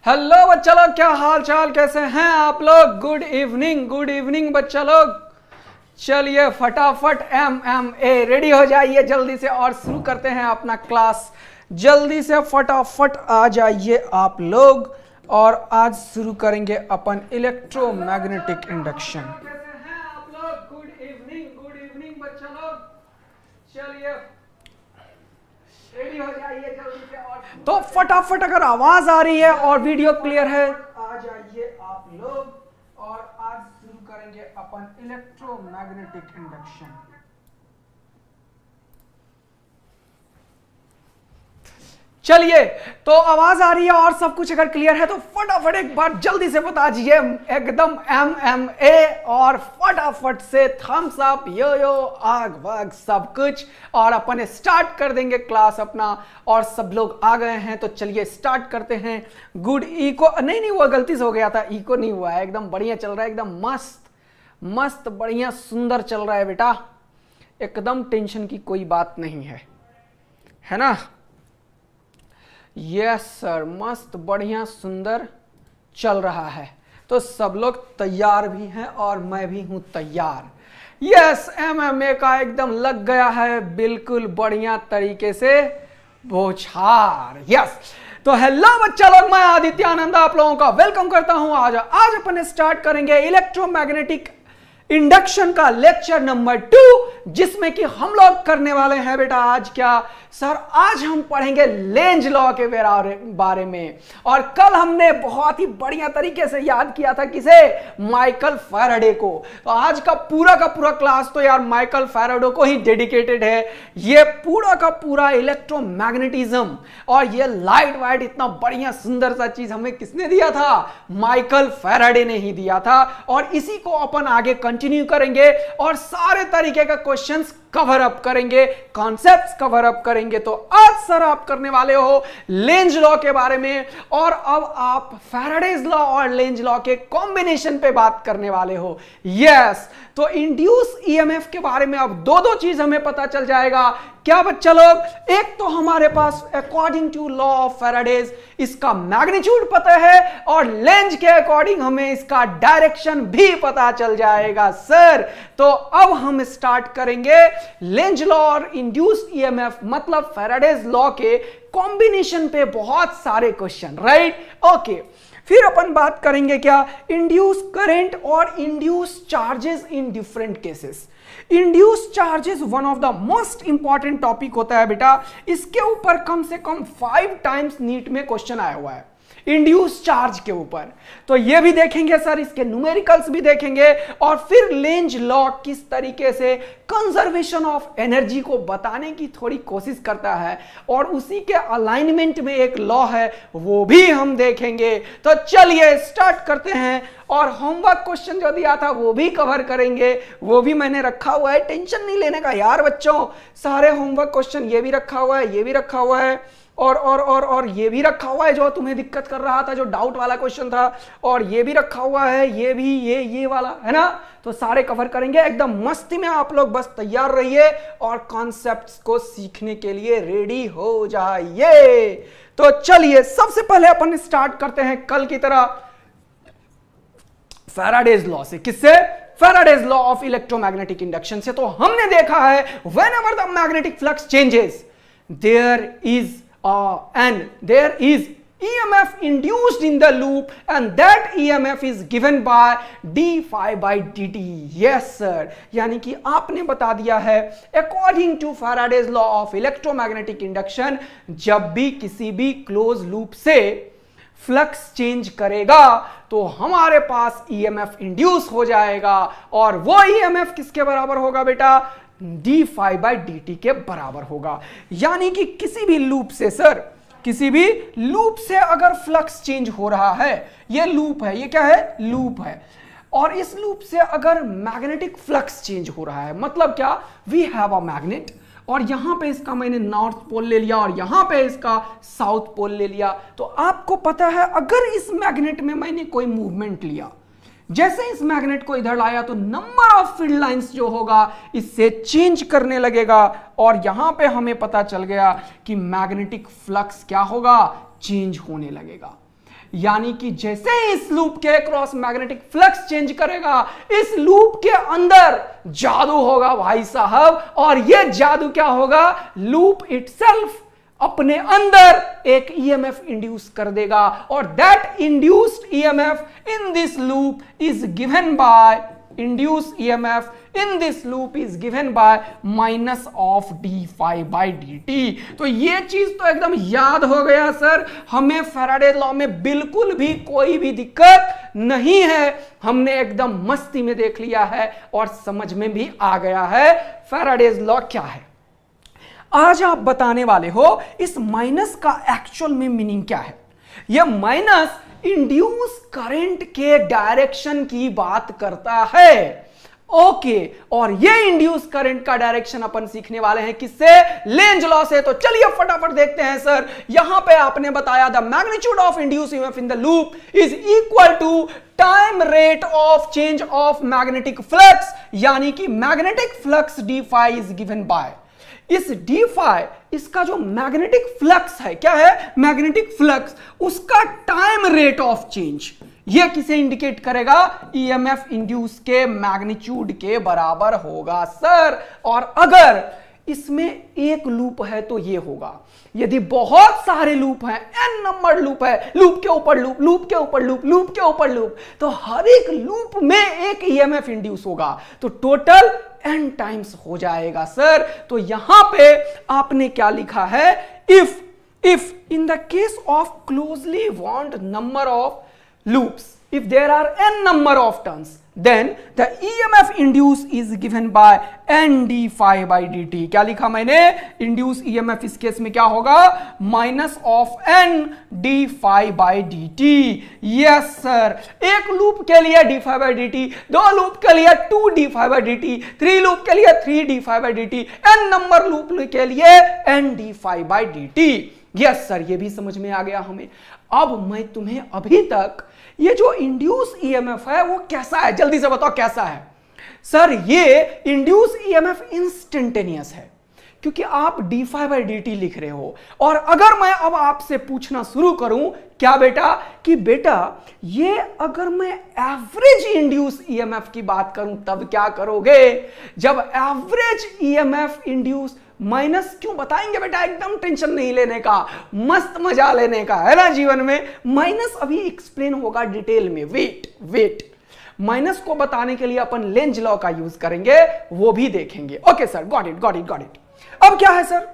Hello बच्चा लोग, क्या हाल चाल, कैसे हैं आप लोग। गुड इवनिंग बच्चा लोग। चलिए फटाफट MMA रेडी हो जाइए जल्दी से और शुरू करते हैं अपना क्लास। जल्दी से फटाफट आ जाइए आप लोग और आज शुरू करेंगे अपन इलेक्ट्रोमैग्नेटिक इंडक्शन। कैसे हैं आप लोग। गुड इवनिंग बच्चा लोग। चलिए रेडी हो जाइए जल्दी से और तो फटाफट अगर आवाज आ रही है और वीडियो क्लियर है आ जाइए आप लोग और आज शुरू करेंगे अपन इलेक्ट्रोमैग्नेटिक इंडक्शन। चलिए तो आवाज आ रही है और सब कुछ अगर क्लियर है तो फटाफट एक बार जल्दी से बता दीजिए एकदम MMA और फटाफट से थम्स अप यो आग वाग सब कुछ और अपन स्टार्ट कर देंगे क्लास अपना। और सब लोग आ गए हैं तो चलिए स्टार्ट करते हैं। गुड इको नहीं वो गलती से हो गया था, इको नहीं हुआ है, एकदम बढ़िया चल रहा है, एकदम मस्त बढ़िया सुंदर चल रहा है बेटा, एकदम टेंशन की कोई बात नहीं है ना। यस सर, मस्त बढ़िया सुंदर चल रहा है। तो सब लोग तैयार भी हैं और मैं भी हूं तैयार। यस MMA का एकदम लग गया है बिल्कुल बढ़िया तरीके से बौछार। यस तो हेलो बच्चा लोग, मैं आदित्य आनंद आप लोगों का वेलकम करता हूं। आज अपन स्टार्ट करेंगे इलेक्ट्रोमैग्नेटिक इंडक्शन का लेक्चर नंबर 2, जिसमें कि हम लोग करने वाले हैं बेटा आज क्या सर, आज हम पढ़ेंगे लेंज लॉ के बारे में। और कल हमने बहुत ही बढ़िया तरीके से याद किया था किसे, माइकल फैराडे को। तो आज का पूरा क्लास तो यार माइकल फैराडे को ही डेडिकेटेड है। ये पूरा का पूरा इलेक्ट्रोमैग्नेटिज्म और ये लाइट वाइट इतना बढ़िया सुंदर सा चीज हमें किसने दिया था, माइकल फैराडे ने ही दिया था। और इसी को अपन आगे कंटिन्यू करेंगे और सारे तरीके का क्वेश्चंस कवर अप करेंगे, कॉन्सेप्ट्स कवर अप करेंगे। तो आज सर आप करने वाले हो लेंज लॉ के बारे में और अब आप फैराडेज लॉ और लेंज लॉ के कॉम्बिनेशन पे बात करने वाले हो। यस तो इंड्यूस EMF के बारे में अब दो चीज हमें पता चल जाएगा। क्या बच्चा लोग, एक तो हमारे पास according to law of Faraday's इसका मैग्नीट्यूड पता है और लेंज के अकॉर्डिंग हमें इसका डायरेक्शन भी पता चल जाएगा सर। तो अब हम स्टार्ट करेंगे लेंज लॉ और इंड्यूस्ड EMF मतलब फैराडेज लॉ के कॉम्बिनेशन पे बहुत सारे क्वेश्चन, राइट। ओके फिर अपन बात करेंगे क्या, इंड्यूस करंट और induce charges in different cases. Induce charges one of the most important topic होता है बेटा, इसके ऊपर कम से कम 5 टाइम्स नीट में क्वेश्चन आया हुआ है इंड्यूस चार्ज के ऊपर। तो ये भी देखेंगे सर, इसके न्यूमेरिकल्स भी देखेंगे और फिर लेंज लॉ किस तरीके से कंजर्वेशन ऑफ एनर्जी को बताने की थोड़ी कोशिश करता है और उसी के अलाइनमेंट में एक लॉ है वो भी हम देखेंगे। तो चलिए स्टार्ट करते हैं और होमवर्क क्वेश्चन जो दिया था वो भी कवर करेंगे, वो भी मैंने रखा हुआ है, टेंशन नहीं लेने का यार बच्चों। सारे होमवर्क क्वेश्चन ये भी रखा हुआ है, ये भी रखा हुआ है और ये भी रखा हुआ है जो तुम्हें दिक्कत कर रहा था, जो डाउट वाला क्वेश्चन था, और ये भी रखा हुआ है, ये भी ये वाला है ना। तो सारे कवर करेंगे एकदम मस्ती में। आप लोग बस तैयार रहिए और कॉन्सेप्ट्स को सीखने के लिए रेडी हो जाइए। तो चलिए सबसे पहले अपन स्टार्ट करते हैं कल की तरह फैराडेज लॉ से। किससे, Faraday's law of electromagnetic induction से। तो हमने देखा है whenever the magnetic flux changes there is EMF induced in the loop and that EMF is given by d phi by dt। yes sir, यानी कि आपने बता दिया है according to Faraday's law of electromagnetic induction, जब भी किसी भी क्लोज लूप से फ्लक्स चेंज करेगा तो हमारे पास EMF इंड्यूस हो जाएगा और वो EMF किसके बराबर होगा बेटा, d phi by dt के बराबर होगा। यानी कि किसी भी लूप से सर, किसी भी लूप से अगर फ्लक्स चेंज हो रहा है, ये लूप है, ये क्या है, लूप है, और इस लूप से अगर मैग्नेटिक फ्लक्स चेंज हो रहा है मतलब क्या, वी हैव अ मैग्नेट और यहां पे इसका मैंने नॉर्थ पोल ले लिया और यहां पे इसका साउथ पोल ले लिया। तो आपको पता है अगर इस मैग्नेट में मैंने कोई मूवमेंट लिया, जैसे इस मैग्नेट को इधर लाया तो नंबर ऑफ फील्ड लाइंस जो होगा इससे चेंज करने लगेगा और यहां पे हमें पता चल गया कि मैग्नेटिक फ्लक्स क्या होगा, चेंज होने लगेगा। यानी कि जैसे ही इस लूप के क्रॉस मैग्नेटिक फ्लक्स चेंज करेगा, इस लूप के अंदर जादू होगा भाई साहब, और यह जादू क्या होगा, लूप इटसेल्फ अपने अंदर एक ईएमएफ इंड्यूस कर देगा, और that induced EMF in this loop is given bye induced EMF in this loop is given by minus of d phi by dt। तो ये चीज तो एकदम याद हो गया सर, हमें फैराडे लॉ में बिल्कुल भी कोई भी दिक्कत नहीं है, हमने एकदम मस्ती में देख लिया है और समझ में भी आ गया है फैराडेज लॉ क्या है। आज आप बताने वाले हो इस माइनस का एक्चुअल में मीनिंग क्या है। यह माइनस इंड्यूस करंट के डायरेक्शन की बात करता है, ओके, और ये इंड्यूस करंट का डायरेक्शन अपन सीखने वाले हैं किससे, लेंज लॉ से। तो चलिए फटाफट देखते हैं सर। यहां पे आपने बताया the magnitude of induce EMF in the loop is equal to time rate of change of magnetic flux, यानी कि magnetic flux d phi is given by, इस डी फाई, इसका जो मैग्नेटिक फ्लक्स है, क्या है, मैग्नेटिक फ्लक्स, उसका time rate of change, यह किसे इंडिकेट करेगा, ईएमएफ इंड्यूस के मैग्नीट्यूड के बराबर होगा सर। और अगर इसमें एक लूप है तो यह होगा, यदि बहुत सारे लूप हैं, n नंबर लूप है, लूप के ऊपर लूप, लूप के ऊपर लूप, लूप के ऊपर लूप, तो हर एक लूप में एक ईएमएफ इंड्यूस होगा, तो टोटल n टाइम्स हो जाएगा सर। तो यहां पे आपने क्या लिखा है, if in the case of closely wound number of loops, if there are n number of turns, then the EMF induced is given by n d phi by dt। क्या लिखा मैंने, इंड्यूस EMF इस case में क्या होगा, minus of n d phi by dt। Yes sir, एक loop के लिए d phi by dt, दो लूप के लिए 2 d phi by dt, 3 loop के लिए 3 d phi by dt, n number loop के लिए n d phi by dt। Yes sir, ये भी समझ में आ गया हमें। अब मैं तुम्हें अभी तक ये जो इंड्यूस ईएमएफ है वो कैसा है, जल्दी से बताओ कैसा है सर। ये इंड्यूस ईएमएफ इंस्टेंटेनियस है, क्योंकि आप d phi by d t लिख रहे हो। और अगर मैं अब आपसे पूछना शुरू करूं, क्या बेटा, कि बेटा ये अगर मैं एवरेज इंड्यूस ईएमएफ की बात करूं तब क्या करोगे, जब एवरेज ईएमएफ इंड्यूस माइनस, क्यों बताएंगे बेटा, एकदम टेंशन नहीं लेने का, मस्त मजा लेने का है ना जीवन में। माइनस अभी एक्सप्लेन होगा डिटेल में, वेट माइनस को बताने के लिए अपन लेंज लॉ का यूज करेंगे, वो भी देखेंगे। Okay sir, got it. अब क्या है सर,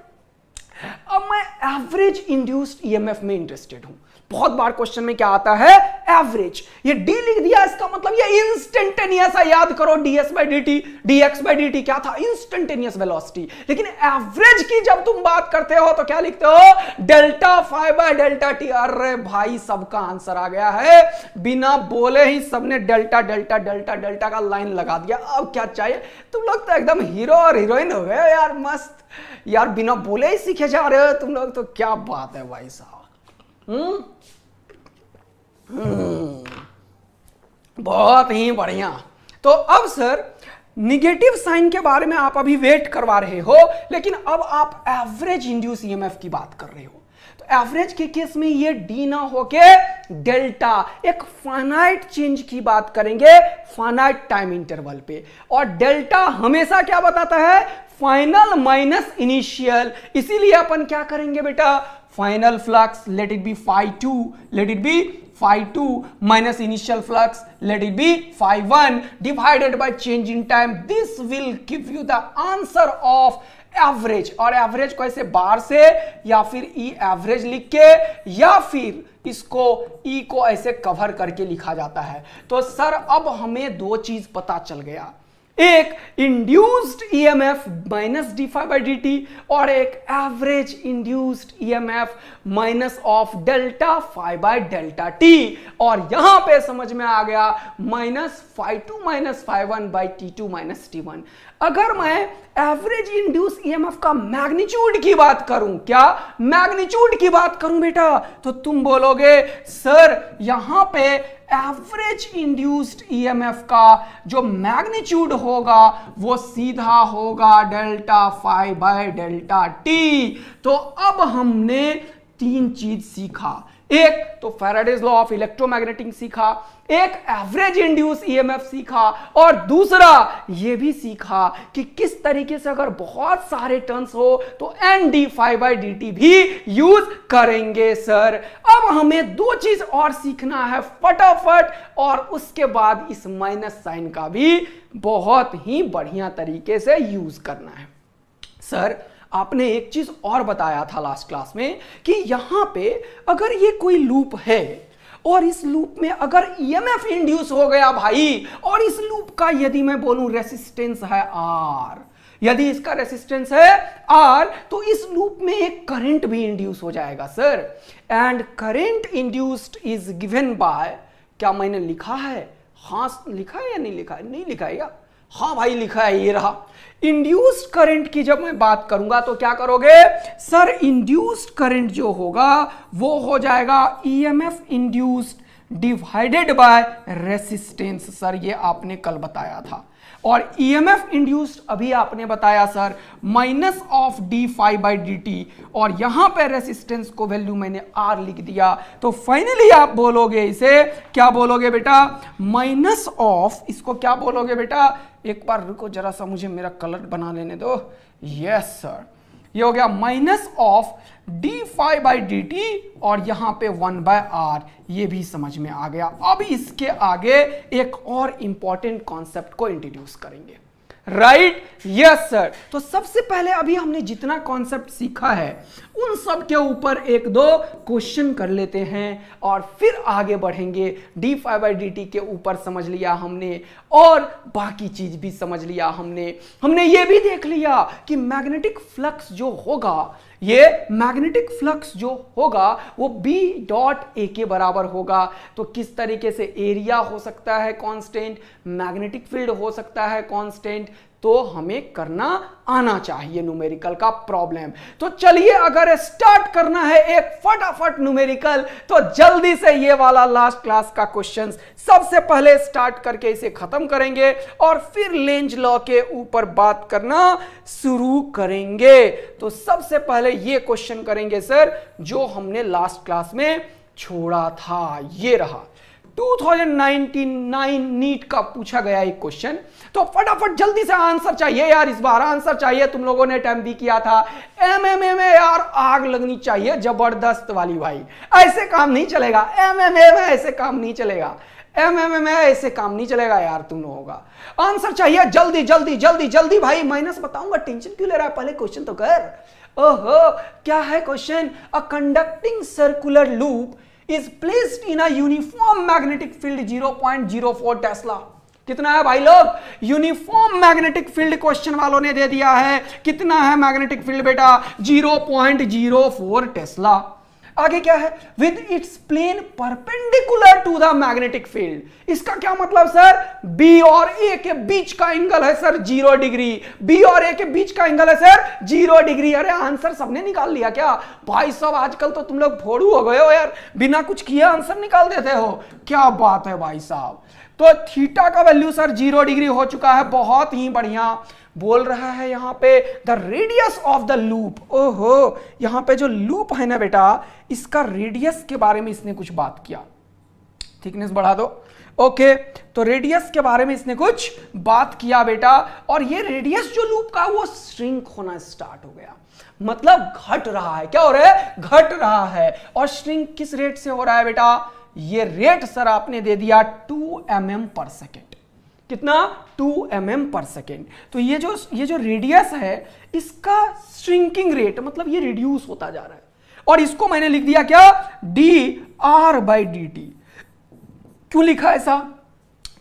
अब मैं एवरेज इंड्यूस्ड ईएमएफ में इंटरेस्टेड हूं। बहुत बार क्वेश्चन में क्या आता है, एवरेज, ये डी लिख दिया, इसका मतलब ये इंस्टेंटेनियस है। याद करो, d s by d d x by d क्या था, इंस्टेंटेनियस वेलोसिटी। लेकिन एवरेज की जब तुम बात करते हो तो क्या लिखते हो, delta phi by delta t. अरे भाई, सबका आंसर आ गया है, बिना बोले ही सबने डेल्टा डेल्टा डेल्टा डेल्टा का लाइन लगा दिया। अब क्या चाहिए, तुम लोग तो एकदम हीरो और हीरोइन हो गए यार, मस्त यार, बिना बोले ही सीखे जा रहे हो तुम लोग, तो क्या बात है भाई साहब। बहुत ही बढ़िया। तो अब सर निगेटिव साइन के बारे में आप अभी वेट करवा रहे हो, लेकिन अब आप एवरेज इंड्यूस ईएमएफ की बात कर रहे हो। तो एवरेज के केस में ये डी ना होके डेल्टा, एक फाइनाइट चेंज की बात करेंगे फाइनाइट टाइम इंटरवल पे। और डेल्टा हमेशा क्या बताता है, फाइनल माइनस इनिशियल। इसीलिए अपन क्या करेंगे बेटा, final flux let it be phi 2 minus initial flux let it be phi 1 divided by change in time. This will give you the answer of average. और एवरेज को ऐसे बार से या फिर ई एवरेज लिख के या फिर इसको ई को ऐसे कवर करके लिखा जाता है। तो सर अब हमें दो चीज पता चल गया, एक induced EMF minus d phi by d t और एक average induced EMF minus of delta phi by delta T. और यहां पे समझ में आ गया minus phi two minus phi one by t two minus t one. अगर मैं एवरेज इंड्यूस ईएमएफ का मैग्नीट्यूड की बात करूं, क्या मैग्नीट्यूड की बात करूं बेटा, तो तुम बोलोगे सर यहां पे एवरेज इंड्यूस्ड ईएमएफ का जो मैग्नीट्यूड होगा वो सीधा होगा delta phi by delta t. तो अब हमने तीन चीज सीखा, एक तो फैराडेज लॉ ऑफ इलेक्ट्रोमैग्नेटिक सीखा, एक एवरेज इंड्यूस ईएमएफ सीखा, और दूसरा यह भी सीखा कि किस तरीके से अगर बहुत सारे टर्न्स हो तो n d phi by d t भी यूज करेंगे सर। अब हमें दो चीज और सीखना है फटाफट, और उसके बाद इस माइनस साइन का भी बहुत ही बढ़िया तरीके से यूज करना है। सर आपने एक चीज और बताया था लास्ट क्लास में कि यहां पे अगर ये कोई लूप है और इस लूप में अगर ईएमएफ इंड्यूस हो गया भाई, और इस लूप का यदि मैं बोलूं रेसिस्टेंस है आर, यदि इसका रेसिस्टेंस है आर, तो इस लूप में एक करंट भी इंड्यूस हो जाएगा sir. And current induced is given bye, क्या मैंने लिखा है? हाँ लिखा है या नहीं लिखा है? नहीं लिखा है या? हाँ भाई लिखा है, ये रहा। इंड्यूस्ड करंट की जब मैं बात करूंगा तो क्या करोगे सर? इंड्यूस्ड करंट जो होगा वो हो जाएगा EMF induced divided by resistance. Sir ये आपने कल बताया था। और ईएमएफ इंड्यूस्ड अभी आपने बताया sir minus of d phi by d t, और यहां पे रेसिस्टेंस को वैल्यू मैंने आर लिख दिया। तो फाइनली आप बोलोगे इसे क्या बोलोगे बेटा? माइनस ऑफ, इसको क्या बोलोगे बेटा? एक बार रुको जरा सा, मुझे मेरा कलर बना लेने दो। यस सर, ये हो गया minus of d phi by d t, और यहां पे 1 बाय आर, ये भी समझ में आ गया। अब इसके आगे एक और इंपॉर्टेंट कॉन्सेप्ट को इंट्रोड्यूस करेंगे, राइट? Yes sir. तो सबसे पहले अभी हमने जितना कॉन्सेप्ट सीखा है उन सब के ऊपर एक दो क्वेश्चन कर लेते हैं और फिर आगे बढ़ेंगे। D phi by d t के ऊपर समझ लिया हमने, और बाकी चीज भी समझ लिया हमने ये भी देख लिया कि मैग्नेटिक फ्लक्स जो होगा, ये मैग्नेटिक फ्लक्स जो होगा वो B डॉट A के बराबर होगा। तो किस तरीके से एरिया हो सकता है कांस्टेंट, मैग्नेटिक फील्ड हो सकता है कांस्टेंट, तो हमें करना आना चाहिए न्यूमेरिकल का प्रॉब्लम। तो चलिए अगर स्टार्ट करना है एक फटाफट न्यूमेरिकल, तो जल्दी से ये वाला लास्ट क्लास का क्वेश्चन सबसे पहले स्टार्ट करके इसे खत्म करेंगे और फिर लेंज लॉ के ऊपर बात करना शुरू करेंगे। तो सबसे पहले ये क्वेश्चन करेंगे सर जो हमने लास्ट क्लास में छोड़ा था, ये रहा 2099 नीट का पूछा गया एक क्वेश्चन। तो फटाफट जल्दी से आंसर चाहिए यार, इस बार आंसर चाहिए। तुम लोगों ने अटेम्प्ट भी किया था। एमएमए में यार आग लगनी चाहिए जबरदस्त वाली भाई, ऐसे काम नहीं चलेगा। एमएमए में ऐसे काम नहीं चलेगा, एमएमए में ऐसे काम नहीं चलेगा यार। तुम लोगों का आंसर चाहिए जल्दी जल्दी जल्दी जल्दी भाई। माइनस बताऊंगा, टेंशन क्यों ले रहा है, पहले क्वेश्चन तो कर। ओहो क्या है question? A conducting circular loop is placed in a uniform magnetic field 0.04 Tesla. कितना है भाई लोग? यूनिफॉर्म मैग्नेटिक फील्ड क्वेश्चन वालों ने दे दिया है। कितना है मैग्नेटिक फील्ड बेटा? 0.04 टेस्ला। आगे क्या है? With its plane perpendicular to the magnetic field. इसका क्या मतलब सर? बी और ए के बीच का एंगल है सर 0 डिग्री। बी और ए के बीच का एंगल है सर 0 डिग्री। अरे आंसर सबने निकाल लिया क्या भाई साहब? आजकल तो तुम लोग फोड़ू हो गए हो यार, बिना कुछ किए आंसर निकाल देते हो। क्या बात है भाई साहब। तो थीटा का वैल्यू सर 0 डिग्री हो चुका है, बहुत ही बढ़िया। बोल रहा है यहां पे the radius of the loop. ओहो, यहां पे जो लूप है ना बेटा, इसका रेडियस के बारे में इसने कुछ बात किया। थिकनेस बढ़ा दो। ओके, तो रेडियस के बारे में इसने कुछ बात किया बेटा, और ये रेडियस जो लूप का वो श्रिंक होना स्टार्ट हो गया, मतलब घट रहा है। क्या हो रहा है? घट रहा है। और श्रिंक किस रेट से हो रहा है बेटा? ये रेट सर आपने दे दिया 2 mm पर सेकेंड। कितना? 2 mm पर सेकेंड। तो ये जो रेडियस है इसका श्रिंकिंग रेट, मतलब ये रिड्यूस होता जा रहा है। और इसको मैंने लिख दिया क्या? dr/dt। क्यों लिखा ऐसा?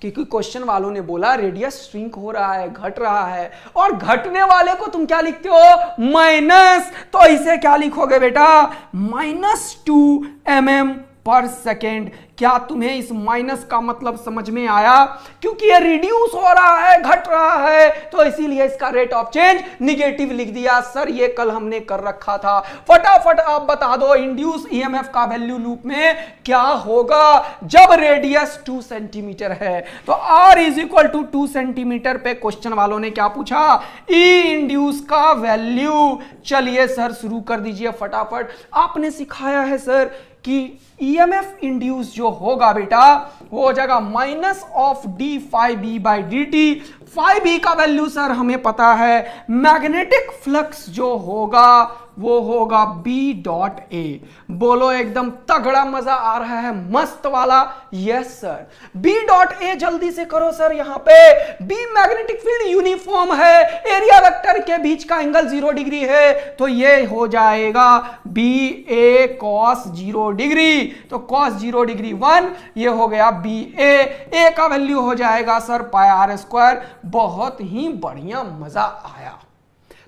क्योंकि क्वेश्चन वालों ने बोला रेडियस श्रिंक हो रहा है, घट रहा है, और घटने वाले को तुम क्या लिखते हो? माइनस। तो इसे क्या लिखोगे बेटा? -2 mm पर सेकेंड। क्या तुम्हें इस माइनस का मतलब समझ में आया? क्योंकि ये रिड्यूस हो रहा है, घट रहा है, तो इसीलिए इसका रेट ऑफ चेंज निगेटिव लिख दिया। सर ये कल हमने कर रखा था। फटाफट आप बता दो इंड्यूस ईएमएफ का वैल्यू लूप में क्या होगा जब रेडियस 2 सेंटीमीटर है। तो R is equal to 2 centimetre पे क्वेश्चन वालों ने क्या पूछा? ई इंड्यूस का वैल्यू। चलिए सर शुरू कर दीजिए फटाफट। आपने सिखाया है सर कि ईएमएफ इंड्यूस जो होगा बेटा वो हो जाएगा minus of d phi b by d t. Phi b का वैल्यू सर हमें पता है। मैग्नेटिक फ्लक्स जो होगा वो होगा बी डॉट ए। बोलो एकदम तगड़ा मजा आ रहा है, मस्त वाला। Yes sir, b dot a जल्दी से करो सर। यहां पे बी मैग्नेटिक फील्ड यूनिफॉर्म है, एरिया वेक्टर के बीच का एंगल 0 डिग्री है, तो ये हो जाएगा बी ए कॉस 0 डिग्री। तो कॉस 0 डिग्री 1, ये हो गया बी ए का वैल्यू हो जाएगा सर पाई आर स्क्वायर। बहुत ही बढ़िया, मजा आया।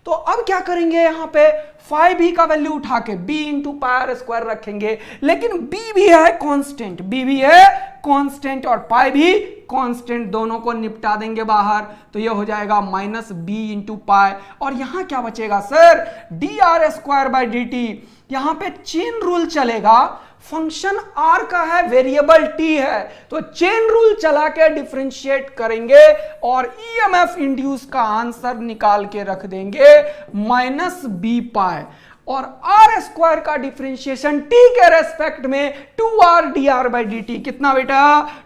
तो अब क्या करेंगे यहां पे फाई बी का वैल्यू उठा के b into pi r square रखेंगे, लेकिन b भी है कांस्टेंट, b भी है कांस्टेंट और पाई भी कांस्टेंट, दोनों को निपटा देंगे बाहर। तो ये हो जाएगा माइनस बी इंटू पाई, और यहां क्या बचेगा sir? D R square by d T. यहां पे चेन रूल चलेगा, फंक्शन r का है, वेरिएबल t है, तो चेन रूल चला के डिफरेंशिएट करेंगे और ईएमएफ इंड्यूस का आंसर निकाल के रख देंगे माइनस बी पाई। और आर स्क्वायर का डिफरेंशिएशन t के रेस्पेक्ट में 2r dr बाई dt। कितना बेटा?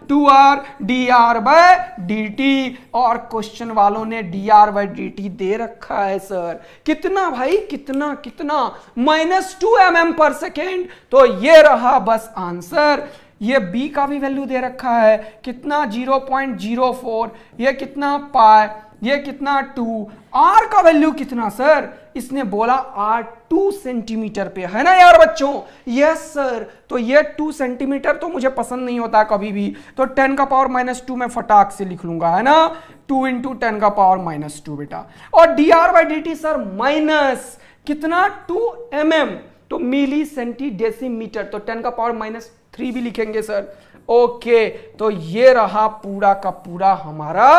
2r dr by dt। और क्वेश्चन वालों ने dr बाई dt दे रखा है सर। कितना भाई? कितना कितना? -2 mm पर सेकेंड। तो ये रहा बस आंसर। ये b का भी वैल्यू दे रखा है, कितना? 0.04। ये कितना? पाई। ये कितना? 2। r का वैल्यू कितना सर? इसने बोला r 2 सेंटीमीटर पे है ना यार बच्चों? Yes sir. तो ये 2 सेंटीमीटर तो मुझे पसंद नहीं होता कभी भी, तो 10 का पावर -2 में फटाक से लिख लूंगा, है ना? 2 इंटू 10 का पावर -2 बेटा। और dr by dt sir minus कितना? 2 mm, तो मिली सेंटी डेसीमीटर, तो 10 का पावर -3 भी लिखेंगे सर। ओके, तो ये रहा पूरा का पूरा हमारा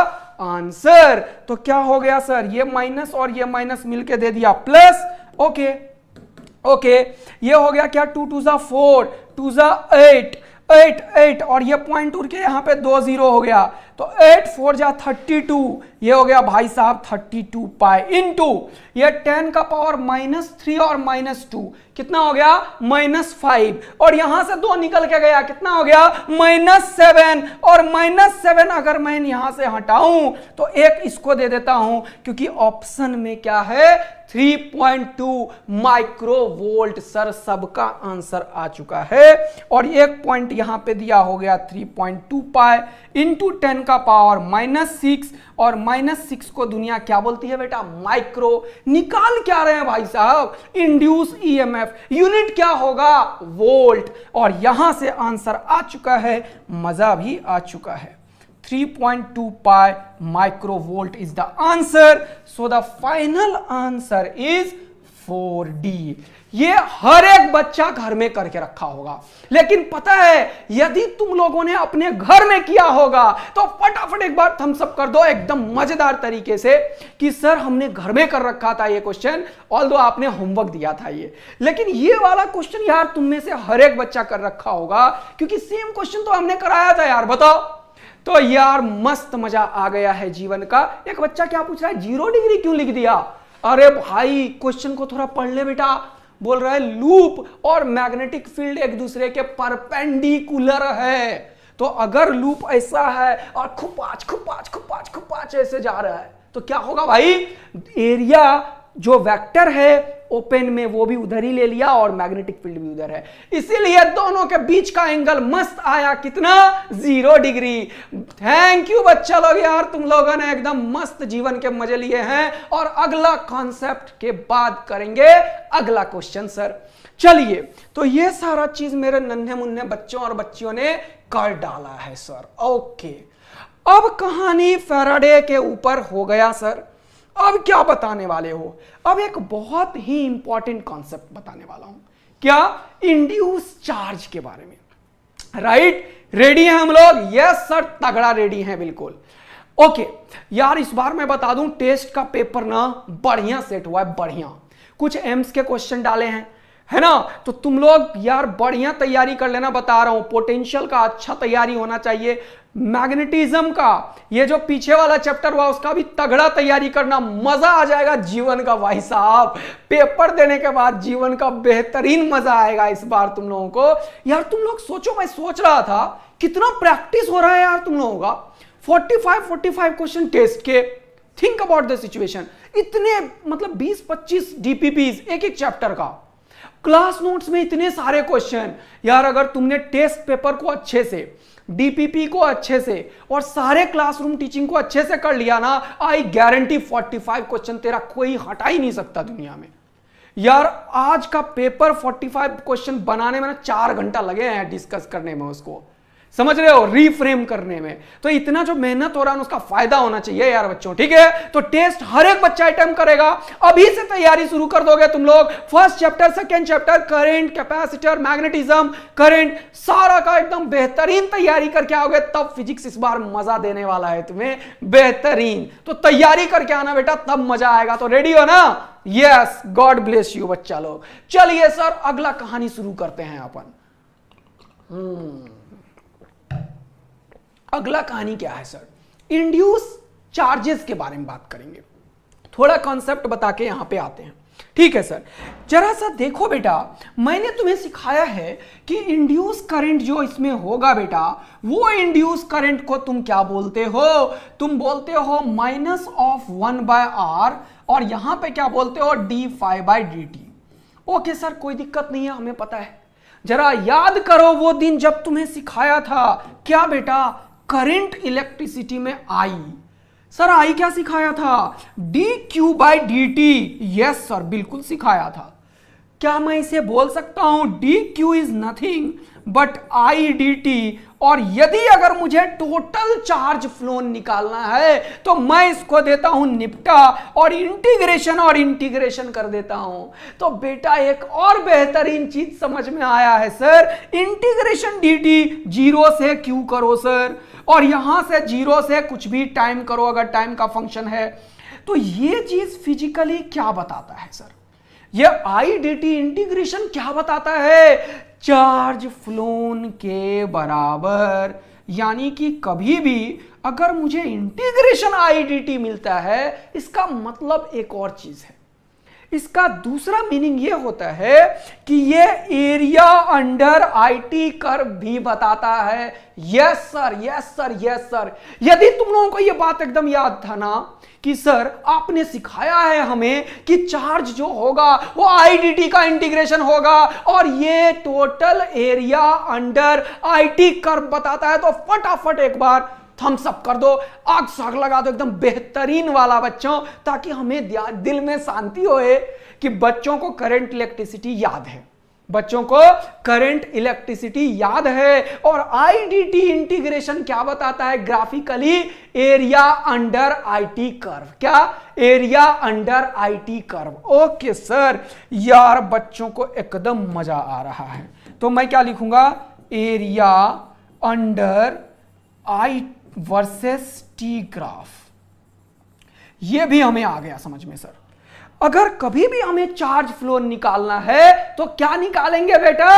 आंसर। तो क्या हो गया सर? ये माइनस और ये माइनस मिलके दे दिया प्लस। ओके ओके, ये हो गया क्या? 2 2 4, 2 8, 8 8, और ये पॉइंट उड़ के यहाँ पे 2 0 हो गया, तो 8 4 जा 32। ये हो गया भाई साहब 32 पाई इंटू ये 10 का पावर -3 और -2, कितना हो गया? -5, और यहां से 2 निकल के गया, कितना हो गया? -7। और -7 अगर मैं यहां से हटाऊं तो एक इसको दे देता हूं, क्योंकि ऑप्शन में क्या है? 3.2 माइक्रोवोल्ट। सर सबका आंसर आ चुका है, और एक पॉइंट यहां पे दिया हो गया 3.2 पाई इंटू 10 का पावर -6, और -6 को दुनिया क्या बोलती है बेटा? माइक्रो। निकाल क्या रहे हैं भाई साहब? इंड्यूस ईएमएफ, यूनिट क्या होगा? वोल्ट। और यहां से आंसर आ चुका है, मजा भी आ चुका है। 3.2 pi microvolt is the answer. So the final answer is 4D। ये हर एक बच्चा घर में करके रखा होगा, लेकिन पता है यदि तुम लोगों ने अपने घर में किया होगा तो फटाफट एक बार थम्स अप कर दो एकदम मजेदार तरीके से कि सर हमने घर में कर रखा था ये क्वेश्चन, ऑल्दो आपने होमवर्क दिया था ये, लेकिन ये वाला क्वेश्चन यार तुम में से हर एक बच्चा कर रखा होगा, क्योंकि सेम क्वेश्चन तो हमने कराया था यार। बताओ तो यार मस्त मजा आ गया है जीवन का। एक बच्चा क्या पूछ रहा है? 0 डिग्री क्यों लिख दिया? अरे भाई क्वेश्चन को थोड़ा पढ़ ले बेटा। बोल रहा है लूप और मैग्नेटिक फील्ड एक दूसरे के परपेंडिकुलर है, तो अगर लूप ऐसा है और खुपाच खुपाच खुपाच खुपाच ऐसे जा रहा है तो क्या होगा भाई? एरिया जो वेक्टर है ओपन में वो भी उधर ही ले लिया और मैग्नेटिक फील्ड भी उधर है, इसीलिए दोनों के बीच का एंगल मस्त आया, कितना? 0 डिग्री। थैंक यू बच्चा लोग, यार तुम लोगों ने एकदम मस्त जीवन के मजे लिए हैं। और अगला कॉन्सेप्ट के बाद करेंगे अगला क्वेश्चन सर। चलिए, तो ये सारा चीज मेरे नन्हे मुन्ने बच्चों और बच्चियों ने कर डाला है सर। ओके, अब कहानी फैराडे के ऊपर हो गया सर। अब क्या बताने वाले हो? अब एक बहुत ही इंपॉर्टेंट कॉन्सेप्ट बताने वाला हूं। क्या? इंड्यूस चार्ज के बारे में, राइट? रेडी हैं हम लोग? यस सर, तगड़ा रेडी हैं बिल्कुल। ओके यार, इस बार मैं बता दूं टेस्ट का पेपर ना बढ़िया सेट हुआ है, बढ़िया। कुछ एम्स के क्वेश्चन डाले हैं, है ना? तो तुम लोग यार बढ़िया तैयारी कर लेना, बता रहा हूं। पोटेंशियल का अच्छा तैयारी होना चाहिए, मैग्नेटिज्म का ये जो पीछे वाला चैप्टर हुआ उसका भी तगड़ा तैयारी करना, मजा आ जाएगा जीवन का भाई साहब। पेपर देने के बाद जीवन का बेहतरीन मजा आएगा इस बार तुम लोगों को। यार तुम लोग सोचो, मैं सोच रहा था कितना प्रैक्टिस हो रहा है यार तुम लोगों का। 45 क्वेश्चन टेस्ट के, थिंक अबाउट द सिचुएशन। इतने मतलब 20-25 डीपीपीज एक एक चैप्टर का, क्लास नोट्स में इतने सारे क्वेश्चन। यार अगर तुमने टेस्ट पेपर को अच्छे से, डीपीपी को अच्छे से और सारे क्लासरूम टीचिंग को अच्छे से कर लिया ना, आई गारंटी 45 क्वेश्चन तेरा कोई हटा ही नहीं सकता दुनिया में। यार आज का पेपर 45 क्वेश्चन बनाने में ना 4 घंटा लगे हैं डिस्कस करने में उसको, समझ रहे हो, रीफ्रेम करने में। तो इतना जो मेहनत हो रहा है उसका फायदा होना चाहिए यार बच्चों, ठीक है? तो टेस्ट हर एक बच्चा अटेम्प्ट करेगा, अभी से तैयारी शुरू कर दोगे तुम लोग। First chapter, second chapter, current, capacitor, magnetism, current, सारा का एकदम बेहतरीन तैयारी करके आओगे, तब फिजिक्स इस बार मजा देने वाला है तुम्हें बेहतरीन। तो तैयारी करके आना बेटा, तब मजा आएगा। तो रेडी हो ना? यस, गॉड ब्लेस यू बच्चा लोग। चलिए सर अगला कहानी शुरू करते हैं अपन। अगला कहानी क्या है सर? इंड्यूस चार्जेस के बारे में बात करेंगे, थोड़ा कॉन्सेप्ट बता के यहां पे आते हैं, ठीक है सर? जरा सा देखो बेटा, मैंने तुम्हें सिखाया है कि इंड्यूस करंट जो इसमें होगा बेटा, वो इंड्यूस करंट को तुम क्या बोलते हो? तुम बोलते हो -1/r, और यहां पे क्या बोलते हो? d∅dt। ओके सर, कोई दिक्कत नहीं है, हमें पता है। जरा याद करो वो दिन जब तुम्हें सिखाया था क्या बेटा? करंट इलेक्ट्रिसिटी में आई। सर आई क्या सिखाया था? dq/dt। यस सर, बिल्कुल सिखाया था। क्या मैं इसे बोल सकता हूं dq is nothing but i dt? और यदि अगर मुझे टोटल चार्ज फ्लो निकालना है तो मैं इसको देता हूं निपटा और इंटीग्रेशन कर देता हूं। तो बेटा एक और बेहतरीन चीज समझ में आया है सर, इंटीग्रेशन dt 0 से q करो सर, और यहां से 0 से कुछ भी टाइम करो अगर टाइम का फंक्शन है। तो ये चीज फिजिकली क्या बताता है सर? ये i dt इंटीग्रेशन क्या बताता है? चार्ज फ्लोन के बराबर। यानी कि कभी भी अगर मुझे इंटीग्रेशन i dt मिलता है, इसका मतलब एक और चीज है। इसका दूसरा मीनिंग यह होता है कि यह एरिया अंडर IT कर्व भी बताता है। Yes sir, yes sir, yes sir. यदि तुम लोगों को यह बात एकदम याद था ना कि सर आपने सिखाया है हमें कि चार्ज जो होगा वो I dt का इंटीग्रेशन होगा और ये total area under IT curve बताता है, तो फटाफट एक बार थम्स अप कर दो, आग साग लगा दो एकदम बेहतरीन वाला बच्चों, ताकि हमें दिल में शांति होए कि बच्चों को करंट इलेक्ट्रिसिटी याद है, बच्चों को करंट इलेक्ट्रिसिटी याद है। और I dt इंटीग्रेशन क्या बताता है? Graphically area under IT curve. क्या? Area under IT curve. Okay sir, यार बच्चों को एकदम मजा आ रहा है। तो मैं क्या लिखूंगा? Area under I versus T graph. ये भी हमें आ गया समझ में सर। अगर कभी भी हमें चार्ज फ्लो निकालना है तो क्या निकालेंगे बेटा?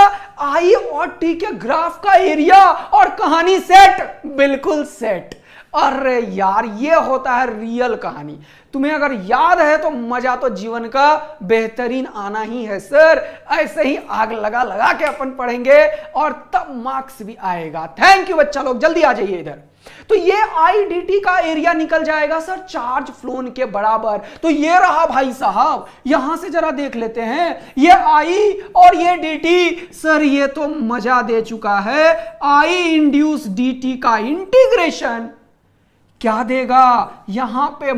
I और T के ग्राफ का एरिया, और कहानी सेट, बिल्कुल सेट। अरे यार ये होता है रियल कहानी। तुम्हें अगर याद है तो मजा तो जीवन का बेहतरीन आना ही है सर। ऐसे ही आग लगा लगा के अपन पढ़ेंगे और तब मार्क्स भी आएगा। थैंक यू बच्चा लोग, जल्दी आ जाइए इधर। तो ये I dt का एरिया निकल जाएगा सर चार्ज फ्लोन के बराबर। तो ये रहा भाई साहब, यहां से जरा देख लेते हैं, ये I और ये dt। सर ये तो मजा दे चुका है। I इंड्यूस dt का इंटीग्रेशन क्या देगा? यहां पे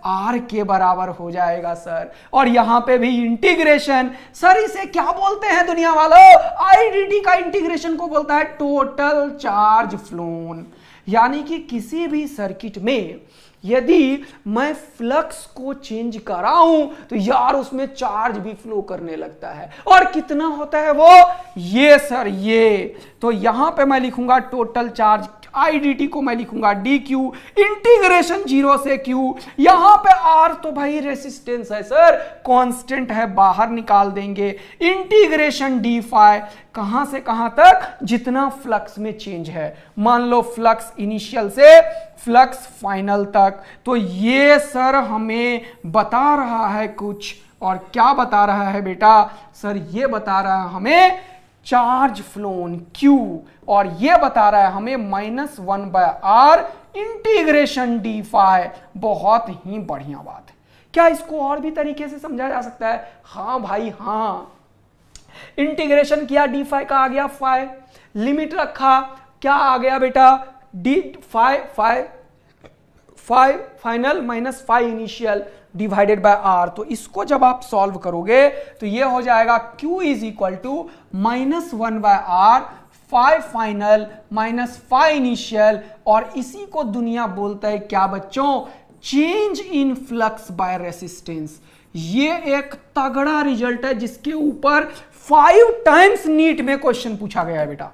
-d∅r के बराबर हो जाएगा सर। और यहां पे भी इंटीग्रेशन, सर इसे क्या बोलते हैं दुनिया वालों? I dt का इंटीग्रेशन को बोलता है टोटल चार्ज फ्लोन। यानी कि किसी भी सर्किट में यदि मैं फ्लक्स को चेंज कराऊं तो यार उसमें चार्ज भी फ्लो करने लगता है। और कितना होता है वो, ये सर ये, तो यहां पे मैं लिखूंगा टोटल चार्ज IDT को मैं लिखूंगा DQ, इंटीग्रेशन 0 से Q। यहां पे R तो भाई रेसिस्टेंस है सर, कांस्टेंट है, बाहर निकाल देंगे। इंटीग्रेशन D फाई, कहां से कहां तक, जितना फ्लक्स में चेंज है। मान लो फ्लक्स इनिशियल से फ्लक्स फाइनल तक। तो ये सर हमें बता रहा है कुछ, और क्या बता रहा है बेटा, सर ये बता रहा है हमें चार्ज फ्लोन Q, और ये बता रहा है हमें -1/r इंटीग्रेशन D फाई। बहुत ही बढ़िया बात है। क्या इसको और भी तरीके से समझा जा सकता है? हाँ भाई हाँ, इंटीग्रेशन किया D फाई का आ गया फाई, लिमिट रखा क्या आ गया बेटा, D phi final minus phi initial divided by R। तो इसको जब आप सॉल्व करोगे तो ये हो जाएगा Q is equal to -1/r phi final minus phi initial, और इसी को दुनिया बोलता है क्या बच्चों, change in flux by resistance. ये एक तगड़ा रिजल्ट है जिसके ऊपर 5 टाइम्स नीट में क्वेश्चन पूछा गया है बेटा,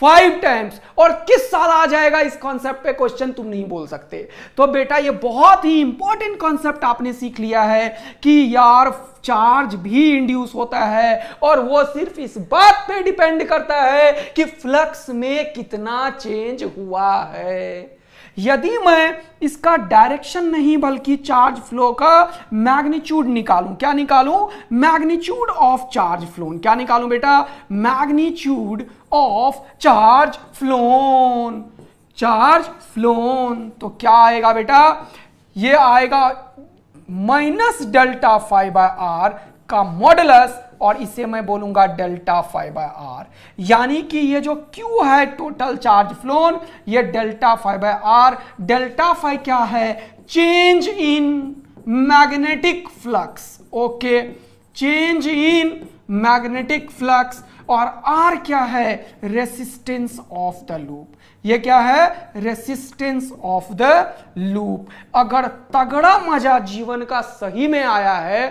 5 टाइम्स। और किस साल आ जाएगा इस कॉन्सेप्ट पे क्वेश्चन तुम नहीं बोल सकते। तो बेटा ये बहुत ही इंपॉर्टेंट कॉन्सेप्ट आपने सीख लिया है कि यार चार्ज भी इंड्यूस होता है, और वो सिर्फ इस बात पे डिपेंड करता है कि फ्लक्स में कितना चेंज हुआ है। यदि मैं इसका डायरेक्शन नहीं बल्कि चार्ज फ्लो का मैग्नीट्यूड निकालूं, क्या निकालूं, मैग्नीट्यूड ऑफ चार्ज फ्लोन, क्या निकालूं बेटा, magnitude of charge phloem, charge phloem, तो क्या आएगा बेटा, ये आएगा -डेल्टा फाई बाय R का मॉडुलस, और इसे मैं बोलूंगा डेल्टा फाई बाय R। यानी कि ये जो Q है टोटल चार्ज फ्लोन, ये delta phi by R। Delta phi क्या है, change in magnetic flux, okay, change in magnetic flux, और R क्या है, रेसिस्टेंस ऑफ द लूप। ये क्या है, रेसिस्टेंस ऑफ द लूप। अगर तगड़ा मजा जीवन का सही में आया है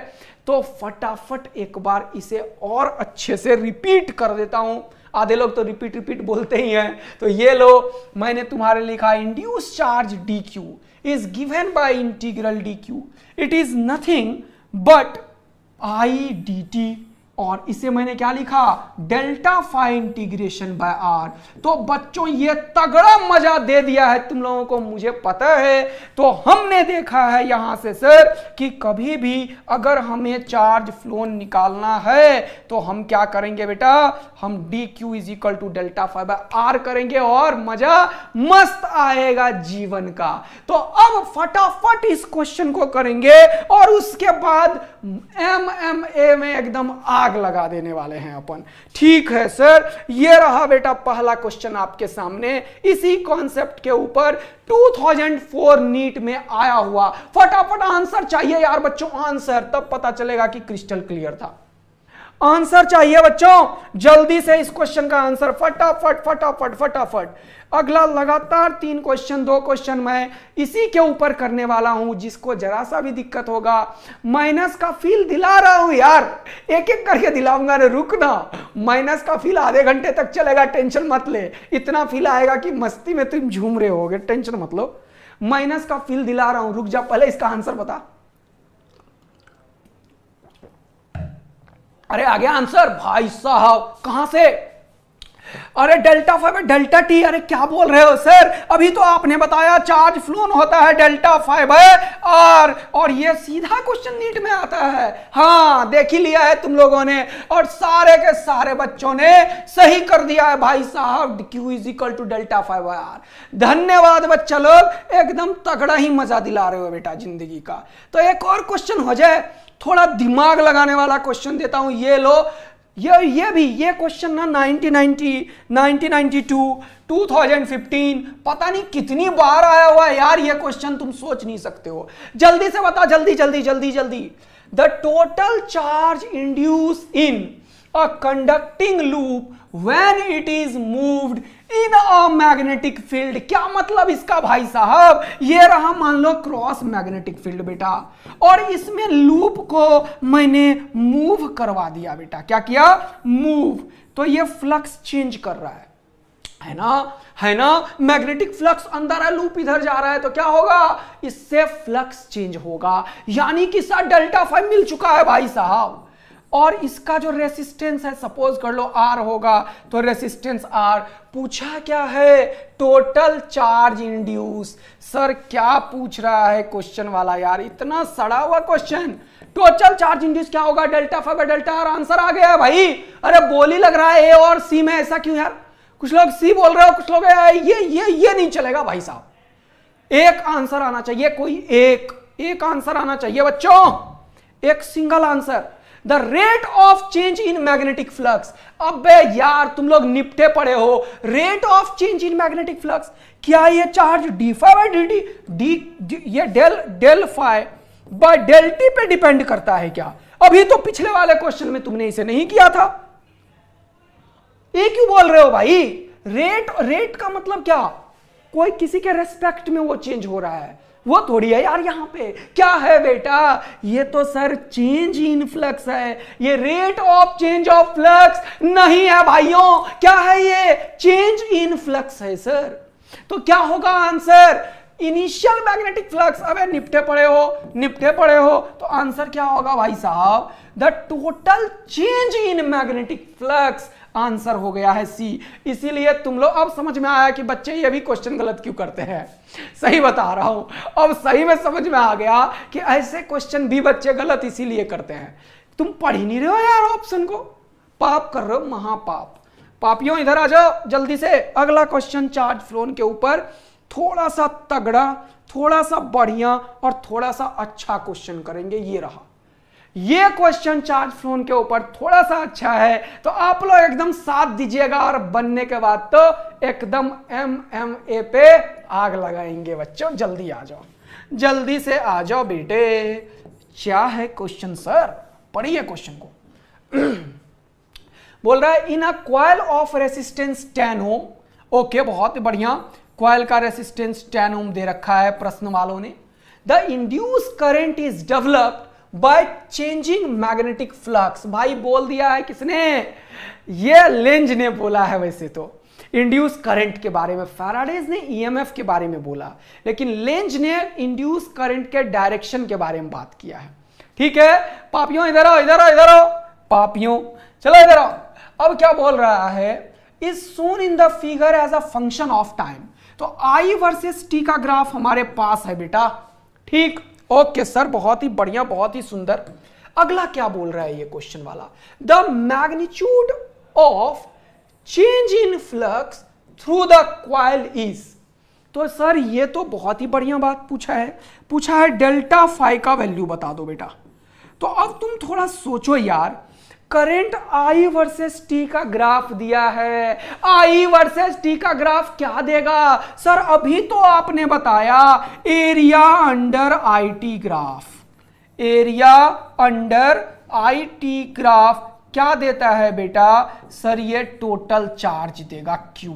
तो फटाफट एक बार इसे और अच्छे से रिपीट कर देता हूं। आधे लोग तो रिपीट बोलते ही हैं। तो ये लो, मैंने तुम्हारे लिखा induce charge DQ is given by integral DQ, it is nothing but IDT, और इसे मैंने क्या लिखा, delta phi integration by R। तो बच्चों ये तगड़ा मजा दे दिया है तुम लोगों को, मुझे पता है। तो हमने देखा है यहां से सर कि कभी भी अगर हमें चार्ज फ्लोन निकालना है तो हम क्या करेंगे बेटा, हम DQ is equal to delta phi by R करेंगे, और मजा मस्त आएगा जीवन का। तो अब फटाफट इस क्वेश्चन को करेंगे, और उसके बाद MMA में एकदम आग लगा देने वाले हैं अपन। ठीक है सर, ये रहा बेटा पहला क्वेश्चन आपके सामने, इसी कॉन्सेप्ट के ऊपर 2004 नीट में आया हुआ। फटाफट आंसर चाहिए यार बच्चों, आंसर, तब पता चलेगा कि क्रिस्टल क्लियर था। आंसर चाहिए बच्चों, जल्दी से इस क्वेश्चन का आंसर, फटाफट फटाफट फटाफट। अगला लगातार 3 क्वेश्चन, 2 क्वेश्चन मैं इसी के ऊपर करने वाला हूं। जिसको जरा सा भी दिक्कत होगा, माइनस का फील दिला रहा हूं यार, एक एक करके दिलाऊंगा ना, रुकना। माइनस का फील आधे घंटे तक चलेगा, टेंशन मत ले। इतना फील आएगा कि मस्ती में तुम झूम रहे होगे, टेंशन मत लो। माइनस का फील दिला रहा हूं, रुक जा, पहले इसका आंसर बता। अरे आ गया आंसर भाई साहब, कहां से, अरे delta phi by delta t. अरे क्या बोल रहे हो सर, अभी तो आपने बताया चार्ज फ्लोन होता है डेल्टा फाई बाय R, और ये सीधा क्वेश्चन नीट में आता है। हाँ देख ही लिया है तुम लोगों ने, और सारे के सारे बच्चों ने सही कर दिया है भाई साहब, Q is equal to delta phi by R। धन्यवाद बच्चा लोग, एकदम तगड़ा ही मजा दिला रहे हो बेटा जिंदगी का। तो एक और क्वेश्चन हो जाए, थोड़ा दिमाग लगाने वाला क्वेश्चन देता हूं, ये लो। ये क्वेश्चन ना 1990, 1992, 2015 पता नहीं कितनी बार आया हुआ है यार। ये क्वेश्चन तुम सोच नहीं सकते हो। जल्दी से बता, जल्दी जल्दी जल्दी जल्दी। The total charge induce in a conducting loop when it is moved in a magnetic field. क्या मतलब इसका भाई साहब, ये रहा मान लो क्रॉस मैग्नेटिक फील्ड बेटा, और इसमें लूप को मैंने मूव करवा दिया बेटा। क्या किया? मूव। तो ये फ्लक्स चेंज कर रहा है ना, है ना। मैग्नेटिक फ्लक्स अंदर है, लूप इधर जा रहा है, तो क्या होगा? इससे फ्लक्स चेंज होगा, यानी कि सर डेल्टा फाई मिल चुका है भाई साहब। और इसका जो रेसिस्टेंस है, सपोज कर लो आर होगा, तो रेसिस्टेंस आर। पूछा क्या है? Total charge induce. सर क्या पूछ रहा है क्वेश्चन वाला यार, इतना सड़ा हुआ क्वेश्चन। टोटल चार्ज इंड्यूस क्या होगा? Delta phi by delta r. Answer आ गया है भाई। अरे बोल ही लग रहा है ए और सी में, ऐसा क्यों यार? कुछ लोग सी बोल रहे हो, कुछ लोग ये नहीं चलेगा भाई साहब। एक आंसर आना चाहिए, कोई एक आंसर आना चाहिए बच्चों, एक single answer. The rate of change in magnetic flux. अबे यार तुम लोग निपटे पड़े हो। Rate of change in magnetic flux, क्या ये charge d phi by d ये del phi by del t पे डिपेंड करता है क्या? अभी तो पिछले वाले क्वेश्चन में तुमने इसे नहीं किया था। ये क्यों बोल रहे हो भाई? रेट का मतलब क्या? कोई किसी के रेस्पेक्ट में वो चेंज हो रहा है, वो थोड़ी है यार। यहां पे क्या है बेटा? ये तो सर चेंज इन फ्लक्स है, ये rate of change of flux नहीं है भाइयों। क्या है ये? चेंज इन फ्लक्स है सर। तो क्या होगा आंसर? Initial magnetic flux. अबे निपटे पड़े हो, तो आंसर क्या होगा भाई साहब? The total change in magnetic flux. Answer हो गया है सी। इसीलिए तुम लोग अब समझ में आया कि बच्चे ये भी क्वेश्चन गलत क्यों करते हैं। सही बता रहा हूं, अब सही में समझ में आ गया कि ऐसे क्वेश्चन भी बच्चे गलत इसीलिए करते हैं। तुम पढ़ ही नहीं रहे हो यार ऑप्शन को, पाप कर रहे हो, महापाप। पापियों इधर आ जाओ जल्दी से। अगला क्वेश्चन चार्ज फ्लोन के ऊपर, थोड़ा सा तगड़ा, थोड़ा सा बढ़िया और थोड़ा सा अच्छा क्वेश्चन करेंगे। ये रहा ये क्वेश्चन चार्ज फ्लोन के ऊपर थोड़ा सा अच्छा है, तो आप लोग एकदम साथ दीजिएगा और बनने के बाद तो एकदम MMA पे आग लगाएंगे बच्चों। जल्दी आ जाओ, जल्दी से आ जाओ बेटे। क्या है क्वेश्चन सर? पढ़िए क्वेश्चन को। बोल रहा है in a coil of resistance 10 ohm. Okay, बहुत ही बढ़िया। कॉइल का रेसिस्टेंस 10 ओम दे रखा है प्रश्न वालों ने। The induce current is developed by changing magnetic flux. भाई बोल दिया है किसने? ये लेंज ने बोला है। वैसे तो इंड्यूस करंट के बारे में फैराडेज ने EMF के बारे में बोला, लेकिन लेंज ने इंड्यूस करंट के डायरेक्शन के बारे में बात किया है। ठीक है पापियों, इधर आओ पापियों, चलो इधर आओ। अब क्या बोल रहा है? Is shown in the figure as a function of time. तो I वर्सेस T का ग्राफ हमारे पास है बेटा। ठीक, ओके सर, बहुत ही बढ़िया, बहुत ही सुंदर। अगला क्या बोल रहा है ये क्वेश्चन वाला? The magnitude of change in flux through the coil is. तो सर ये तो बहुत ही बढ़िया बात पूछा है डेल्टा फाई का वैल्यू बता दो बेटा। तो अब तुम थोड़ा सोचो यार, करंट I वर्सेस T का ग्राफ दिया है। I वर्सेस T का ग्राफ क्या देगा? सर अभी तो आपने बताया area under IT graph. Area under IT graph क्या देता है बेटा? सर ये टोटल चार्ज देगा Q।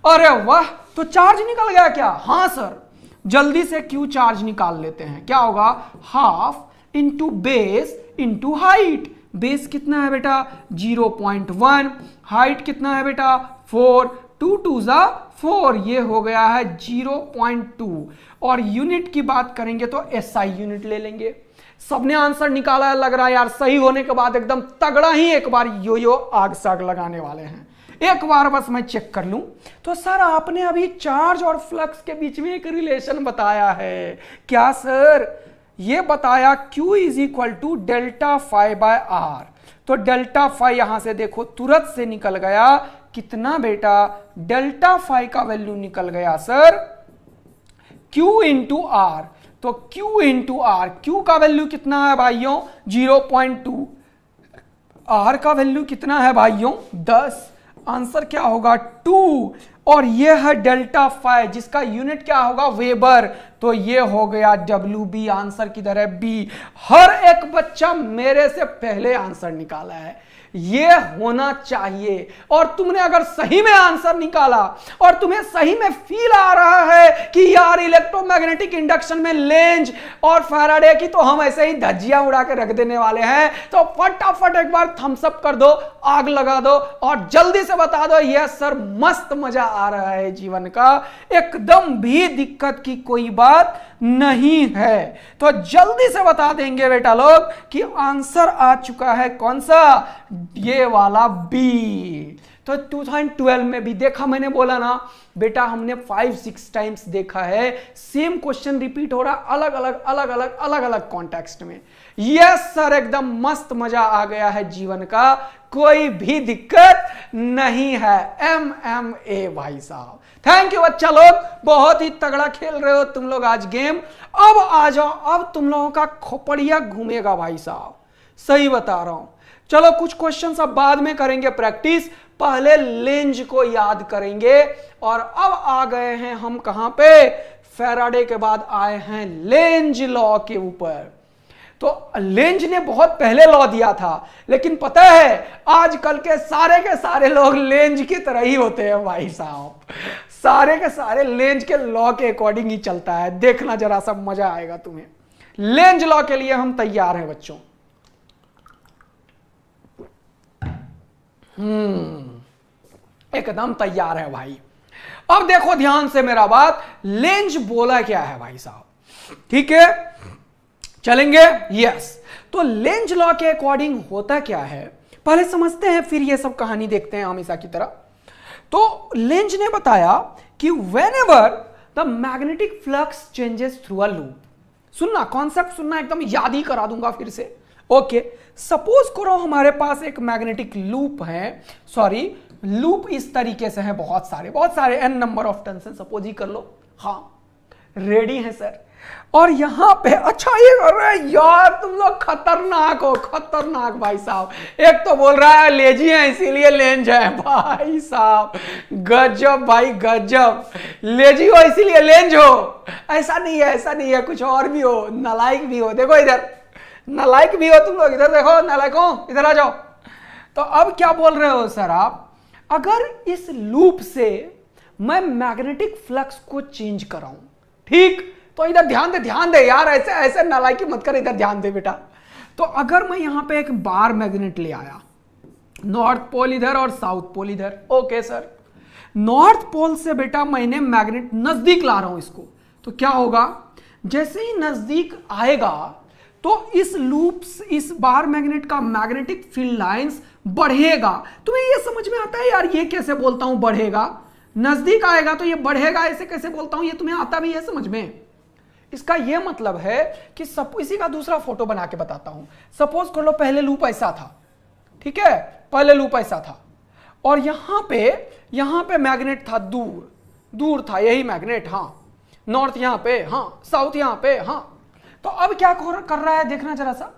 अरे वाह, तो चार्ज निकल गया क्या? हाँ सर, जल्दी से Q चार्ज निकाल लेते हैं। क्या होगा? Half into base into height. Base कितना है बेटा? 0.1। हाइट कितना है बेटा? 4। 2 2 4, ये हो गया है 0.2। और यूनिट की बात करेंगे तो SI यूनिट ले लेंगे। सबने आंसर निकाला है, लग रहा है यार सही होने के बाद एकदम तगड़ा ही एक बार यो आग साग लगाने वाले हैं। एक बार बस मैं चेक कर लूं। तो सर आपने अभी चार्ज और फ्लक्स के बीच में एक रिलेशन बताया है। क्या सर? ये बताया Q is equal to delta phi by R। तो डेल्टा फाई यहां से देखो तुरंत से निकल गया कितना बेटा? डेल्टा फाई का वैल्यू निकल गया सर Q इंटू R। तो Q इंटू R, Q का वैल्यू कितना है भाइयों? 0.2। R का वैल्यू कितना है भाइयों? 10। आंसर क्या होगा? 2। और ये है डेल्टा फाई जिसका यूनिट क्या होगा, वेबर। तो ये हो गया WB। आंसर किधर है, बी। हर एक बच्चा मेरे से पहले आंसर निकाला है, ये होना चाहिए। और तुमने अगर सही में आंसर निकाला और तुम्हें सही में फील आ रहा है कि यार इलेक्ट्रोमैग्नेटिक इंडक्शन में लेंज और फैराडे की तो हम ऐसे ही धज्जियां उड़ा के रख देने वाले हैं, तो फटाफट एक बार थम्स अप कर दो, आग लगा दो और जल्दी से बता दो यस सर मस्त मजा आ रहा है जीवन का, एकदम भी दिक्कत की कोई बात नहीं है। तो जल्दी से बता देंगे बेटा लोग कि आंसर आ चुका है कौन सा, ये वाला बी। तो 2012 में भी देखा, मैंने बोला ना बेटा हमने 5-6 टाइम्स देखा है, सेम क्वेश्चन रिपीट हो रहा अलग अलग कॉन्टेक्स्ट में। यस सर एकदम मस्त मजा आ गया है जीवन का, कोई भी दिक्कत नहीं है। MMA भाई साहब, थैंक यू बच्चा लोग, बहुत ही तगड़ा खेल रहे हो तुम लोग आज गेम। अब आ जाओ, अब तुम लोगों का खोपड़िया घूमेगा भाई साहब, सही बता रहा हूं। चलो कुछ क्वेश्चन अब बाद में करेंगे प्रैक्टिस, पहले लेंज को याद करेंगे। और अब आ गए हैं हम कहां पे, फैराडे के बाद आए हैं लेंज लॉ के ऊपर। तो लेंज ने बहुत पहले लॉ दिया था, लेकिन पता है आजकल के सारे लोग लेंज की तरह ही होते हैं भाई साहब, सारे के सारे लेंज के लॉ के अकॉर्डिंग ही चलता है। देखना जरा सा मजा आएगा तुम्हें। लेंज लॉ के लिए हम तैयार हैं बच्चों। एकदम तैयार है भाई। अब देखो ध्यान से मेरा बात, लेंज बोला क्या है भाई साहब, ठीक है चलेंगे। यस, तो लेंज लॉ के अकॉर्डिंग होता क्या है पहले समझते हैं, फिर ये सब कहानी देखते हैं हमेशा की तरह। तो लेंज ने बताया कि whenever the magnetic flux changes through a loop, सुनना कॉन्सेप्ट सुनना, एकदम याद ही करा दूंगा फिर से। ओके, सपोज करो हमारे पास एक मैग्नेटिक लूप है, सॉरी लूप इस तरीके से है, बहुत सारे n नंबर ऑफ टर्न्स हैं, सपोज ही कर लो। हाँ रेडी है सर। और यहां पे अच्छा ये कर रहा है यार, तुम लोग खतरनाक हो, खतरनाक भाई साहब। एक तो बोल रहा है लेजी है इसीलिए लेंज है, भाई साहब गजब भाई गजब, लेजी हो इसीलिए लेंज हो, ऐसा नहीं है, ऐसा नहीं है, कुछ और भी हो, नालायक भी हो। देखो इधर नालायक भी हो तुम लोग, इधर देखो नालायक हो, इधर आ जाओ। तो अब क्या बोल रहे हो सर आप, अगर इस लूप से मैं मैग्नेटिक फ्लक्स को चेंज कराऊं, ठीक, तो इधर ध्यान दे यार, ऐसे ऐसे नालायकी मत कर, इधर ध्यान दे बेटा। तो अगर मैं यहां पे एक बार मैग्नेट ले आया, नॉर्थ पोल इधर और साउथ पोल इधर, ओके सर, नॉर्थ पोल से बेटा मैंने मैग्नेट नजदीक ला रहा हूं इसको, तो क्या होगा, जैसे ही नजदीक आएगा तो इस लूप, इस बार मैग्नेट का मैग्नेटिक फील्ड लाइंस बढ़ेगा। तुम्हें ये समझ में आता है यार, ये कैसे बोलता हूं बढ़ेगा, नजदीक आएगा तो ये बढ़ेगा, ऐसे कैसे बोलता हूं, ये तुम्हें आता भी है समझ में। इसका ये मतलब है कि इसी का दूसरा फोटो बना के बताता हूं। सपोज कर लो पहले लूप ऐसा था, ठीक है, पहले लूप ऐसा था और यहां पे मैग्नेट था, दूर था यही मैग्नेट, हाँ, नॉर्थ यहां पे, हाँ, साउथ यहां पे, हाँ। तो अब क्या कर रहा है देखना जरा सा,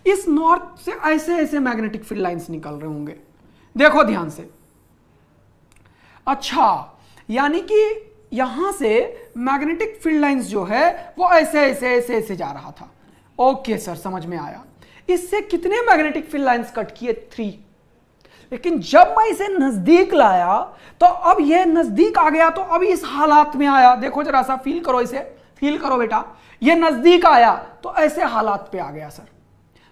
इस नॉर्थ से ऐसे ऐसे मैग्नेटिक फील्ड लाइंस निकल रहे होंगे, देखो ध्यान से। अच्छा, यानी कि यहां से मैग्नेटिक फील्ड लाइंस जो है वो ऐसे जा रहा था। ओके सर समझ में आया। इससे कितने मैग्नेटिक फील्ड लाइंस कट किए, 3। लेकिन जब मैं इसे नजदीक लाया तो अब ये नजदीक आ गया, तो अब इस हालात में आया, देखो जरा सा फील करो, इसे फील करो बेटा, ये नजदीक आया तो ऐसे हालात पे आ गया सर।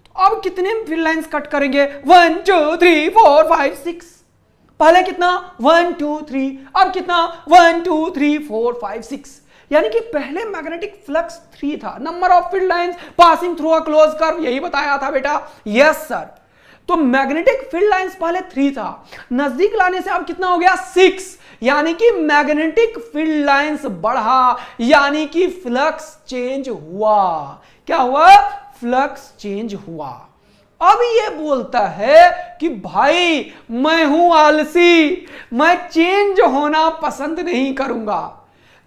तो अब कितने फील्ड लाइंस कट करेंगे, 1 2 3 4 5 6, पहले कितना 1 2 3, अब कितना 1 2 3 4 5 6, यानी कि पहले मैग्नेटिक फ्लक्स 3 था, number of field lines passing through a close curve, यही बताया था बेटा। यस सर, तो मैग्नेटिक फील्ड लाइंस पहले 3 था, नजदीक लाने से अब कितना हो गया 6, यानी कि मैग्नेटिक फील्ड लाइंस बढ़ा, यानी कि फ्लक्स चेंज हुआ। क्या हुआ, फ्लक्स चेंज हुआ। अब ये बोलता है कि भाई मैं हूं आलसी, मैं चेंज होना पसंद नहीं करूंगा।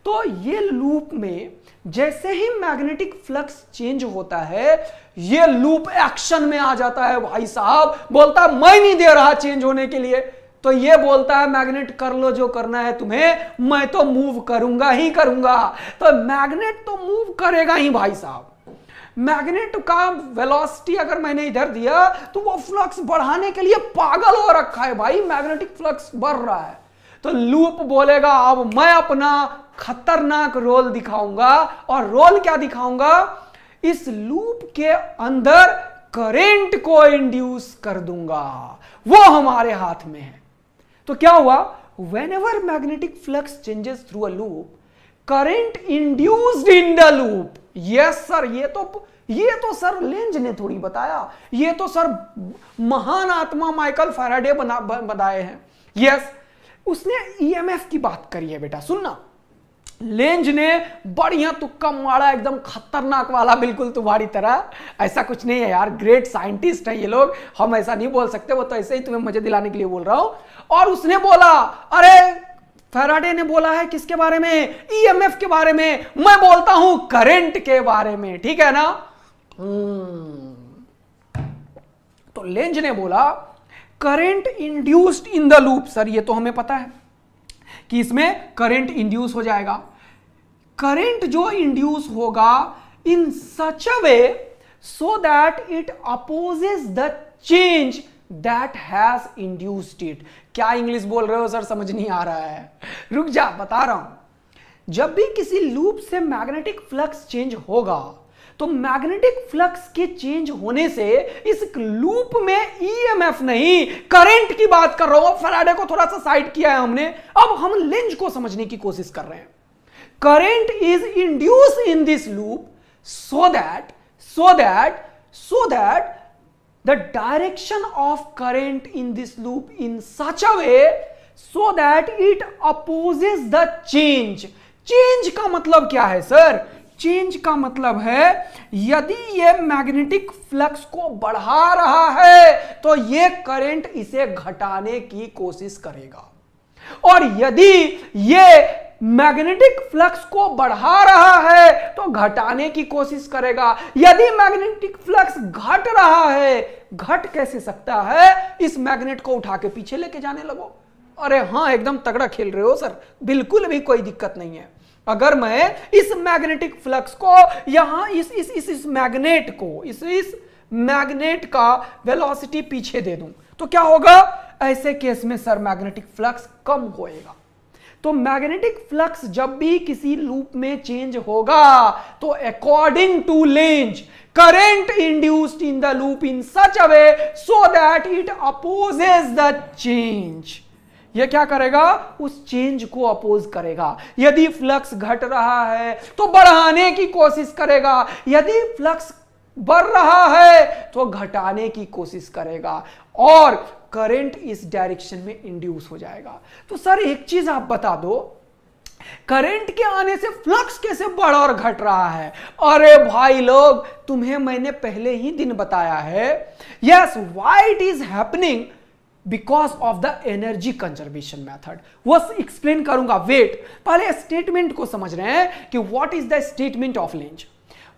तो ये लूप में जैसे ही मैग्नेटिक फ्लक्स चेंज होता है, ये लूप एक्शन में आ जाता है भाई साहब, बोलता मैं नहीं दे रहा चेंज होने के लिए, तो ये बोलता है मैग्नेट कर लो जो करना है तुम्हें, मैं तो मूव करूंगा ही करूंगा। तो मैग्नेट तो मूव करेगा ही भाई साहब। मैग्नेट का वेलोसिटी अगर मैंने इधर दिया तो वो फ्लक्स बढ़ाने के लिए पागल हो रखा है भाई, मैग्नेटिक फ्लक्स बढ़ रहा है। तो लूप बोलेगा अब मैं अपना खतरनाक रोल दिखाऊंगा। और रोल क्या दिखाऊंगा? इस लूप के अंदर करंट को इंड्यूस कर दूंगा, वो हमारे हाथ में है। तो क्या हुआ? whenever magnetic flux changes through a loop, current induced in the loop। yes sir, ये तो सर लेंज ने थोड़ी बताया, ये तो सर महान आत्मा माइकल फैराडे बताए हैं। यस, उसने ईएमएफ की बात करी है बेटा। सुनना, लेंज ने बढ़िया तुक्का मारा, एकदम खतरनाक वाला, बिल्कुल तुम्हारी तरह। ऐसा कुछ नहीं है यार, ग्रेट साइंटिस्ट है ये लोग, हम ऐसा नहीं बोल सकते, वो तो ऐसे ही तुम्हें मजे दिलाने के लिए बोल रहा हूं। और उसने बोला, अरे फैराडे ने बोला है किसके बारे में? ईएमएफ के बारे में। मैं बोलता हूं करंट के बारे में, ठीक है ना? तो लेंज ने बोला current induced in the loop. Sir ये तो हमें पता है कि इसमें करंट इंड्यूस हो जाएगा। करंट जो इंड्यूस होगा in such a way so that it opposes the change that has induced it. क्या इंग्लिश बोल रहे हो सर, समझ नहीं आ रहा है? रुक जा, बता रहा हूं। जब भी किसी लूप से मैग्नेटिक फ्लक्स चेंज होगा तो मैग्नेटिक फ्लक्स के चेंज होने से इस लूप में ईएमएफ नहीं, करंट की बात कर रहा हूं। फैराडे को थोड़ा सा साइड किया है हमने, अब हम लेंज को समझने की कोशिश कर रहे हैं। Current is induce in this loop so that the direction of current in this loop in such a way so that it opposes the change। Change का मतलब क्या है सर? चेंज का मतलब है यदि ये मैग्नेटिक फ्लक्स को बढ़ा रहा है तो ये करंट इसे घटाने की कोशिश करेगा, और यदि ये मैग्नेटिक फ्लक्स को बढ़ा रहा है तो घटाने की कोशिश करेगा। यदि मैग्नेटिक फ्लक्स घट रहा है, घट कैसे सकता है? इस मैग्नेट को उठा के पीछे लेके जाने लगो। अरे हाँ, एकदम तगड़ा खेल रहे हो सर, बिल्कुल भी कोई दिक्कत नहीं है। अगर मैं इस मैग्नेटिक फ्लक्स को यहां इस मैग्नेट को इस मैग्नेट का वेलोसिटी पीछे दे दूं तो क्या होगा? ऐसे केस में सर मैग्नेटिक फ्लक्स कम होएगा। तो मैग्नेटिक फ्लक्स जब भी किसी लूप में चेंज होगा तो according to Lenz current induced in the loop in such a way so that it opposes the change. यह क्या करेगा? उस चेंज को अपोज करेगा। यदि फ्लक्स घट रहा है तो बढ़ाने की कोशिश करेगा, यदि फ्लक्स बढ़ रहा है तो घटाने की कोशिश करेगा, और करंट इस डायरेक्शन में इंड्यूस हो जाएगा। तो सर एक चीज आप बता दो, करंट के आने से फ्लक्स कैसे बढ़ और घट रहा है? अरे भाई लोग, तुम्हें मैंने पहले ही दिन बताया है। Yes, why it is happening? Because of the energy conservation method. वो एक्सप्लेन करूंगा, वेट, पहले स्टेटमेंट को समझ रहे हैं कि what is the statement of length,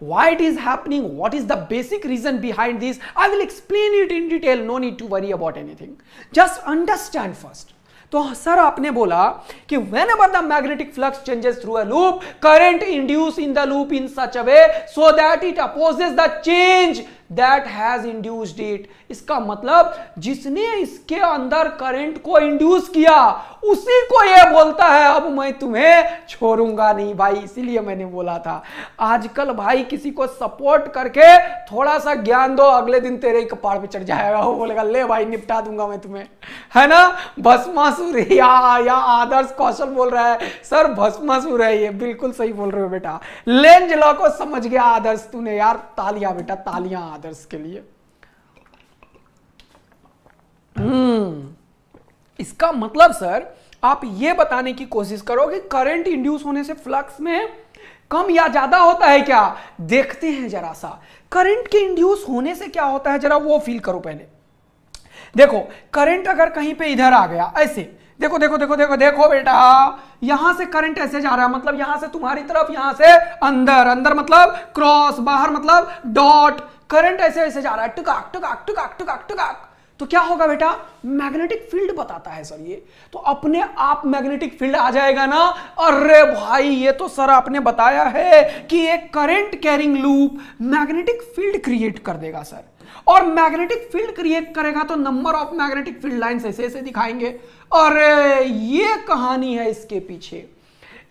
why it is happening, what is the basic reason behind this. I will explain it in detail, no need to worry about anything, just understand first। तो sir आपने बोला कि whenever the magnetic flux changes through a loop, current induced in the loop in such a way so that it opposes the change that has induced it। इसका मतलब जिसने इसके अंदर current को इंड्यूस किया उसी को यह बोलता है अब मैं तुम्हें छोड़ूंगा नहीं भाई। इसीलिए मैंने बोला था आजकल भाई किसी को सपोर्ट करके थोड़ा सा ज्ञान दो, अगले दिन तेरे ही कपाड़ पे चढ़ जाएगा, वो बोलेगा ले भाई निपटा दूंगा मैं तुम्हें, है ना? भस्मासुर या आदर्श कौशल बोल रहा है सर, भस्मासुर है ये, बिल्कुल सही बोल रहे हो बेटा। लेंज लॉ को समझ गया आदर्श तूने यार, तालियां बेटा, तालियां आदर्श के लिए। इसका मतलब सर आप ये बताने की कोशिश करो कि करंट इंड्यूस होने से फ्लक्स में कम या ज्यादा होता है क्या? देखते हैं जरा सा, करंट के इंड्यूस होने से क्या होता है, जरा वो फील करो पहले। देखो करंट अगर कहीं पे इधर आ गया ऐसे, देखो देखो देखो देखो देखो बेटा, यहां से करंट ऐसे जा रहा है, मतलब यहां से तुम्हारी तरफ, यहां से अंदर, अंदर मतलब क्रॉस, बाहर मतलब डॉट, करंट ऐसे ऐसे जा रहा है, टुकाक टुकाक टुकाक टुकाक टुकाक। तो क्या होगा बेटा, मैग्नेटिक फील्ड बताता है सर ये, तो अपने आप मैग्नेटिक फील्ड आ जाएगा ना। अरे भाई ये तो सर आपने बताया है कि एक current carrying loop magnetic field create कर देगा सर, और मैग्नेटिक फील्ड क्रिएट करेगा तो number of magnetic field lines ऐसे ऐसे दिखाएंगे। अरे ये कहानी है इसके पीछे।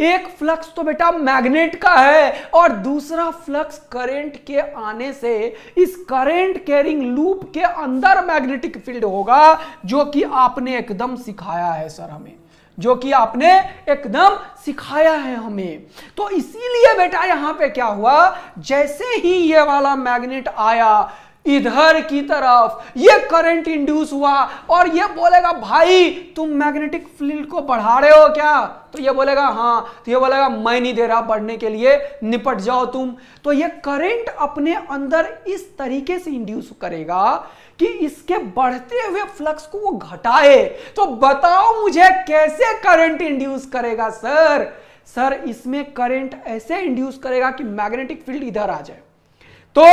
एक फ्लक्स तो बेटा मैग्नेट का है और दूसरा फ्लक्स करंट के आने से इस करंट कैरिंग लूप के अंदर मैग्नेटिक फील्ड होगा, जो कि आपने एकदम सिखाया है सर हमें, जो कि आपने एकदम सिखाया है हमें। तो इसीलिए बेटा यहां पे क्या हुआ, जैसे ही ये वाला मैग्नेट आया इधर की तरफ, ये करंट इंड्यूस हुआ और ये बोलेगा भाई तुम मैग्नेटिक फील्ड को बढ़ा रहे हो क्या, तो ये बोलेगा हाँ, तो ये बोलेगा मैं नहीं दे रहा बढ़ने के लिए, निपट जाओ तुम। तो ये करंट अपने अंदर इस तरीके से इंड्यूस करेगा कि इसके बढ़ते हुए फ्लक्स को वो घटाए। तो बताओ मुझे कैसे करंट इंड्यूस करेगा सर? सर इसमें करंट ऐसे इंड्यूस करेगा कि मैग्नेटिक फील्ड इधर आ जाए, तो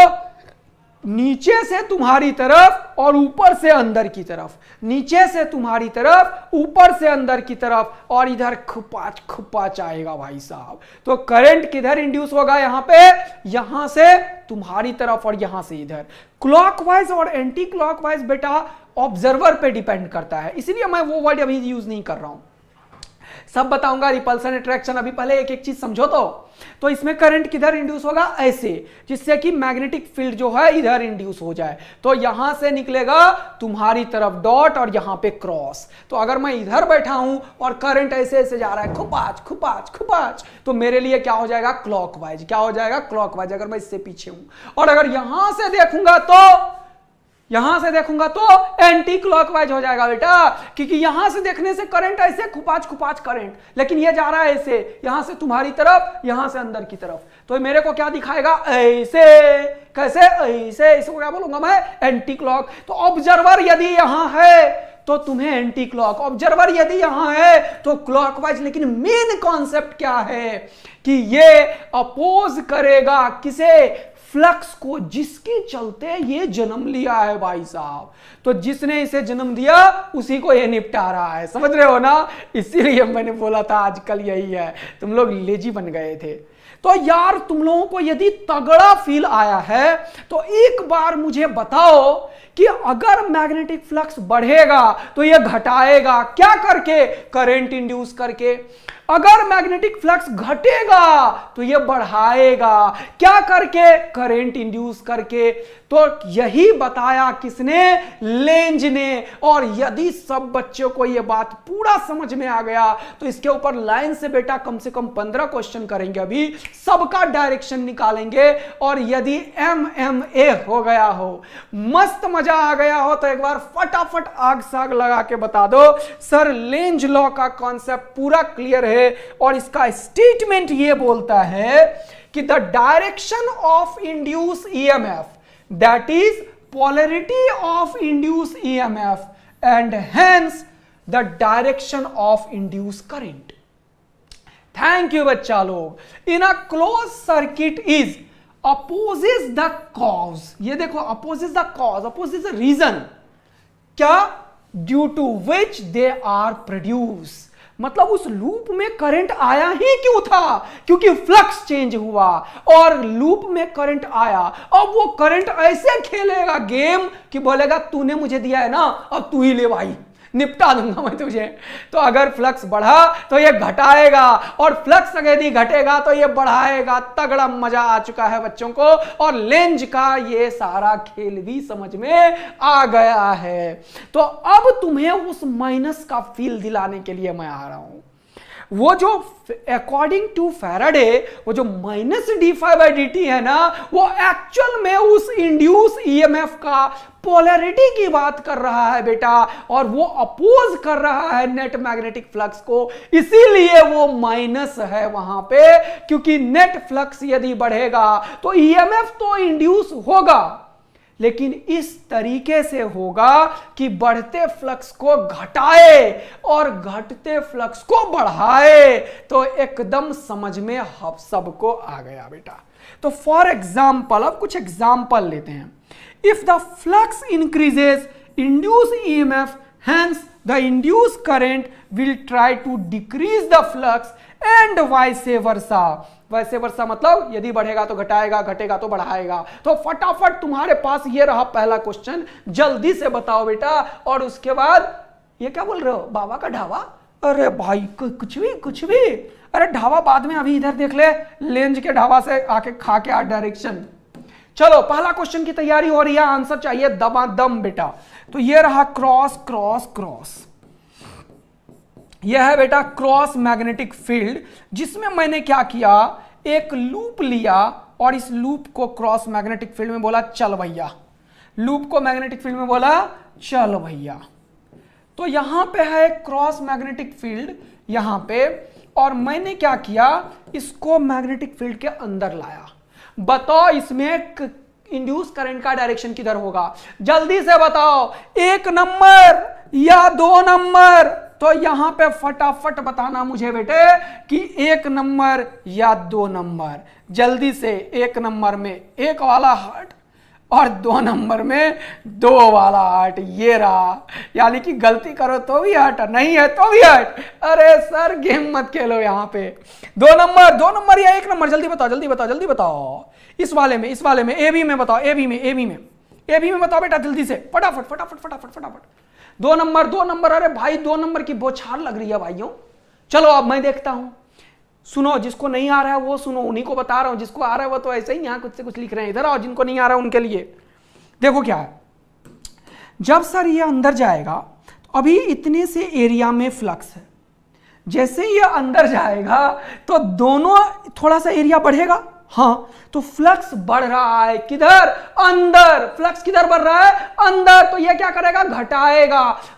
नीचे से तुम्हारी तरफ और ऊपर से अंदर की तरफ, नीचे से तुम्हारी तरफ ऊपर से अंदर की तरफ, और इधर खुपाच खुपाच आएगा भाई साहब। तो करंट किधर इंड्यूस होगा, यहां पे, यहां से तुम्हारी तरफ और यहां से इधर। क्लॉकवाइज और एंटी क्लॉकवाइज बेटा ऑब्जर्वर पे डिपेंड करता है, इसीलिए मैं वो वर्ड अभी यूज नहीं कर रहा हूं, सब बताऊंगा। रिपल्सन अट्रैक्शन, अभी पहले एक एक चीज समझो। तो इसमें करंट किधर इंड्यूस होगा, ऐसे, जिससे कि मैग्नेटिक फील्ड जो है इधर इंड्यूस हो जाए। तो यहां से निकलेगा तुम्हारी तरफ डॉट और यहां पे क्रॉस। तो अगर मैं इधर बैठा हूं और करंट ऐसे ऐसे जा रहा है, खुपाच खुपाच खुपाच, तो मेरे लिए क्या हो जाएगा, क्लॉकवाइज। क्या हो जाएगा, क्लॉकवाइज, अगर मैं इससे पीछे हूं। और अगर यहां से देखूंगा तो एंटी क्लॉकवाइज हो जाएगा बेटा, क्योंकि यहां से देखने से करंट ऐसे खुपाच खुपाच करंट, लेकिन ये जा रहा है ऐसे, यहां से तुम्हारी तरफ, यहां से अंदर की तरफ। तो मेरे को क्या दिखाएगा, ऐसे। कैसे, ऐसे। इसको क्या बोलूंगा मैं, एंटी क्लॉक। तो ऑब्जर्वर यदि यहां है तो तुम्हें एंटी क्लॉक, ऑब्जर्वर यदि यहां है तो क्लॉकवाइज। लेकिन मेन कॉन्सेप्ट क्या है कि ये अपोज करेगा किसे, फ्लक्स को, जिसके चलते ये जन्म लिया है भाई साहब। तो जिसने इसे जन्म दिया उसी को ये निपटा रहा है, समझ रहे हो ना। इसीलिए मैंने बोला था आजकल यही है, तुम लोग लेजी बन गए थे। तो यार तुम लोगों को यदि तगड़ा फील आया है तो एक बार मुझे बताओ कि अगर मैग्नेटिक फ्लक्स बढ़ेगा तो ये घटाएगा क्या करके, करंट इंड्यूस करके। अगर मैग्नेटिक फ्लक्स घटेगा तो ये बढ़ाएगा क्या करके, करंट इंड्यूस करके। तो यही बताया किसने, लेंज ने। और यदि सब बच्चों को ये बात पूरा समझ में आ गया तो इसके ऊपर लाइन से बेटा कम से कम 15 क्वेश्चन करेंगे, अभी सबका डायरेक्शन निकालेंगे। और यदि MMA हो गया हो, मस्त मजा आ गया हो, तो एक बार फटाफट आग साग लगा के बता दो सर लेंज लॉ का कॉन्सेप्ट पूरा क्लियर है। और इसका स्टेटमेंट ये बोलता है कि the direction of induce EMF, that is polarity of induced EMF, and hence the direction of induced current. Thank you बच्चा लोग। In a closed circuit is opposes the cause, ये देखो opposes the cause, opposes the reason, क्या, due to which they are produced। मतलब उस loop में current आया ही क्यों था, क्योंकि फ्लक्स चेंज हुआ और लूप में करंट आया। अब वो करंट ऐसे खेलेगा गेम कि बोलेगा तूने मुझे दिया है ना, अब तू ही ले भाई, निपटा दूंगा मैं तुझे। तो अगर फ्लक्स बढ़ा तो ये घटाएगा, और फ्लक्स यदि घटेगा तो ये बढ़ाएगा। तगड़ा मजा आ चुका है बच्चों को, और लेंज का ये सारा खेल भी समझ में आ गया है। तो अब तुम्हें उस माइनस का फील दिलाने के लिए मैं आ रहा हूं। वो जो अकॉर्डिंग टू फैराडे वो जो माइनस d∅dt है ना, वो एक्चुअल में उस इंड्यूस EMF का पोलैरिटी की बात कर रहा है बेटा, और वो अपोज कर रहा है नेट मैग्नेटिक फ्लक्स को, इसीलिए वो माइनस है वहां पे। क्योंकि नेट फ्लक्स यदि बढ़ेगा तो EMF तो इंड्यूस होगा, लेकिन इस तरीके से होगा कि बढ़ते फ्लक्स को घटाए और घटते फ्लक्स को बढ़ाए। तो एकदम समझ में हम सबको आ गया बेटा। तो फॉर एग्जाम्पल, अब कुछ एग्जाम्पल लेते हैं। If the flux increases induce EMF, hence the induced current will try to decrease the flux and vice versa. वैसे वर्षा मतलब यदि बढ़ेगा तो घटाएगा, घटेगा तो बढ़ाएगा। तो फटाफट तुम्हारे पास ये रहा पहला क्वेश्चन, जल्दी से बताओ बेटा। और उसके बाद ये क्या बोल रहे हो, बाबा का ढाबा? अरे भाई कुछ भी, अरे ढाबा बाद में, अभी इधर देख ले, लेंज के ढाबा से आके खा के आ डायरेक्शन। चलो पहला क्वेश्चन की तैयारी हो रही है, आंसर चाहिए दमादम बेटा। तो ये रहा क्रॉस क्रॉस क्रॉस, यह है बेटा क्रॉस मैग्नेटिक फील्ड, जिसमें मैंने क्या किया, एक लूप लिया और इस लूप को क्रॉस मैग्नेटिक फील्ड में बोला चल भैया, लूप को मैग्नेटिक फील्ड में बोला चल भैया। तो यहां पे है क्रॉस मैग्नेटिक फील्ड यहां पे, और मैंने क्या किया, इसको मैग्नेटिक फील्ड के अंदर लाया। बताओ इसमें इंड्यूस करंट का डायरेक्शन किधर होगा, जल्दी से बताओ, 1 नंबर या 2 नंबर? तो यहां पे फटाफट बताना मुझे बेटे कि 1 नंबर या 2 नंबर। जल्दी से, 1 नंबर में 1 वाला हार्ट और 2 नंबर में 2 वाला हार्ट, ये रहा। यानी कि गलती करो तो भी हट, नहीं है तो भी हट। अरे सर गेम मत खेलो यहाँ पे। 2 नंबर या 1 नंबर, जल्दी बताओ जल्दी बताओ जल्दी बताओ। इस वाले में ए बी में बताओ, ए बी में बताओ बेटा, जल्दी से फटाफट। 2 नंबर, अरे भाई 2 नंबर की बौछार लग रही है भाइयों। चलो अब मैं देखता हूं, सुनो, जिसको नहीं आ रहा है वो सुनो, उन्हीं को बता रहा हूं, जिसको आ रहा है वो तो ऐसे ही यहां कुछ से कुछ लिख रहे हैं। इधर आओ, जिनको नहीं आ रहा है उनके लिए देखो क्या है। जब सर ये अंदर जाएगा तो अभी इतने से एरिया में फ्लक्स है, जैसे ये अंदर जाएगा तो दोनों थोड़ा सा एरिया बढ़ेगा। हाँ, तो फ्लक्स बढ़ रहा है किधर, अंदर। फ्लक्स किधर बढ़ रहा है, अंदर। तो ये क्या करेगा,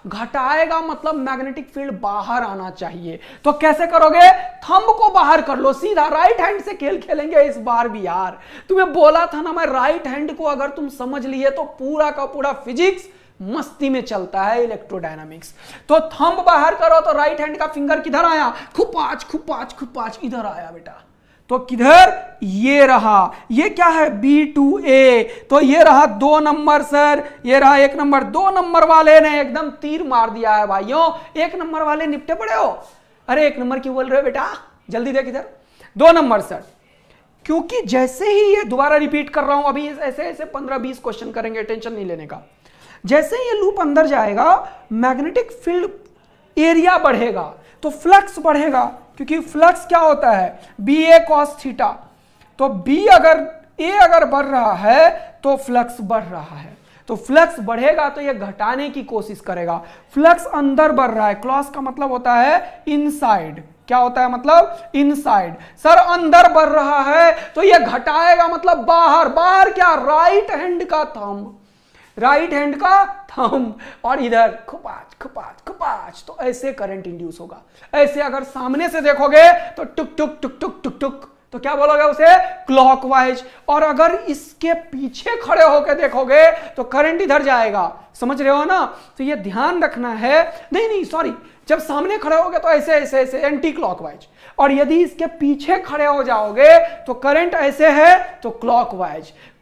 घटाएगा मतलब मैग्नेटिक फील्ड बाहर आना चाहिए। तो कैसे करोगे, थंब को बाहर कर लो, सीधा राइट हैंड से खेल खेलेंगे इस बार भी। यार तुम्हें बोला था ना मैं, राइट हैंड को अगर तुम समझ लिए तो पूरा का पूरा फिजिक्स मस्ती में चलता है, इलेक्ट्रोडायनामिक्स। तो थंब बाहर करो तो राइट हैंड का फिंगर किधर आया, खुपाच इधर आया बेटा। तो किधर, ये रहा, ये क्या है B2A। तो ये रहा 2 नंबर सर, ये रहा 1 नंबर। 2 नंबर वाले ने एकदम तीर मार दिया है भाइयों। 1 नंबर वाले निपटे पड़े हो। अरे 1 नंबर क्यों बोल रहे हो बेटा, जल्दी देख इधर। 2 नंबर सर, क्योंकि जैसे ही ये दोबारा रिपीट कर रहा हूं, अभी ऐसे 15-20 क्वेश्चन करेंगे, टेंशन नहीं लेने का। जैसे ये लूप अंदर जाएगा, मैग्नेटिक फील्ड एरिया बढ़ेगा तो फ्लक्स बढ़ेगा, क्योंकि फ्लक्स क्या होता है, BA cos थीटा। तो A अगर बढ़ रहा है तो फ्लक्स बढ़ रहा है, तो फ्लक्स बढ़ेगा तो ये घटाने की कोशिश करेगा। फ्लक्स अंदर बढ़ रहा है, क्रॉस का मतलब होता है इनसाइड। क्या होता है मतलब, इनसाइड। सर अंदर बढ़ रहा है तो ये घटाएगा मतलब बाहर क्या, राइट हैंड का थंब, और इधर खुपाच। तो ऐसे करंट इंड्यूस होगा। ऐसे अगर सामने से देखोगे तो टुक, तो क्या बोलोगे उसे, क्लॉकवाइज। और अगर इसके पीछे खड़े होकर देखोगे तो करंट इधर जाएगा। समझ रहे हो ना? तो ये ध्यान रखना है। नहीं सॉरी, जब सामने खड़े होगे तो ऐसे एंटी क्लॉकवाइज, और यदि इसके पीछे खड़े हो जाओगे तो करंट ऐसे है तो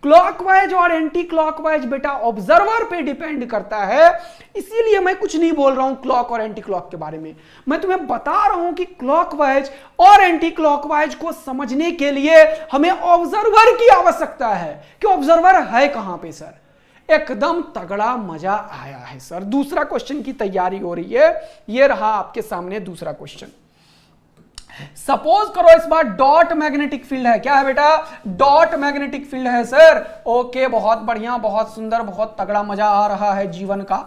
क्लॉकवाइज और एंटी क्लॉकवाइज बेटा ऑब्जर्वर पे डिपेंड करता है। इसीलिए मैं कुछ नहीं बोल रहा हूं क्लॉक और एंटी क्लॉक के बारे में, मैं तुम्हें बता रहा हूं कि क्लॉकवाइज और एंटी क्लॉकवाइज को समझने के लिए हमें ऑब्जर्वर की आवश्यकता है कि ऑब्जर्वर है कहां पे। सर एकदम तगड़ा मजा आया है सर। दूसरा क्वेश्चन की तैयारी हो रही है, ये रहा आपके सामने दूसरा क्वेश्चन। सपोज करो इस बार डॉट मैग्नेटिक फील्ड है। क्या है बेटा, डॉट मैग्नेटिक फील्ड है सर। ओके, बहुत बढ़िया, बहुत सुंदर, बहुत तगड़ा, मजा आ रहा है जीवन का।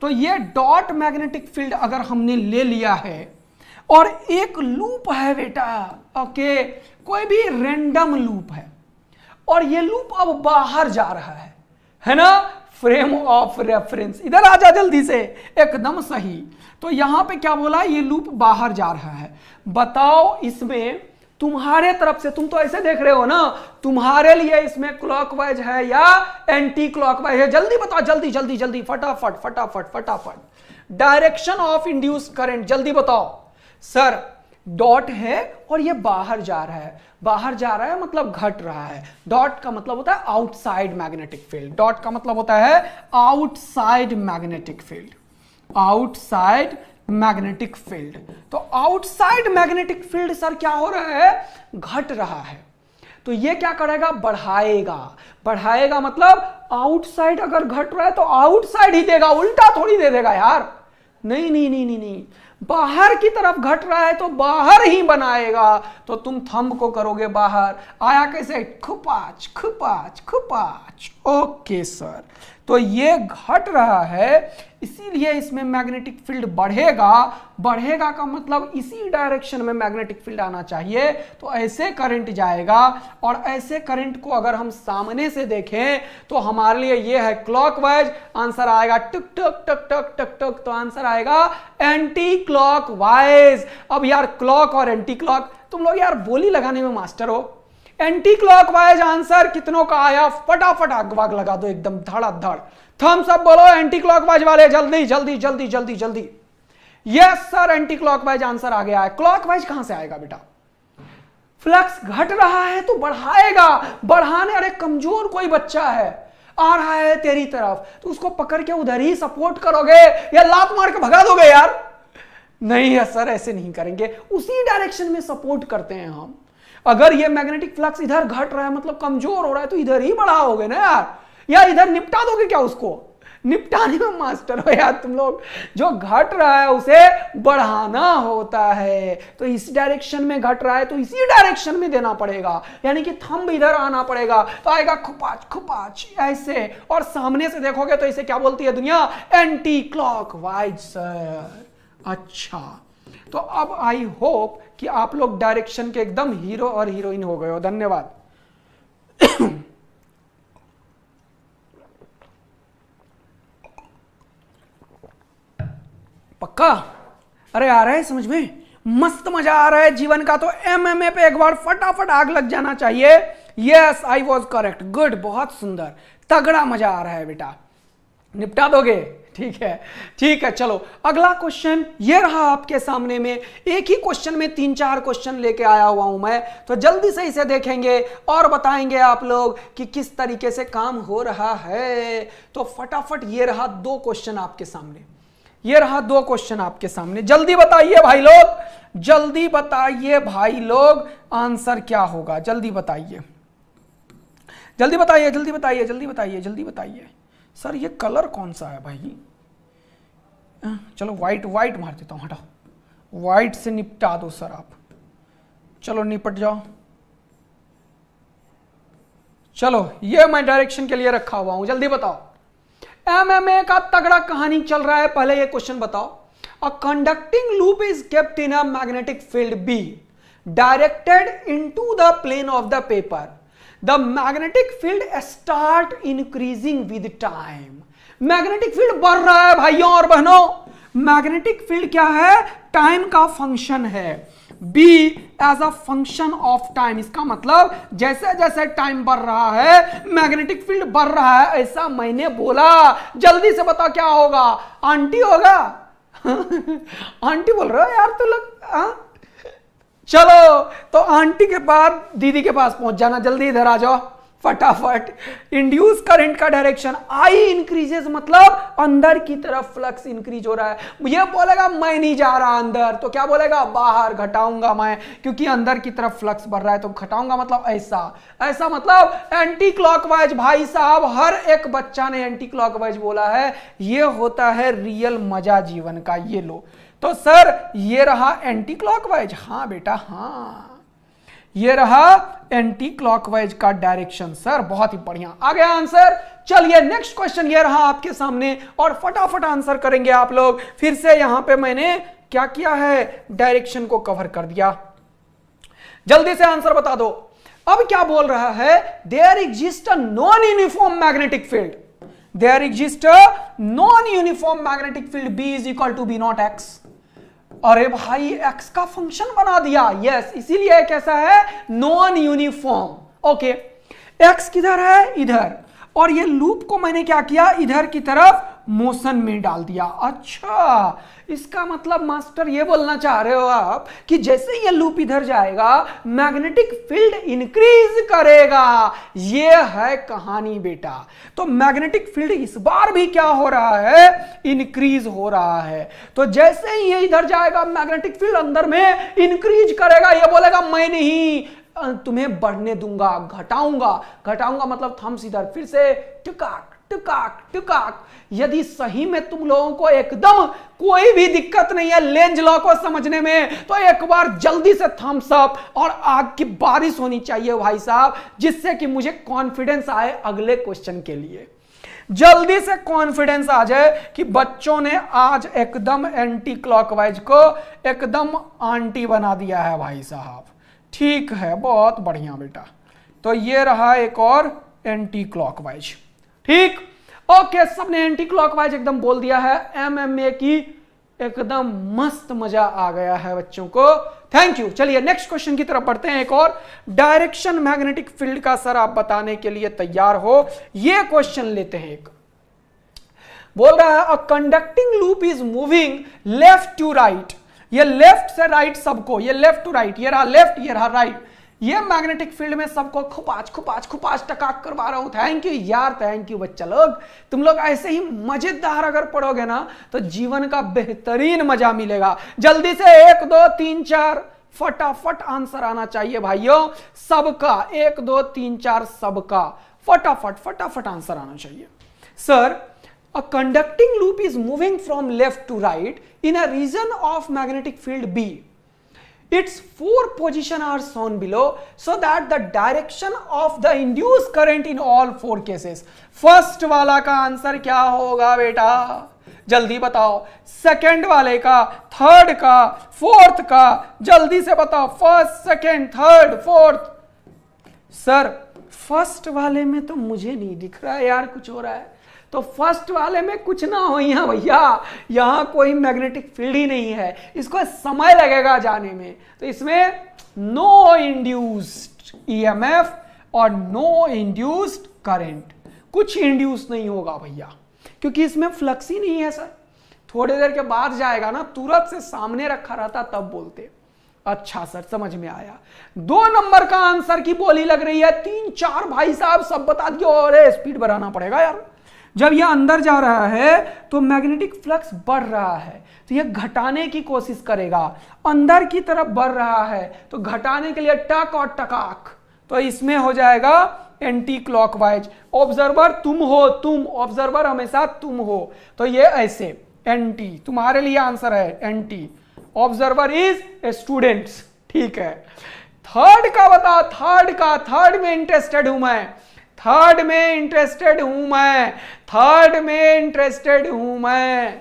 तो ये डॉट मैग्नेटिक फील्ड अगर हमने ले लिया है और एक लूप है बेटा, ओके, कोई भी रैंडम लूप है और ये लूप अब बाहर जा रहा है ना, फ्रेम ऑफ रेफरेंस। इधर आ जा जल्दी से, एकदम सही। तो यहां पे क्या बोला, ये लूप बाहर जा रहा है। बताओ इसमें तुम्हारे तरफ से, तुम तो ऐसे देख रहे हो ना, तुम्हारे लिए इसमें क्लॉकवाइज है या एंटी क्लॉकवाइज है? जल्दी बताओ, जल्दी फटाफट। डायरेक्शन ऑफ इंड्यूस करंट जल्दी बताओ। सर डॉट है और ये बाहर जा रहा है, बाहर जा रहा है मतलब घट रहा है। डॉट का मतलब होता है आउटसाइड मैग्नेटिक फील्ड, डॉट का मतलब होता है outside magnetic field, outside magnetic field. तो आउटसाइड मैग्नेटिक फील्ड सर क्या हो रहा है, घट रहा है। तो ये क्या करेगा, बढ़ाएगा, बढ़ाएगा मतलब आउटसाइड अगर घट रहा है तो आउटसाइड ही देगा, उल्टा थोड़ी दे देगा यार। नहीं नहीं नहीं नहीं नहीं, बाहर की तरफ घट रहा है तो बाहर ही बनाएगा। तो तुम थंब को करोगे बाहर, आया कैसे, खुपाच खुपाच खुपाच। ओके सर, तो ये घट रहा है इसीलिए इसमें मैग्नेटिक फील्ड बढ़ेगा। बढ़ेगा का मतलब इसी डायरेक्शन में मैग्नेटिक फील्ड आना चाहिए, तो ऐसे करंट जाएगा। और ऐसे करंट को अगर हम सामने से देखें तो हमारे लिए ये है क्लॉकवाइज, आंसर आएगा टक टक टक टक टक टक, तो आंसर आएगा एंटी क्लॉकवाइज। अब यार क्लॉक और एंटी क्लॉक, तुम लोग यार बोली लगाने में मास्टर हो। एंटी क्लॉकवाइज आंसर कितनों का आया, फटाफट आग वाग लगा दो एकदम धड़ाधड़। थम्स अप बोलो एंटी क्लॉकवाइज वाले, जल्दी जल्दी जल्दी जल्दी जल्दी। Yes sir, anti clockwise answer आ गया है। क्लॉकवाइज कहां से आएगा बेटा, फ्लक्स घट रहा है तो बढ़ाएगा, बढ़ाने। अरे कमजोर कोई बच्चा है, आ रहा है तेरी तरफ, तो उसको पकड़ के उधर ही सपोर्ट करोगे या लात मार के भगा दोगे यार? नहीं है सर, ऐसे नहीं करेंगे, उसी डायरेक्शन में सपोर्ट करते हैं हम। अगर ये मैग्नेटिक फ्लक्स इधर घट रहा है मतलब कमजोर हो रहा है तो इधर ही बढ़ाओगे ना यार, या इधर निपटा दोगे क्या उसको? निपटाने में मास्टर हो यार तुम लोग। जो घट रहा है उसे बढ़ाना होता है, तो इस डायरेक्शन में घट रहा है तो इसी डायरेक्शन में देना पड़ेगा, यानी कि थंब इधर आना पड़ेगा, तो आएगा खुपाच खुपाच ऐसे। और सामने से देखोगे तो इसे क्या बोलती है दुनिया, एंटी क्लॉकवाइज सर। अच्छा, तो अब आई होप कि आप लोग डायरेक्शन के एकदम हीरो और हीरोइन हो गए हो। धन्यवाद। पक्का? अरे आ रहा है समझ में, मस्त मजा आ रहा है जीवन का। तो एमएमए पे एक बार फटाफट आग लग जाना चाहिए। Yes I was correct, good, बहुत सुंदर, तगड़ा मजा आ रहा है बेटा। निपटा दोगे? ठीक है ठीक है। चलो अगला क्वेश्चन ये रहा आपके सामने में। एक ही क्वेश्चन में 3-4 क्वेश्चन लेके आया हुआ हूं मैं, तो जल्दी से इसे देखेंगे और बताएंगे आप लोग कि किस तरीके से काम हो रहा है। तो फटाफट ये रहा 2 क्वेश्चन आपके सामने, ये रहा 2 क्वेश्चन आपके सामने। जल्दी बताइए भाई लोग, जल्दी बताइए भाई लोग, आंसर क्या होगा? जल्दी बताइए, जल्दी बताइए, जल्दी बताइए, जल्दी बताइए, जल्दी बताइए। सर ये कलर कौन सा है भाई? चलो वाइट, वाइट मार देता हूं, हटाओ, वाइट से निपटा दो सर आप। चलो निपट जाओ। चलो ये मैं डायरेक्शन के लिए रखा हुआ हूं, जल्दी बताओ। एमएमए का तगड़ा कहानी चल रहा है। पहले ये क्वेश्चन बताओ, a conducting loop is kept in a magnetic field B directed into the plane of the paper. The magnetic field start increasing with time. Magnetic field बढ़ रहा है भाइयों और बहनों। मैग्नेटिक फील्ड क्या है? टाइम का फंक्शन है। B as a function of time, इसका मतलब जैसे जैसे टाइम बढ़ रहा है मैग्नेटिक फील्ड बढ़ रहा है, ऐसा मैंने बोला। जल्दी से बताओ क्या होगा? आंटी होगा? आंटी बोल रहे हो यार तो लोग। चलो तो आंटी के बाद दीदी के पास पहुंच जाना, जल्दी इधर आ जाओ फटाफट। इंड्यूस करंट का डायरेक्शन आई इंक्रीजेस, मतलब अंदर की तरफ फ्लक्स इंक्रीज हो रहा है। ये बोलेगा मैं नहीं जा रहा अंदर, तो क्या बोलेगा? बाहर घटाऊंगा मैं, क्योंकि अंदर की तरफ फ्लक्स बढ़ रहा है, तो घटाऊंगा मतलब ऐसा, ऐसा मतलब एंटी क्लॉकवाइज। भाई साहब हर एक बच्चा ने एंटी क्लॉकवाइज बोला है। ये होता है रियल मजा जीवन का। ये लो, तो सर ये रहा एंटी क्लॉकवाइज। हाँ बेटा हाँ, ये रहा एंटी क्लॉकवाइज का डायरेक्शन सर, बहुत ही बढ़िया, आ गया आंसर। चलिए नेक्स्ट क्वेश्चन ये रहा आपके सामने और फटाफट आंसर करेंगे आप लोग। फिर से यहां पे मैंने क्या किया है, डायरेक्शन को कवर कर दिया। जल्दी से आंसर बता दो। अब क्या बोल रहा है? There exist a non uniform magnetic field, there exist a non uniform magnetic field B is equal to B naught X। अरे भाई x का फंक्शन बना दिया। यस, इसीलिए कैसा है? Non uniform. ओके, x किधर है? इधर। और ये लूप को मैंने क्या किया? इधर की तरफ मोशन में डाल दिया। अच्छा, इसका मतलब मास्टर ये बोलना चाह रहे हो आप कि जैसे ये लूप इधर जाएगा मैग्नेटिक फील्ड इंक्रीज करेगा। ये है कहानी बेटा। तो मैग्नेटिक फील्ड इस बार भी क्या हो रहा है, इंक्रीज हो रहा है। तो जैसे ही ये इधर जाएगा मैग्नेटिक फील्ड अंदर में इंक्रीज करेगा। ये बोलेगा मैं नहीं तुम्हें बढ़ने दूंगा, घटाऊंगा। घटाऊंगा मतलब थम्स इधर, फिर से टुकाक टुकाक टुकाक। यदि सही में तुम लोगों को एकदम कोई भी दिक्कत नहीं है लेंज लॉ को समझने में, तो एक बार जल्दी से थम्स अप और आग की बारिश होनी चाहिए भाई साहब, जिससे कि मुझे कॉन्फिडेंस आए अगले क्वेश्चन के लिए। जल्दी से कॉन्फिडेंस आ जाए कि बच्चों ने आज एकदम एंटी क्लॉकवाइज को एकदम आंटी बना दिया है भाई साहब। ठीक है, बहुत बढ़िया बेटा। तो ये रहा एक और एंटी क्लॉकवाइज। ठीक, ओके, सबने एंटी क्लॉकवाइज एकदम बोल दिया है। एमएमए की एकदम मस्त मजा आ गया है बच्चों को। Thank you. चलिए नेक्स्ट क्वेश्चन की तरफ बढ़ते हैं। एक और डायरेक्शन मैग्नेटिक फील्ड का सर आप बताने के लिए तैयार हो? ये क्वेश्चन लेते हैं। एक बोल रहा है a conducting loop is moving left to right. ये लेफ्ट से राइट सबको, ये लेफ्ट टू राइट, ये रहा लेफ्ट, ये रहा राइट। ये मैग्नेटिक फील्ड में सबको खुपाच खुपाच खुपाच टकाक करवा रहा हूं। थैंक यू यार, थैंक यू बच्चा लोग। तुम लोग ऐसे ही मजेदार अगर पढ़ोगे ना तो जीवन का बेहतरीन मजा मिलेगा। जल्दी से 1 2 3 4 फटाफट आंसर आना चाहिए भाइयों सबका। 1 2 3 4 सबका फटाफट फटाफट आंसर आना चाहिए। Sir, a conducting loop is moving from left to right in a region of magnetic field B. Its 4 positions are shown below so that the direction of the induced current in all 4 cases. First वाला का answer क्या होगा बेटा, जल्दी बताओ। Second वाले का, third का, फोर्थ का, जल्दी से बताओ। First, second, third, fourth. Sir, first वाले में तो मुझे नहीं दिख रहा है यार, कुछ हो रहा है। तो फर्स्ट वाले में कुछ ना हो यहाँ भैया, यहाँ कोई मैग्नेटिक फील्ड ही नहीं है, इसको समय लगेगा जाने में। तो इसमें नो इंड्यूस्ड ईएमएफ और नो इंड्यूस्ड करंट, कुछ इंड्यूस नहीं होगा भैया, क्योंकि इसमें फ्लक्स ही नहीं है सर। थोड़ी देर के बाद जाएगा ना, तुरंत से सामने रखा रहता तब बोलते। अच्छा सर, समझ में आया। 2 नंबर का आंसर की बोली लग रही है। 3 4 भाई साहब सब बता दियो। अरे स्पीड बढ़ाना पड़ेगा यार। जब यह अंदर जा रहा है तो मैग्नेटिक फ्लक्स बढ़ रहा है, तो यह घटाने की कोशिश करेगा। अंदर की तरफ बढ़ रहा है तो घटाने के लिए टक और टकाक। तो इसमें हो जाएगा एंटी क्लॉकवाइज। ऑब्जर्वर तुम हो, तुम ऑब्जर्वर हमेशा तुम हो, तो ये ऐसे एंटी, तुम्हारे लिए आंसर है anti. Observer is a students. ठीक है, थर्ड का बताओ। थर्ड में इंटरेस्टेड हूं मैं, थर्ड में इंटरेस्टेड हूं मैं, थर्ड में इंटरेस्टेड हूं मैं।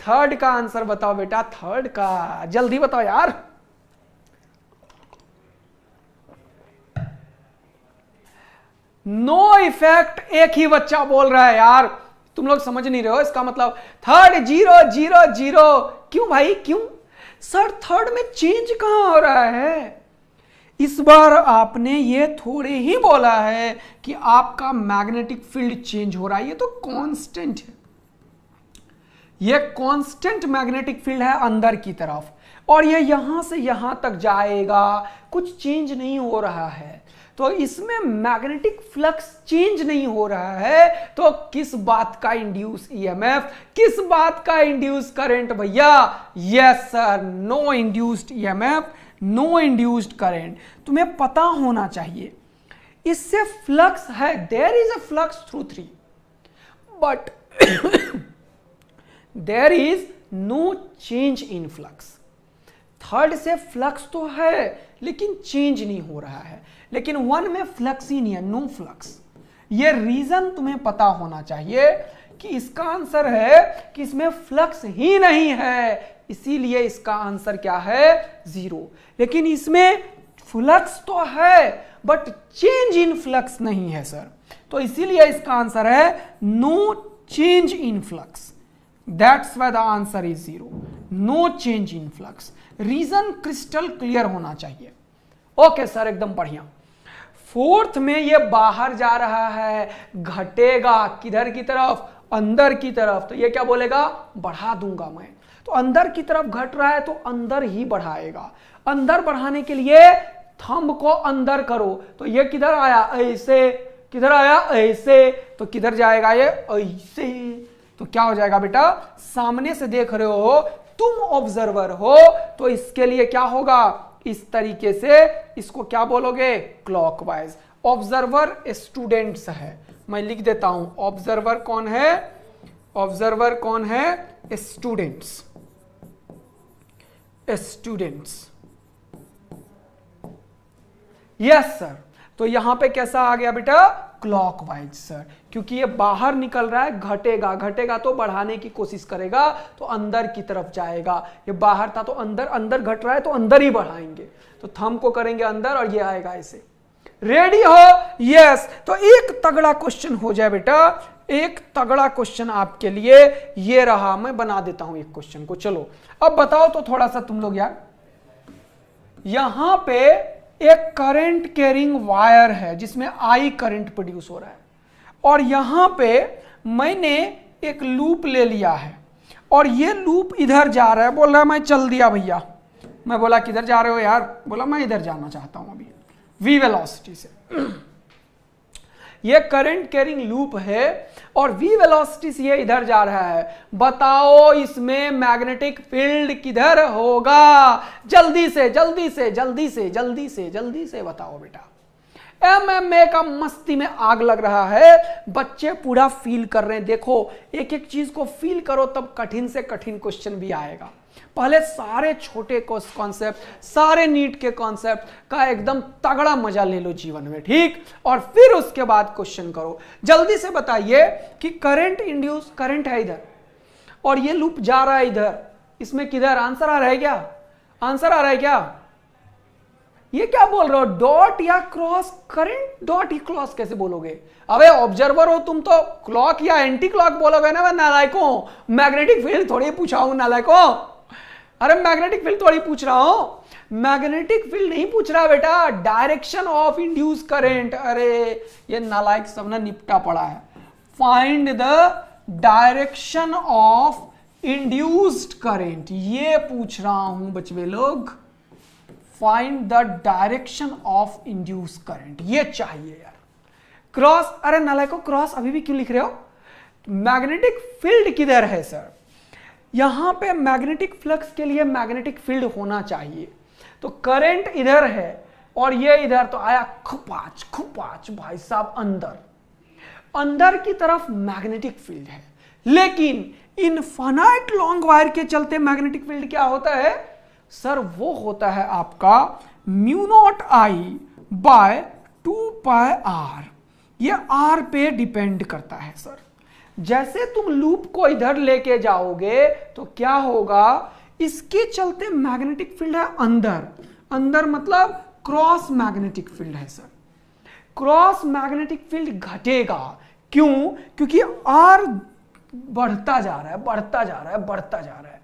थर्ड का आंसर बताओ बेटा, थर्ड का जल्दी बताओ यार। नो इफेक्ट, एक ही बच्चा बोल रहा है यार, तुम लोग समझ नहीं रहे हो। इसका मतलब थर्ड 0 0 0। क्यों भाई, क्यों सर? थर्ड में चेंज कहां हो रहा है? इस बार आपने ये थोड़े ही बोला है कि आपका मैग्नेटिक फील्ड चेंज हो रहा है, ये तो कांस्टेंट है। ये कांस्टेंट मैग्नेटिक फील्ड है अंदर की तरफ, और ये यहां से यहां तक जाएगा, कुछ चेंज नहीं हो रहा है। तो इसमें मैग्नेटिक फ्लक्स चेंज नहीं हो रहा है, तो किस बात का इंड्यूस ईएमएफ, किस बात का इंड्यूस करंट भैया? Yes sir, no induced EMF, no induced current. तुम्हें पता होना चाहिए इससे फ्लक्स है, there is a flux through 3, but there is no change in flux. Third से फ्लक्स तो है लेकिन चेंज नहीं हो रहा है, लेकिन 1 में फ्लक्स ही नहीं है, नो फ्लक्स। ये रीजन तुम्हें पता होना चाहिए कि इसका आंसर है कि इसमें फ्लक्स ही नहीं है, इसीलिए इसका आंसर क्या है? 0। लेकिन इसमें फ्लक्स तो है बट चेंज इन फ्लक्स नहीं है सर, तो इसीलिए इसका आंसर है no change in flux. That's why the answer is 0, no change in flux. Reason crystal clear होना चाहिए। ओके सर, एकदम बढ़िया। फोर्थ में ये बाहर जा रहा है, घटेगा किधर की तरफ? अंदर की तरफ, तो ये क्या बोलेगा, बढ़ा दूंगा मैं। तो अंदर की तरफ घट रहा है तो अंदर ही बढ़ाएगा। अंदर बढ़ाने के लिए थंब को अंदर करो, तो ये किधर आया, ऐसे, किधर आया, ऐसे, तो किधर जाएगा ये, ऐसे। तो क्या हो जाएगा बेटा, सामने से देख रहे हो, तुम ऑब्जर्वर हो, तो इसके लिए क्या होगा, इस तरीके से इसको क्या बोलोगे, क्लॉकवाइज। ऑब्जर्वर स्टूडेंट्स है, मैं लिख देता हूं, ऑब्जर्वर कौन है, ऑब्जर्वर कौन है, स्टूडेंट्स, स्टूडेंट्स। यस सर, तो यहां पे कैसा आ गया बेटा, क्लॉकवाइज सर, क्योंकि ये बाहर निकल रहा है, घटेगा, घटेगा तो बढ़ाने की कोशिश करेगा तो अंदर की तरफ जाएगा। ये बाहर था तो अंदर, अंदर घट रहा है तो अंदर ही बढ़ाएंगे, तो थंब को करेंगे अंदर और ये आएगा ऐसे। रेडी हो, यस। तो एक तगड़ा क्वेश्चन हो जाए बेटा, एक तगड़ा क्वेश्चन आपके लिए ये रहा, मैं बना देता हूं एक क्वेश्चन को। चलो अब बताओ तो थोड़ा सा तुम लोग यार, यहां पे एक करंट कैरिंग वायर है जिसमें आई करंट प्रोड्यूस हो रहा है, और यहां पे मैंने एक लूप ले लिया है और ये लूप इधर जा रहा है, बोल रहा है मैं चल दिया भैया। मैं बोला किधर जा रहे हो यार, बोला मैं इधर जाना चाहता हूं अभी v वेलोसिटी से। ये करंट कैरिंग लूप है और v वेलोसिटी से ये इधर जा रहा है। बताओ इसमें मैग्नेटिक फील्ड किधर होगा, जल्दी से जल्दी से जल्दी से जल्दी से जल्दी से बताओ बेटा। MMA का मस्ती में आग लग रहा है, बच्चे पूरा फील कर रहे हैं। देखो एक एक चीज को फील करो तब कठिन से कठिन क्वेश्चन भी आएगा। पहले सारे छोटे कॉन्सेप्ट, सारे नीट के कॉन्सेप्ट का एकदम तगड़ा मजा ले लो जीवन में, ठीक, और फिर उसके बाद क्वेश्चन करो। जल्दी से बताइए कि करंट इंड्यूस, करंट है इधर और ये लूप जा रहा है इधर, इसमें किधर आंसर आ रहा है क्या, आंसर आ रहा है क्या, ये क्या बोल रहे हो, डॉट या क्रॉस, करंट डॉट ही क्रॉस कैसे बोलोगे, अबे ऑब्जर्वर हो तुम तो क्लॉक या एंटी क्लॉक बोलोगे ना। मैं नालायकों, मैग्नेटिक फील्ड थोड़ी पूछा हूं नालायकों, अरे मैग्नेटिक फील्ड थोड़ी पूछ रहा हूं, मैग्नेटिक फील्ड नहीं पूछ रहा बेटा, डायरेक्शन ऑफ इंड्यूस करंट। अरे ये नालायक सब ना निपटा पड़ा है। Find the direction of induced current, ये पूछ रहा हूं बच्चे लोग। Find the direction of induce current, ये चाहिए यार। क्रॉस, अरे नालायकों क्रॉस अभी भी क्यों लिख रहे हो, मैग्नेटिक फील्ड किधर है सर, यहां पे मैग्नेटिक फ्लक्स के लिए मैग्नेटिक फील्ड होना चाहिए, तो करंट इधर है और ये इधर, तो आया खुपाच खुपाच भाई साहब अंदर, अंदर की तरफ मैग्नेटिक फील्ड है। लेकिन इनफाइनाइट लॉन्ग वायर के चलते मैग्नेटिक फील्ड क्या होता है सर, वो होता है आपका mu not I bye 2πr, ये r पे डिपेंड करता है सर। जैसे तुम लूप को इधर लेके जाओगे तो क्या होगा, इसके चलते मैग्नेटिक फील्ड है अंदर, अंदर मतलब क्रॉस मैग्नेटिक फील्ड है सर। क्रॉस मैग्नेटिक फील्ड घटेगा, क्यों, क्योंकि r बढ़ता जा रहा है, बढ़ता जा रहा है, बढ़ता जा रहा है।